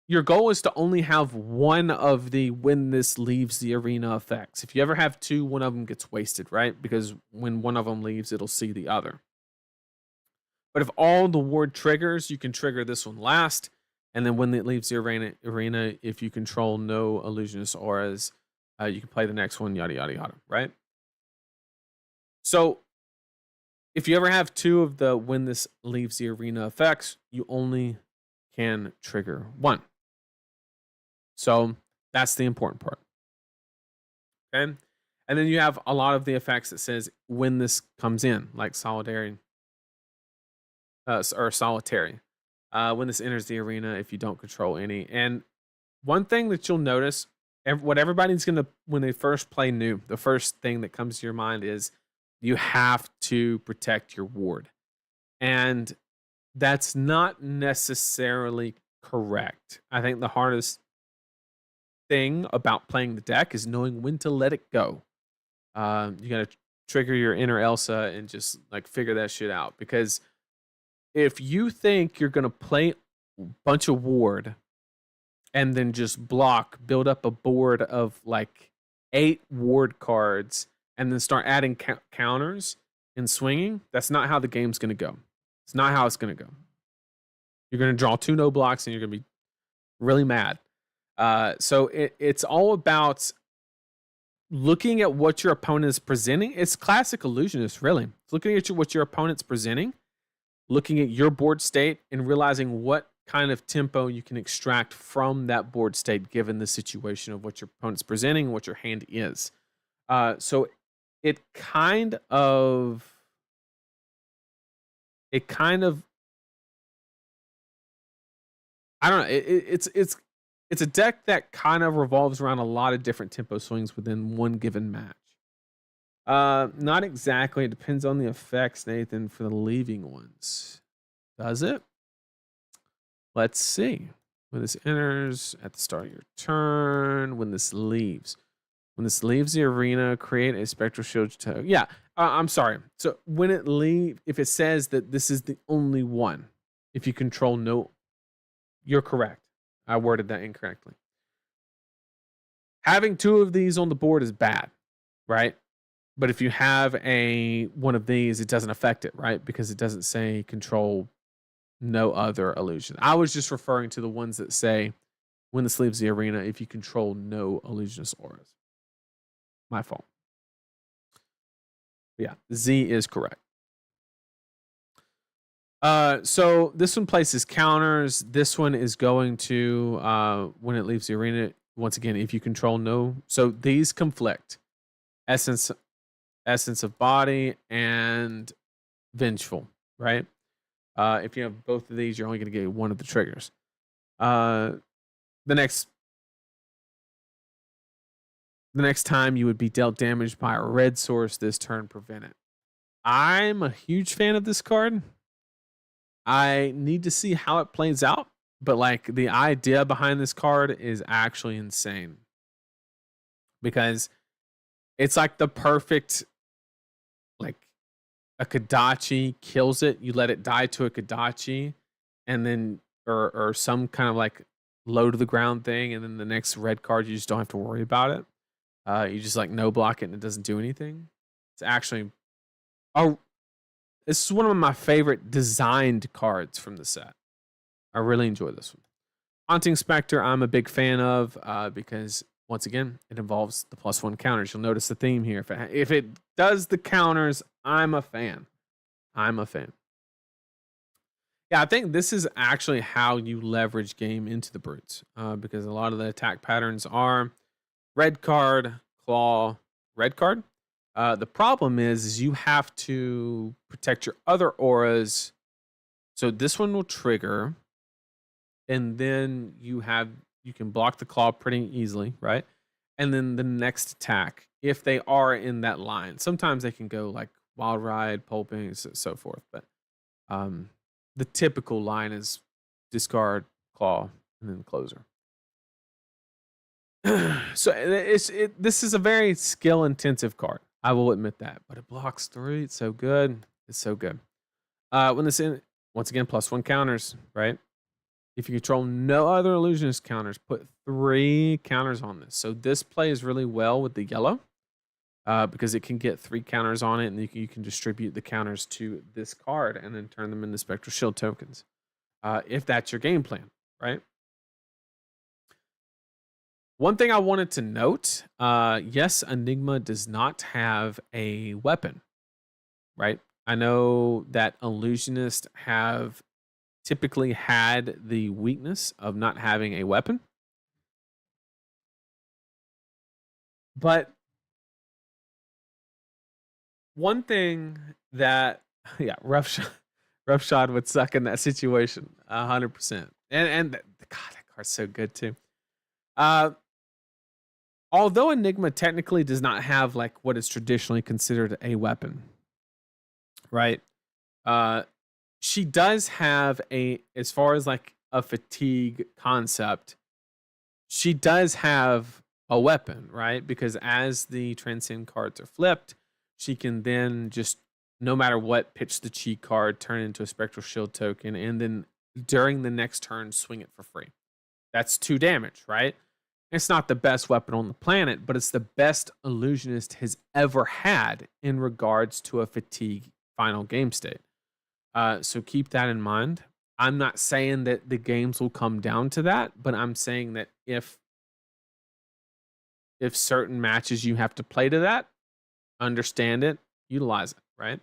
your goal is to only have one of the when this leaves the arena effects. If you ever have 2, one of them gets wasted, right? Because when one of them leaves, it'll see the other. But if all the ward triggers, you can trigger this one last. And then when it leaves the arena, if you control no illusionist auras, you can play the next one, yada, yada, yada, right? So if you ever have 2 of the when this leaves the arena effects, you only can trigger 1. So that's the important part. Okay. And then you have a lot of the effects that says when this comes in, like solidarity or solitary. When this enters the arena, if you don't control any. And one thing that you'll notice, what everybody's going to, when they first play new, the first thing that comes to your mind is you have to protect your ward. And that's not necessarily correct. I think the hardest thing about playing the deck is knowing when to let it go. You got to trigger your inner Elsa and just like figure that shit out. Because if you think you're going to play a bunch of ward and then just block, build up a board of like 8 ward cards and then start adding counters and swinging, that's not how the game's going to go. It's not how it's going to go. You're going to draw 2 no blocks and you're going to be really mad. So it's all about looking at what your opponent is presenting. It's classic illusionist, really. It's looking at what your opponent's presenting, looking at your board state, and realizing what kind of tempo you can extract from that board state given the situation of what your opponent's presenting and what your hand is. So it kind of I don't know. It's a deck that kind of revolves around a lot of different tempo swings within one given match. Not exactly. It depends on the effects, Nathan, for the leaving ones. Does it? Let's see. When this enters at the start of your turn, when this leaves. When this leaves the arena, create a spectral shield token. Yeah, I'm sorry. So when it leaves, if it says that this is the only one, if you control no, you're correct. I worded that incorrectly. Having 2 of these on the board is bad, right? But if you have one of these, it doesn't affect it, right? Because it doesn't say control no other illusion. I was just referring to the ones that say when this leaves the arena, if you control no illusionist auras. My fault. But yeah, Z is correct. So this one places counters. This one is going to when it leaves the arena. Once again, if you control no, so these conflict. Essence of body and vengeful, right? If you have both of these, you're only going to get one of the triggers. The next time you would be dealt damage by a red source this turn, prevent it. I'm a huge fan of this card. I need to see how it plays out, but like the idea behind this card is actually insane because it's like the perfect, like a Kodachi kills it, you let it die to a Kodachi, and then or some kind of like low to the ground thing, and then the next red card you just don't have to worry about it. You just like no block it and it doesn't do anything. It's actually this is one of my favorite designed cards from the set. I really enjoy this one. Haunting Spectre, I'm a big fan of because once again, it involves the +1 counters. You'll notice the theme here. If it does the counters, I'm a fan. Yeah, I think this is actually how you leverage game into the brutes because a lot of the attack patterns are red card, claw, red card. The problem is you have to protect your other auras. So this one will trigger, and then you can block the claw pretty easily, right? And then the next attack, if they are in that line, sometimes they can go like wild ride, pulping, so forth. But the typical line is discard, claw, and then closer. So this is a very skill intensive card. I will admit that, but it blocks 3. It's so good. It's so good. When this in, once again, +1 counters, right? If you control no other illusionist counters, put 3 counters on this. So this plays really well with the yellow because it can get 3 counters on it, and you can distribute the counters to this card and then turn them into Spectral Shield tokens. If that's your game plan, right? One thing I wanted to note, yes, Enigma does not have a weapon, right? I know that illusionists have typically had the weakness of not having a weapon. But one thing that, yeah, roughshod would suck in that situation, 100%. And God, that card's so good too. Although Enigma technically does not have like what is traditionally considered a weapon, right? She does have as far as like a fatigue concept, she does have a weapon, right? Because as the transcend cards are flipped, she can then just, no matter what, pitch the cheat card, turn it into a Spectral Shield token, and then during the next turn, swing it for free. That's 2 damage, right? It's not the best weapon on the planet, but it's the best illusionist has ever had in regards to a fatigue final game state. So keep that in mind. I'm not saying that the games will come down to that, but I'm saying that if certain matches you have to play to that, understand it, utilize it, right?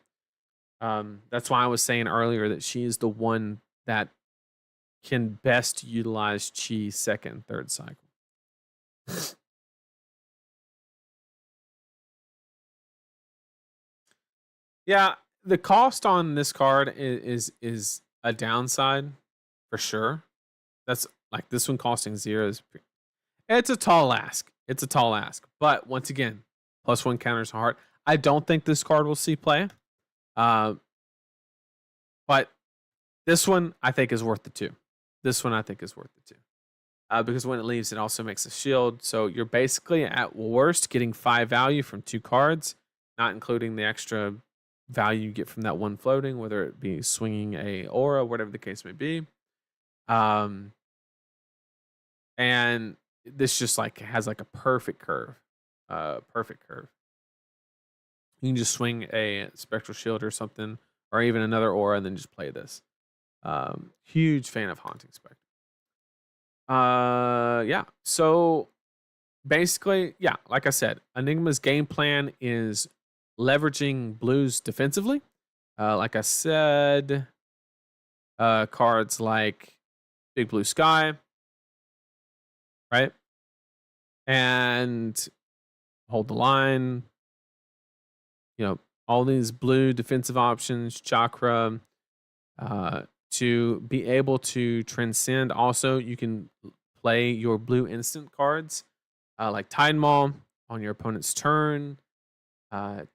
That's why I was saying earlier that she is the one that can best utilize Chi second and third cycle. Yeah, the cost on this card is a downside for sure. That's like this one costing 0 is it's a tall ask. It's a tall ask. But once again, +1 counters hard. I don't think this card will see play. But this one I think is worth the 2. This one I think is worth the 2. Because when it leaves, it also makes a shield. So you're basically at worst getting 5 value from 2 cards, not including the extra value you get from that one floating, whether it be swinging a aura, whatever the case may be. And this just like has like a perfect curve. Perfect curve. You can just swing a Spectral Shield or something, or even another aura, and then just play this. Huge fan of Haunting Spectre. Yeah. So basically, yeah, like I said, Enigma's game plan is leveraging blues defensively. Like I said, cards like Big Blue Sky, right? And Hold the Line. You know, all these blue defensive options, Chakra, to be able to transcend. Also, you can play your blue instant cards like Tide Maul on your opponent's turn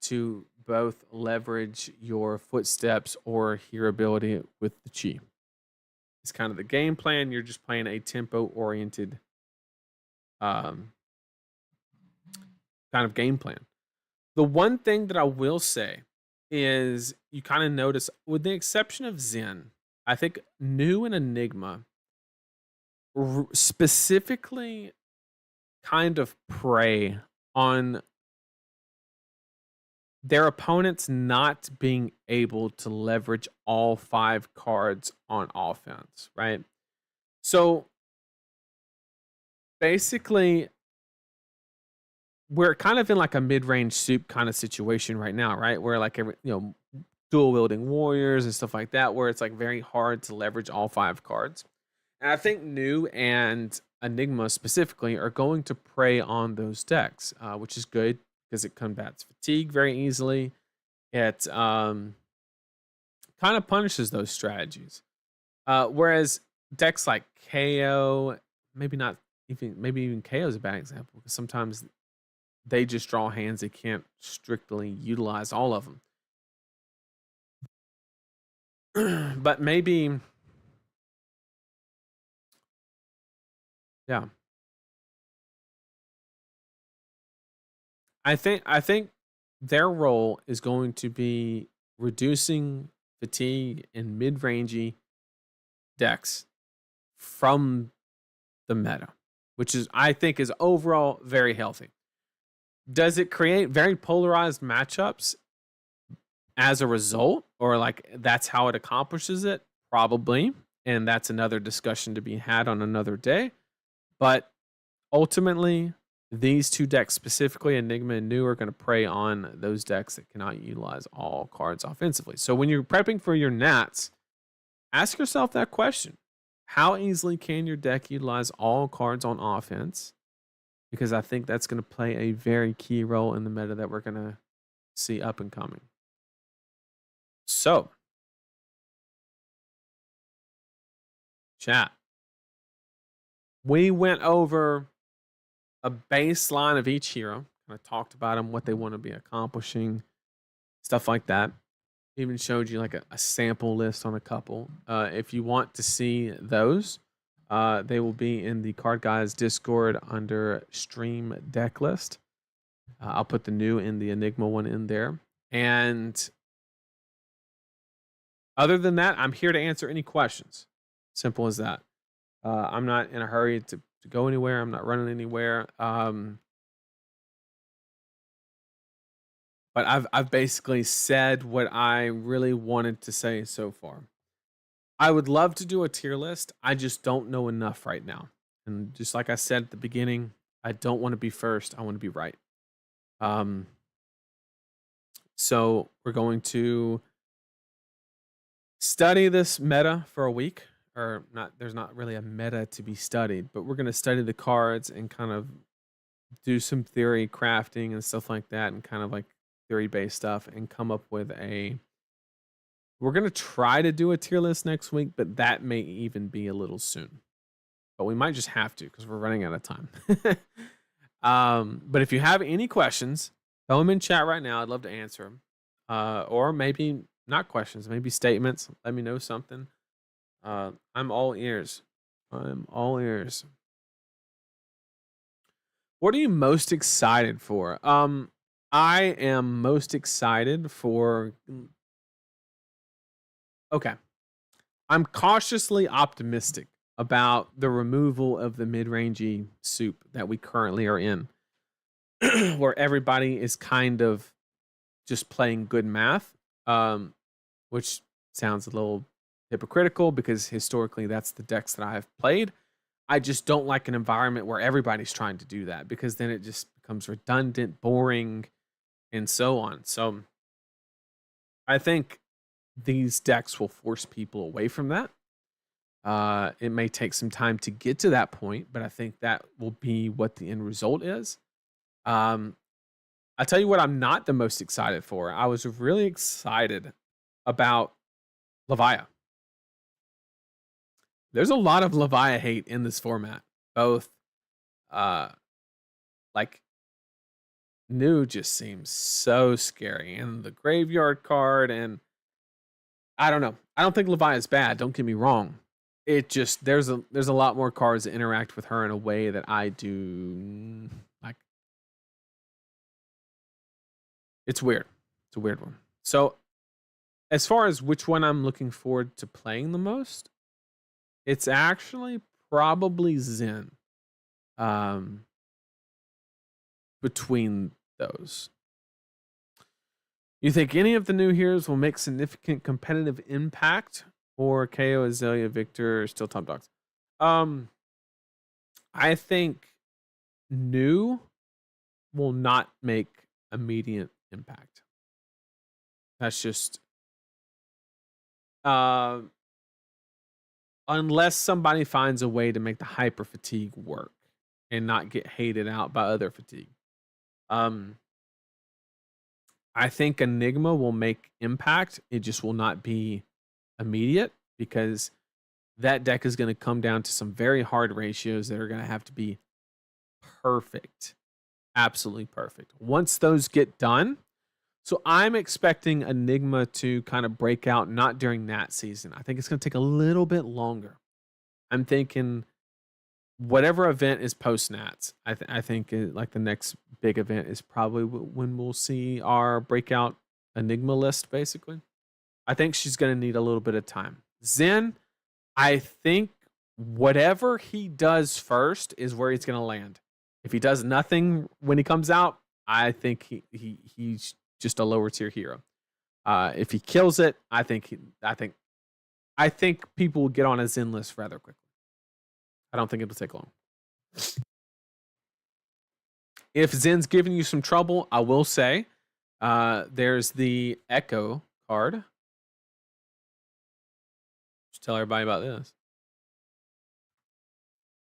to both leverage your footsteps or hear ability with the Chi. It's kind of the game plan. You're just playing a tempo-oriented kind of game plan. The one thing that I will say is you kind of notice, with the exception of Zen, I think New and Enigma specifically kind of prey on their opponents not being able to leverage all 5 cards on offense, right? So basically, we're kind of in like a mid-range soup kind of situation right now, right? Where like dual wielding warriors and stuff like that, where it's like very hard to leverage all 5 cards. And I think New and Enigma specifically are going to prey on those decks, which is good because it combats fatigue very easily. It kind of punishes those strategies. Whereas decks like KO, maybe not even, maybe even KO is a bad example because sometimes they just draw hands they can't strictly utilize all of them. But maybe, yeah. I think their role is going to be reducing fatigue in mid-rangey decks from the meta, which is I think is overall very healthy. Does it create very polarized matchups as a result, or like that's how it accomplishes it? Probably, and that's another discussion to be had on another day. But ultimately, these two decks, specifically Enigma and New, are going to prey on those decks that cannot utilize all cards offensively. So when you're prepping for your Nats, ask yourself that question. How easily can your deck utilize all cards on offense? Because I think that's going to play a very key role in the meta that we're going to see up and coming. So, chat. We went over a baseline of each hero. Kind of talked about them, what they want to be accomplishing, stuff like that. Even showed you like a sample list on a couple. If you want to see those, they will be in the TheCardGuyz Discord under Stream Deck List. I'll put the new and the Enigma one in there. And other than that, I'm here to answer any questions. Simple as that. I'm not in a hurry to go anywhere. I'm not running anywhere. But I've basically said what I really wanted to say so far. I would love to do a tier list. I just don't know enough right now. And just like I said at the beginning, I don't want to be first. I want to be right. So we're going to study this meta for a week. Or not, there's not really a meta to be studied, but we're going to study the cards and kind of do some theory crafting and stuff like that, and kind of like theory-based stuff, and come up with a... We're going to try to do a tier list next week, but that may even be a little soon. But we might just have to because we're running out of time. But if you have any questions, throw them in chat right now. I'd love to answer them. Or maybe not questions, maybe statements. Let me know something. I'm all ears. I'm all ears. What are you most excited for? I am most excited for... Okay. I'm cautiously optimistic about the removal of the mid-rangey soup that we currently are in, where everybody is kind of just playing good math, which sounds a little hypocritical because historically that's the decks that I have played. I just don't like an environment where everybody's trying to do that, because then it just becomes redundant, boring, and so on. So I think these decks will force people away from that. It may take some time to get to that point, but I think that will be what the end result is. I'll tell you what I'm not the most excited for. I was really excited about Levia. There's a lot of Levia hate in this format. Both, like, New just seems so scary, and the graveyard card, and I don't know. I don't think Levia is bad. Don't get me wrong. It just there's a lot more cards that interact with her in a way that I do like. It's weird. It's a weird one. So, as far as which one I'm looking forward to playing the most, it's actually probably Zen. Between those. You think any of the new heroes will make significant competitive impact, or KO, Azalea, Victor, still top dogs? I think New will not make immediate impact. That's just unless somebody finds a way to make the hyper fatigue work and not get hated out by other fatigue. I think Enigma will make impact. It just will not be immediate because that deck is going to come down to some very hard ratios that are going to have to be perfect. Absolutely perfect. Once those get done, so I'm expecting Enigma to kind of break out not during that season. I think it's going to take a little bit longer. I'm thinking whatever event is post Nats. I think like the next big event is probably when we'll see our breakout Enigma list. Basically, I think she's going to need a little bit of time. Zen, I think whatever he does first is where he's going to land. If he does nothing when he comes out, I think he's just a lower tier hero. If he kills it, I think people will get on a Zen list rather quickly. I don't think it'll take long. If Zen's giving you some trouble, I will say there's the Echo card. Just tell everybody about this.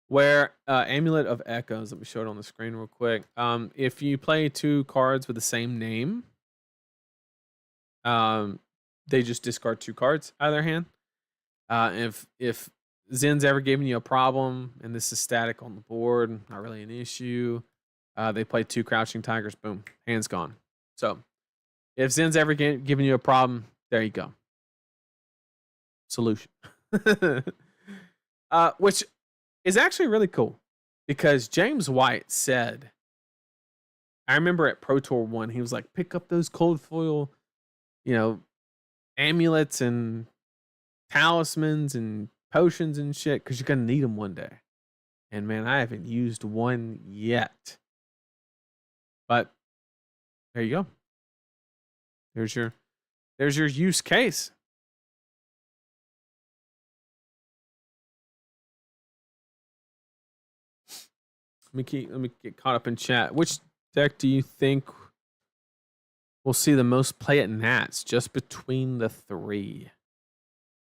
Where Amulet of Echoes, let me show it on the screen real quick. If you play 2 cards with the same name, they just discard 2 cards out of their hand. If Zen's ever giving you a problem and this is static on the board, not really an issue, they play 2 Crouching Tigers, boom, hand's gone. So if Zen's ever giving you a problem, there you go. Solution. Which is actually really cool because James White said, I remember at Pro Tour 1, he was like, pick up those cold foil, amulets and talismans and potions and shit because you're going to need them one day. And man, I haven't used one yet. But there you go. There's your use case. Let me get caught up in chat. Which deck do you think will see the most play at Nats? Just between the 3,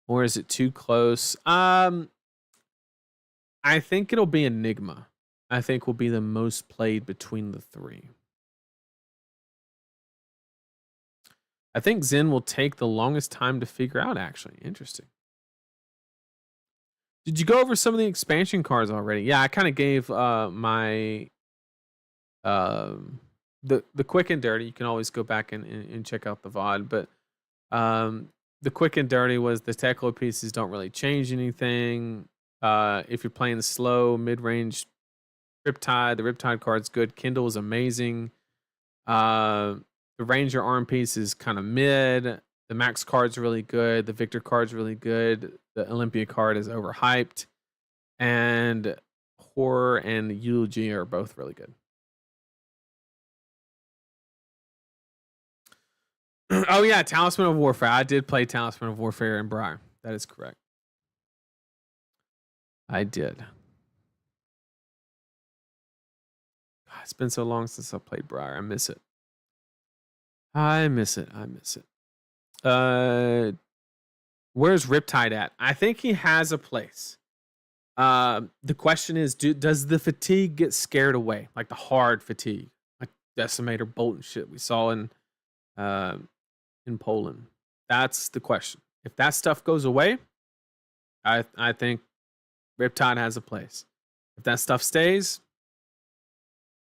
or is it too close? I think it'll be Enigma. I think will be the most played between the 3. I think Zen will take the longest time to figure out. Actually, interesting. Did you go over some of the expansion cards already? Yeah, I kind of gave my the quick and dirty. You can always go back and check out the VOD, but the quick and dirty was the Teklo pieces don't really change anything. If you're playing the slow mid-range Riptide, the Riptide card's good. Kindle is amazing. The Ranger arm piece is kind of mid. The Max card's really good. The Victor card's really good. The Olympia card is overhyped. And Horror and Eulogy are both really good. Oh yeah, Talisman of Warfare. I did play Talisman of Warfare in Briar. That is correct. I did. God, it's been so long since I played Briar. I miss it. I miss it. Where's Riptide at? I think he has a place. The question is, does the fatigue get scared away? Like the hard fatigue, like Decimator, Bolt and shit we saw in Poland. That's the question. If that stuff goes away, I think Riptide has a place. If that stuff stays,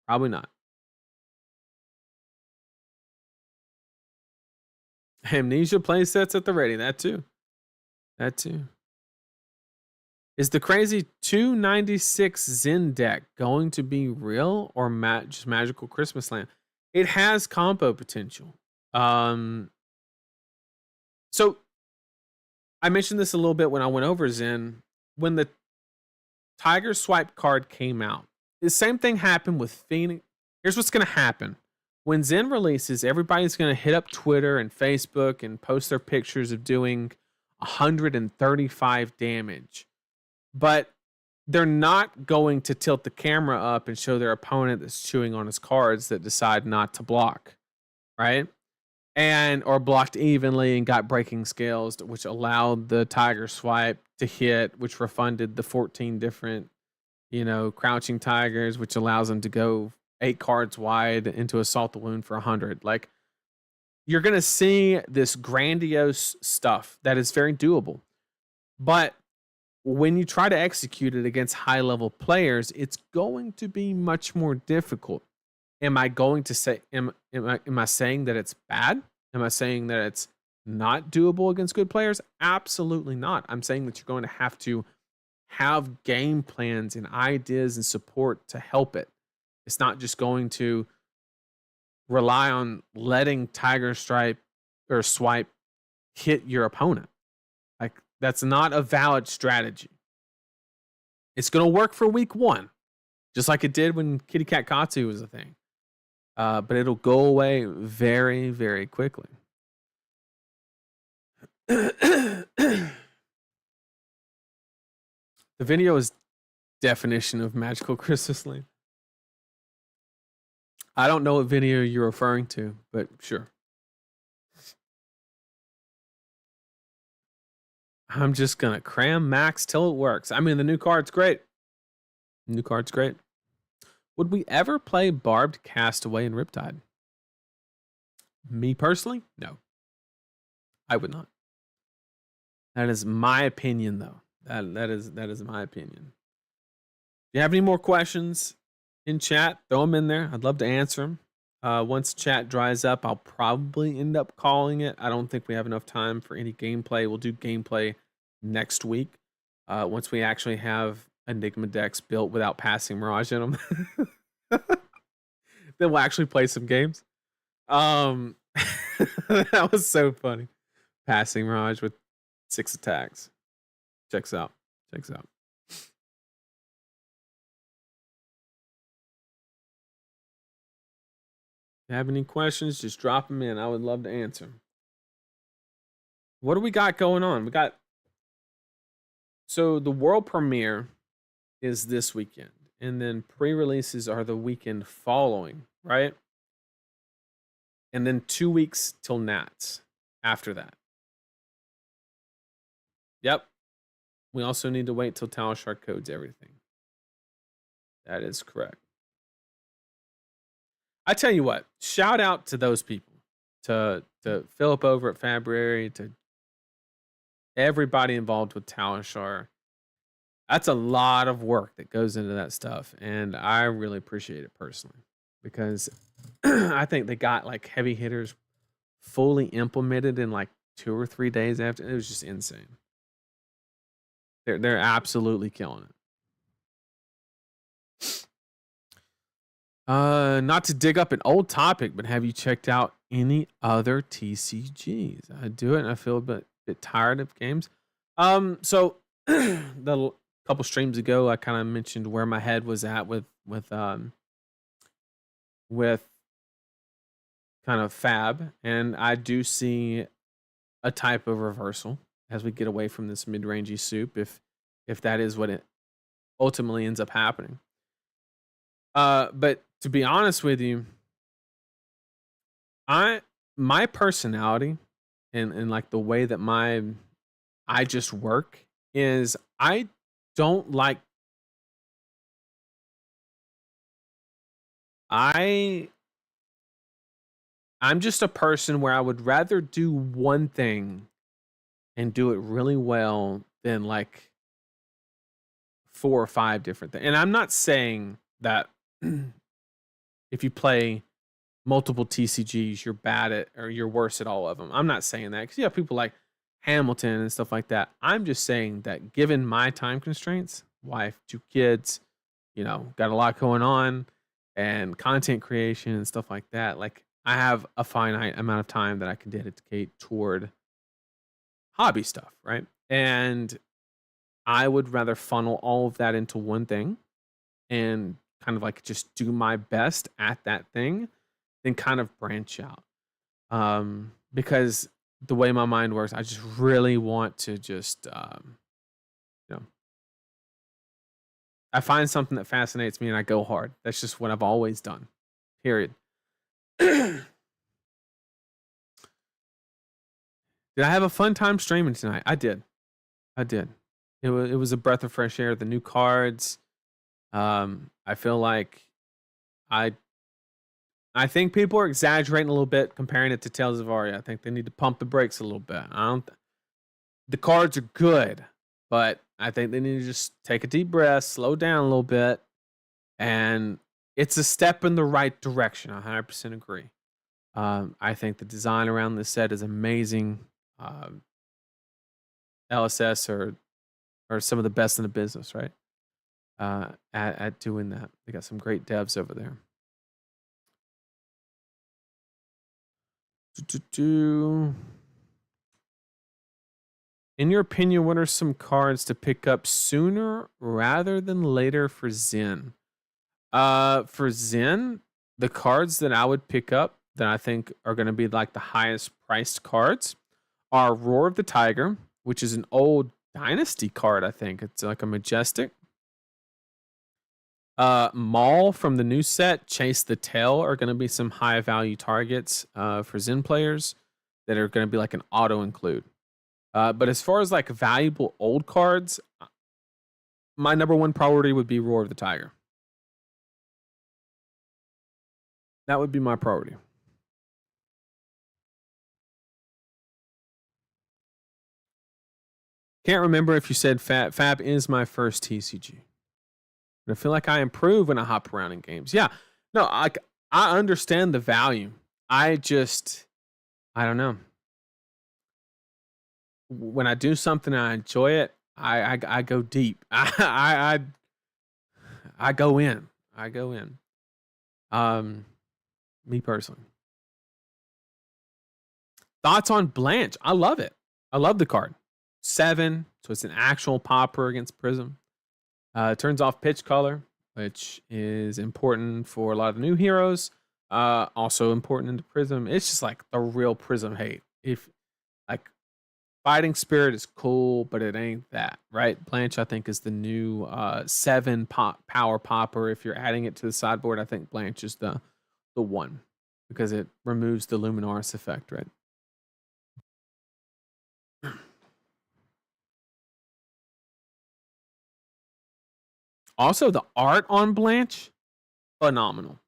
probably not. Amnesia playsets at the ready. That too. Is the crazy 296 Zen deck going to be real or just Magical Christmas Land? It has combo potential. So I mentioned this a little bit when I went over Zen. When the Tiger Swipe card came out, the same thing happened with Phoenix. Here's what's going to happen. When Zen releases, everybody's going to hit up Twitter and Facebook and post their pictures of doing 135 damage. But they're not going to tilt the camera up and show their opponent that's chewing on his cards that decide not to block, right? Or blocked evenly and got breaking scales, which allowed the Tiger Swipe to hit, which refunded the 14 different, Crouching Tigers, which allows them to go 8 cards wide into Assault the Wound for 100. Like, you're going to see this grandiose stuff that is very doable. But when you try to execute it against high level players, it's going to be much more difficult. Am I going to say, am I saying that it's bad? Am I saying that it's not doable against good players? Absolutely not. I'm saying that you're going to have game plans and ideas and support to help it. It's not just going to rely on letting Tiger Stripe or Swipe hit your opponent. Like, that's not a valid strategy. It's going to work for week 1, just like it did when Kitty Cat Katsu was a thing. But it'll go away very, very quickly. The video is definition of magical Christmas Lane. I don't know what video you're referring to, but sure. I'm just going to cram max till it works. I mean, the new card's great. New card's great. Would we ever play Barbed Castaway in Riptide? Me personally? No. I would not. That is my opinion, though. That is my opinion. Do you have any more questions in chat? Throw them in there. I'd love to answer them. Once chat dries up, I'll probably end up calling it. I don't think we have enough time for any gameplay. We'll do gameplay next week. Once we actually have Enigma decks built without passing Mirage in them. Then we'll actually play some games. That was so funny. Passing Mirage with 6 attacks. Checks out. Checks out. If you have any questions, just drop them in. I would love to answer them. What do we got going on? So the world premiere is this weekend, and then pre-releases are the weekend following, right? And then 2 weeks till Nats after that. Yep. We also need to wait till Talon Shark codes everything. That is correct. I tell you what, shout out to those people, to Philip over at Fabrary, to everybody involved with Talon Shark. That's a lot of work that goes into that stuff, and I really appreciate it personally because I think they got like heavy hitters fully implemented in like 2 or 3 days after. It was just insane. They're absolutely killing it. Not to dig up an old topic, but have you checked out any other TCGs? I do it and I feel a bit tired of games. So the couple streams ago, I kind of mentioned where my head was at with kind of Fab, and I do see a type of reversal as we get away from this mid-rangey soup, if that is what it ultimately ends up happening. But to be honest with you, my personality and like the way that I just work is I don't like I'm just a person where I would rather do one thing and do it really well than like 4 or 5 different things. And I'm not saying that if you play multiple TCGs, you're bad at or you're worse at all of them. I'm not saying that because you have people like Hamilton and stuff like that. I'm just saying that given my time constraints, wife, 2 kids, got a lot going on and content creation and stuff like that, like I have a finite amount of time that I can dedicate toward hobby stuff, right? And I would rather funnel all of that into one thing and kind of like just do my best at that thing than kind of branch out. Because the way my mind works, I just really want to just, I find something that fascinates me and I go hard. That's just what I've always done. Period. Did I have a fun time streaming tonight? I did. It was a breath of fresh air. The new cards. I feel like I I think people are exaggerating a little bit comparing it to Tales of Aria. I think they need to pump the brakes a little bit. I don't. The cards are good, but I think they need to just take a deep breath, slow down a little bit, and it's a step in the right direction. I 100% agree. I think the design around this set is amazing. LSS are some of the best in the business, right? At doing that, they got some great devs over there. In your opinion, what are some cards to pick up sooner rather than later for Zen? For Zen, the cards that I would pick up that I think are going to be like the highest priced cards are Roar of the Tiger, which is an old Dynasty card, I think. It's like a majestic. Maul from the new set, Chase the Tail are going to be some high value targets for Zen players that are going to be like an auto include. But as far as like valuable old cards, my number one priority would be Roar of the Tiger. That would be my priority. Can't remember if you said Fab. Fab is my first TCG. But I feel like I improve when I hop around in games. Yeah. No, I understand the value. I don't know. When I do something and I enjoy it, I go deep. I go in. I go in. Me personally. Thoughts on Blanche? I love it. I love the card. 7, so it's an actual popper against Prism. It turns off pitch color, which is important for a lot of the new heroes. Also important into Prism. It's just like the real Prism hate. If like Fighting Spirit is cool, but it ain't that, right? Blanche, I think, is the new 7 power popper. If you're adding it to the sideboard, I think Blanche is the one because it removes the Luminaris effect, right? Also, the art on Blanche, phenomenal.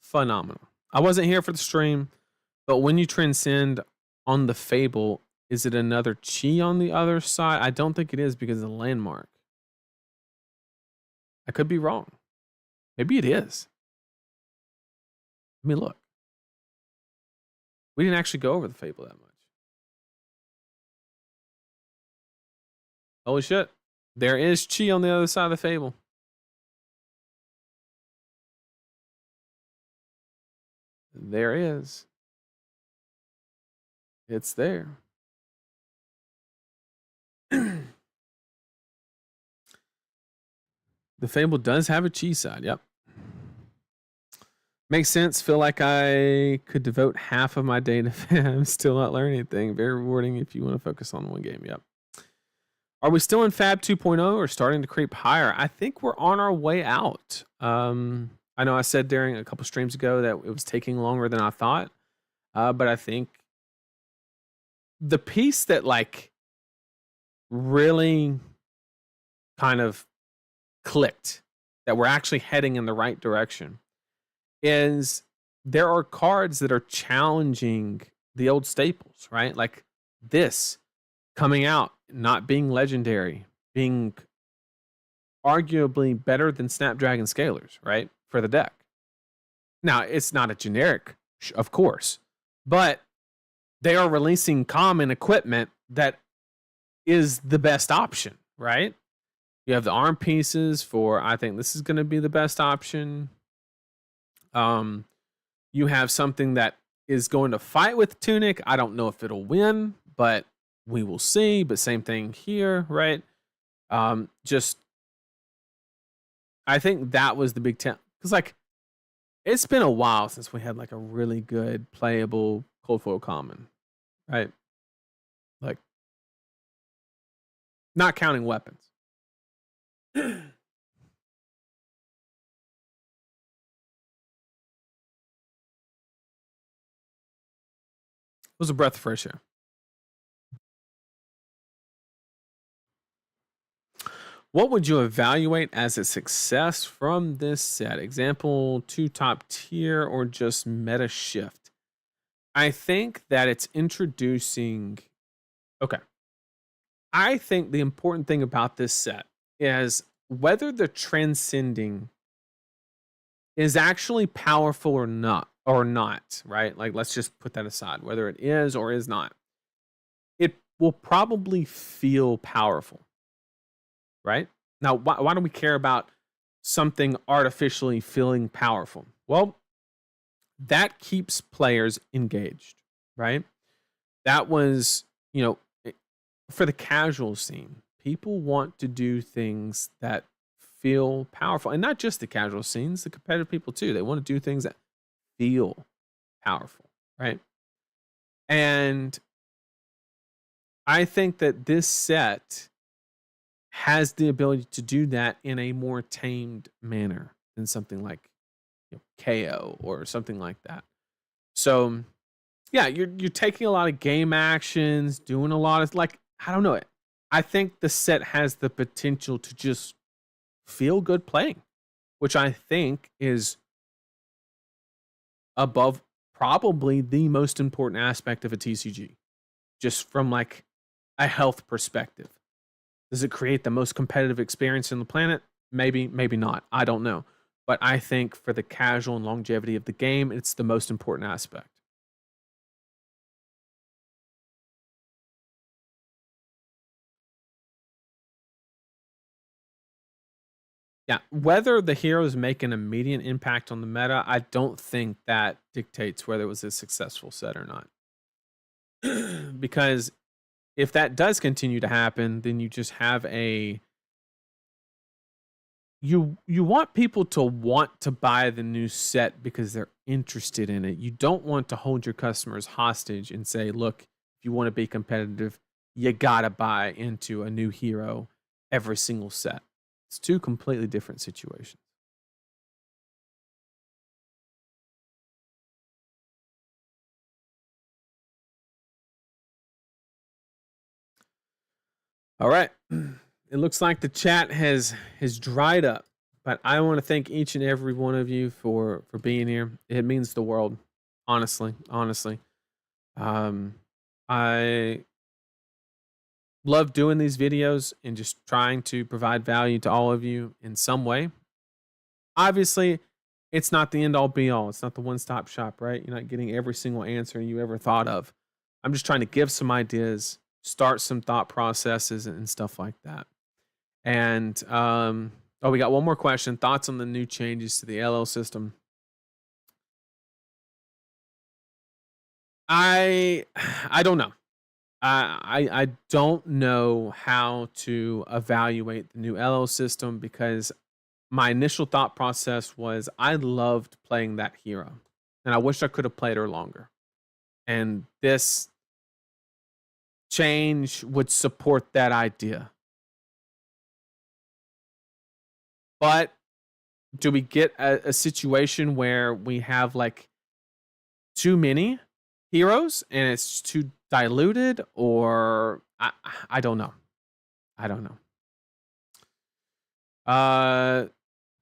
Phenomenal. I wasn't here for the stream, but when you transcend on the Fable, is it another Chi on the other side? I don't think it is because of the landmark. I could be wrong. Maybe it is. Let me look. We didn't actually go over the Fable that much. Holy shit. There is Chi on the other side of the Fable. There is. It's there. The Fable does have a Chi side. Yep. Makes sense. Feel like I could devote half of my day to Fab. Still not learning anything. Very rewarding if you want to focus on one game. Yep. Are we still in Fab 2.0 or starting to creep higher? I think we're on our way out. I know I said during a couple streams ago that it was taking longer than I thought. But I think the piece that like really kind of clicked that we're actually heading in the right direction is there are cards that are challenging the old staples, right? Like this coming out, not being legendary, being arguably better than Snapdragon Scalers, right? For the deck. Now, it's not a generic, of course, but they are releasing common equipment that is the best option, right? You have the arm pieces for, I think this is going to be the best option. You have something that is going to fight with Tunic. I don't know if it'll win, but we will see. But same thing here, right? Just, I think that was the big tell. Because, like, it's been a while since we had, like, a really good, playable cold foil common, right? Like, not counting weapons. It was a breath of fresh air. What would you evaluate as a success from this set? Example, 2 top tier or just meta shift? I think that it's introducing. Okay. I think the important thing about this set is whether the transcending is actually powerful or not, right? Like, let's just put that aside, whether it is or is not. It will probably feel powerful, right? Now, why do we care about something artificially feeling powerful? Well, that keeps players engaged, right? That was, for the casual scene, people want to do things that feel powerful. And not just the casual scenes, the competitive people too. They want to do things that feel powerful, right? And I think that this set has the ability to do that in a more tamed manner than something like KO or something like that. So yeah, you're taking a lot of game actions, doing a lot of I don't know it. I think the set has the potential to just feel good playing, which I think is above probably the most important aspect of a TCG, just from like a health perspective. Does it create the most competitive experience in the planet? Maybe, maybe not. I don't know. But I think for the casual and longevity of the game, it's the most important aspect. Yeah, whether the heroes make an immediate impact on the meta, I don't think that dictates whether it was a successful set or not. Because if that does continue to happen, then you just have you want people to want to buy the new set because they're interested in it. You don't want to hold your customers hostage and say, "Look, if you want to be competitive, you got to buy into a new hero every single set." It's two completely different situations. All right. It looks like the chat has dried up, but I want to thank each and every one of you for being here. It means the world, honestly, honestly. Um, I love doing these videos and just trying to provide value to all of you in some way. Obviously, it's not the end all be all. It's not the one stop shop, right? You're not getting every single answer you ever thought of. I'm just trying to give some ideas, start some thought processes and stuff like that. And we got one more question. Thoughts on the new changes to the LL system? I I don't know. I don't know how to evaluate the new LL system because my initial thought process was I loved playing that hero, and I wish I could have played her longer. And this change would support that idea. But do we get a situation where we have like too many heroes and it's too diluted, or I don't know. I don't know.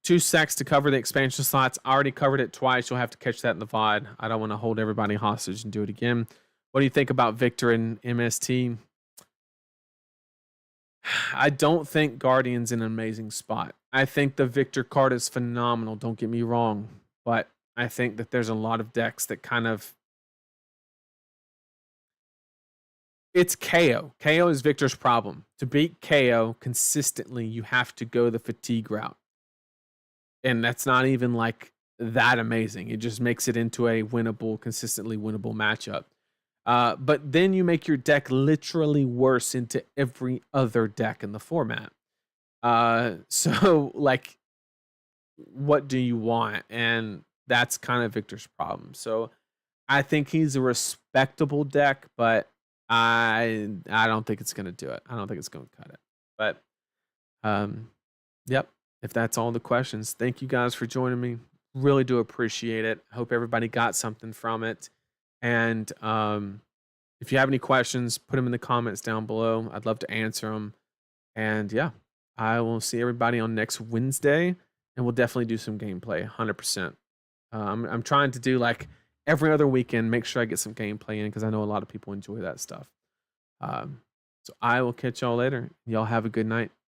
2 secs to cover the expansion slots. I already covered it twice. You'll have to catch that in the VOD. I don't want to hold everybody hostage and do it again. What do you think about Victor and MST? I don't think Guardian's in an amazing spot. I think the Victor card is phenomenal. Don't get me wrong. But I think that there's a lot of decks that kind of. It's KO. KO is Victor's problem. To beat KO consistently, you have to go the fatigue route. And that's not even like that amazing. It just makes it into a winnable, consistently winnable matchup. But then you make your deck literally worse into every other deck in the format. So like, what do you want? And that's kind of Victor's problem. So I think he's a respectable deck, but I don't think it's gonna do it. I don't think it's gonna cut it. But yep. If that's all the questions, thank you guys for joining me. Really do appreciate it. Hope everybody got something from it. And if you have any questions, put them in the comments down below. I'd love to answer them. And yeah, I will see everybody on next Wednesday, and we'll definitely do some gameplay, 100%. I'm trying to do like every other weekend, make sure I get some gameplay in because I know a lot of people enjoy that stuff. So I will catch y'all later. Y'all have a good night.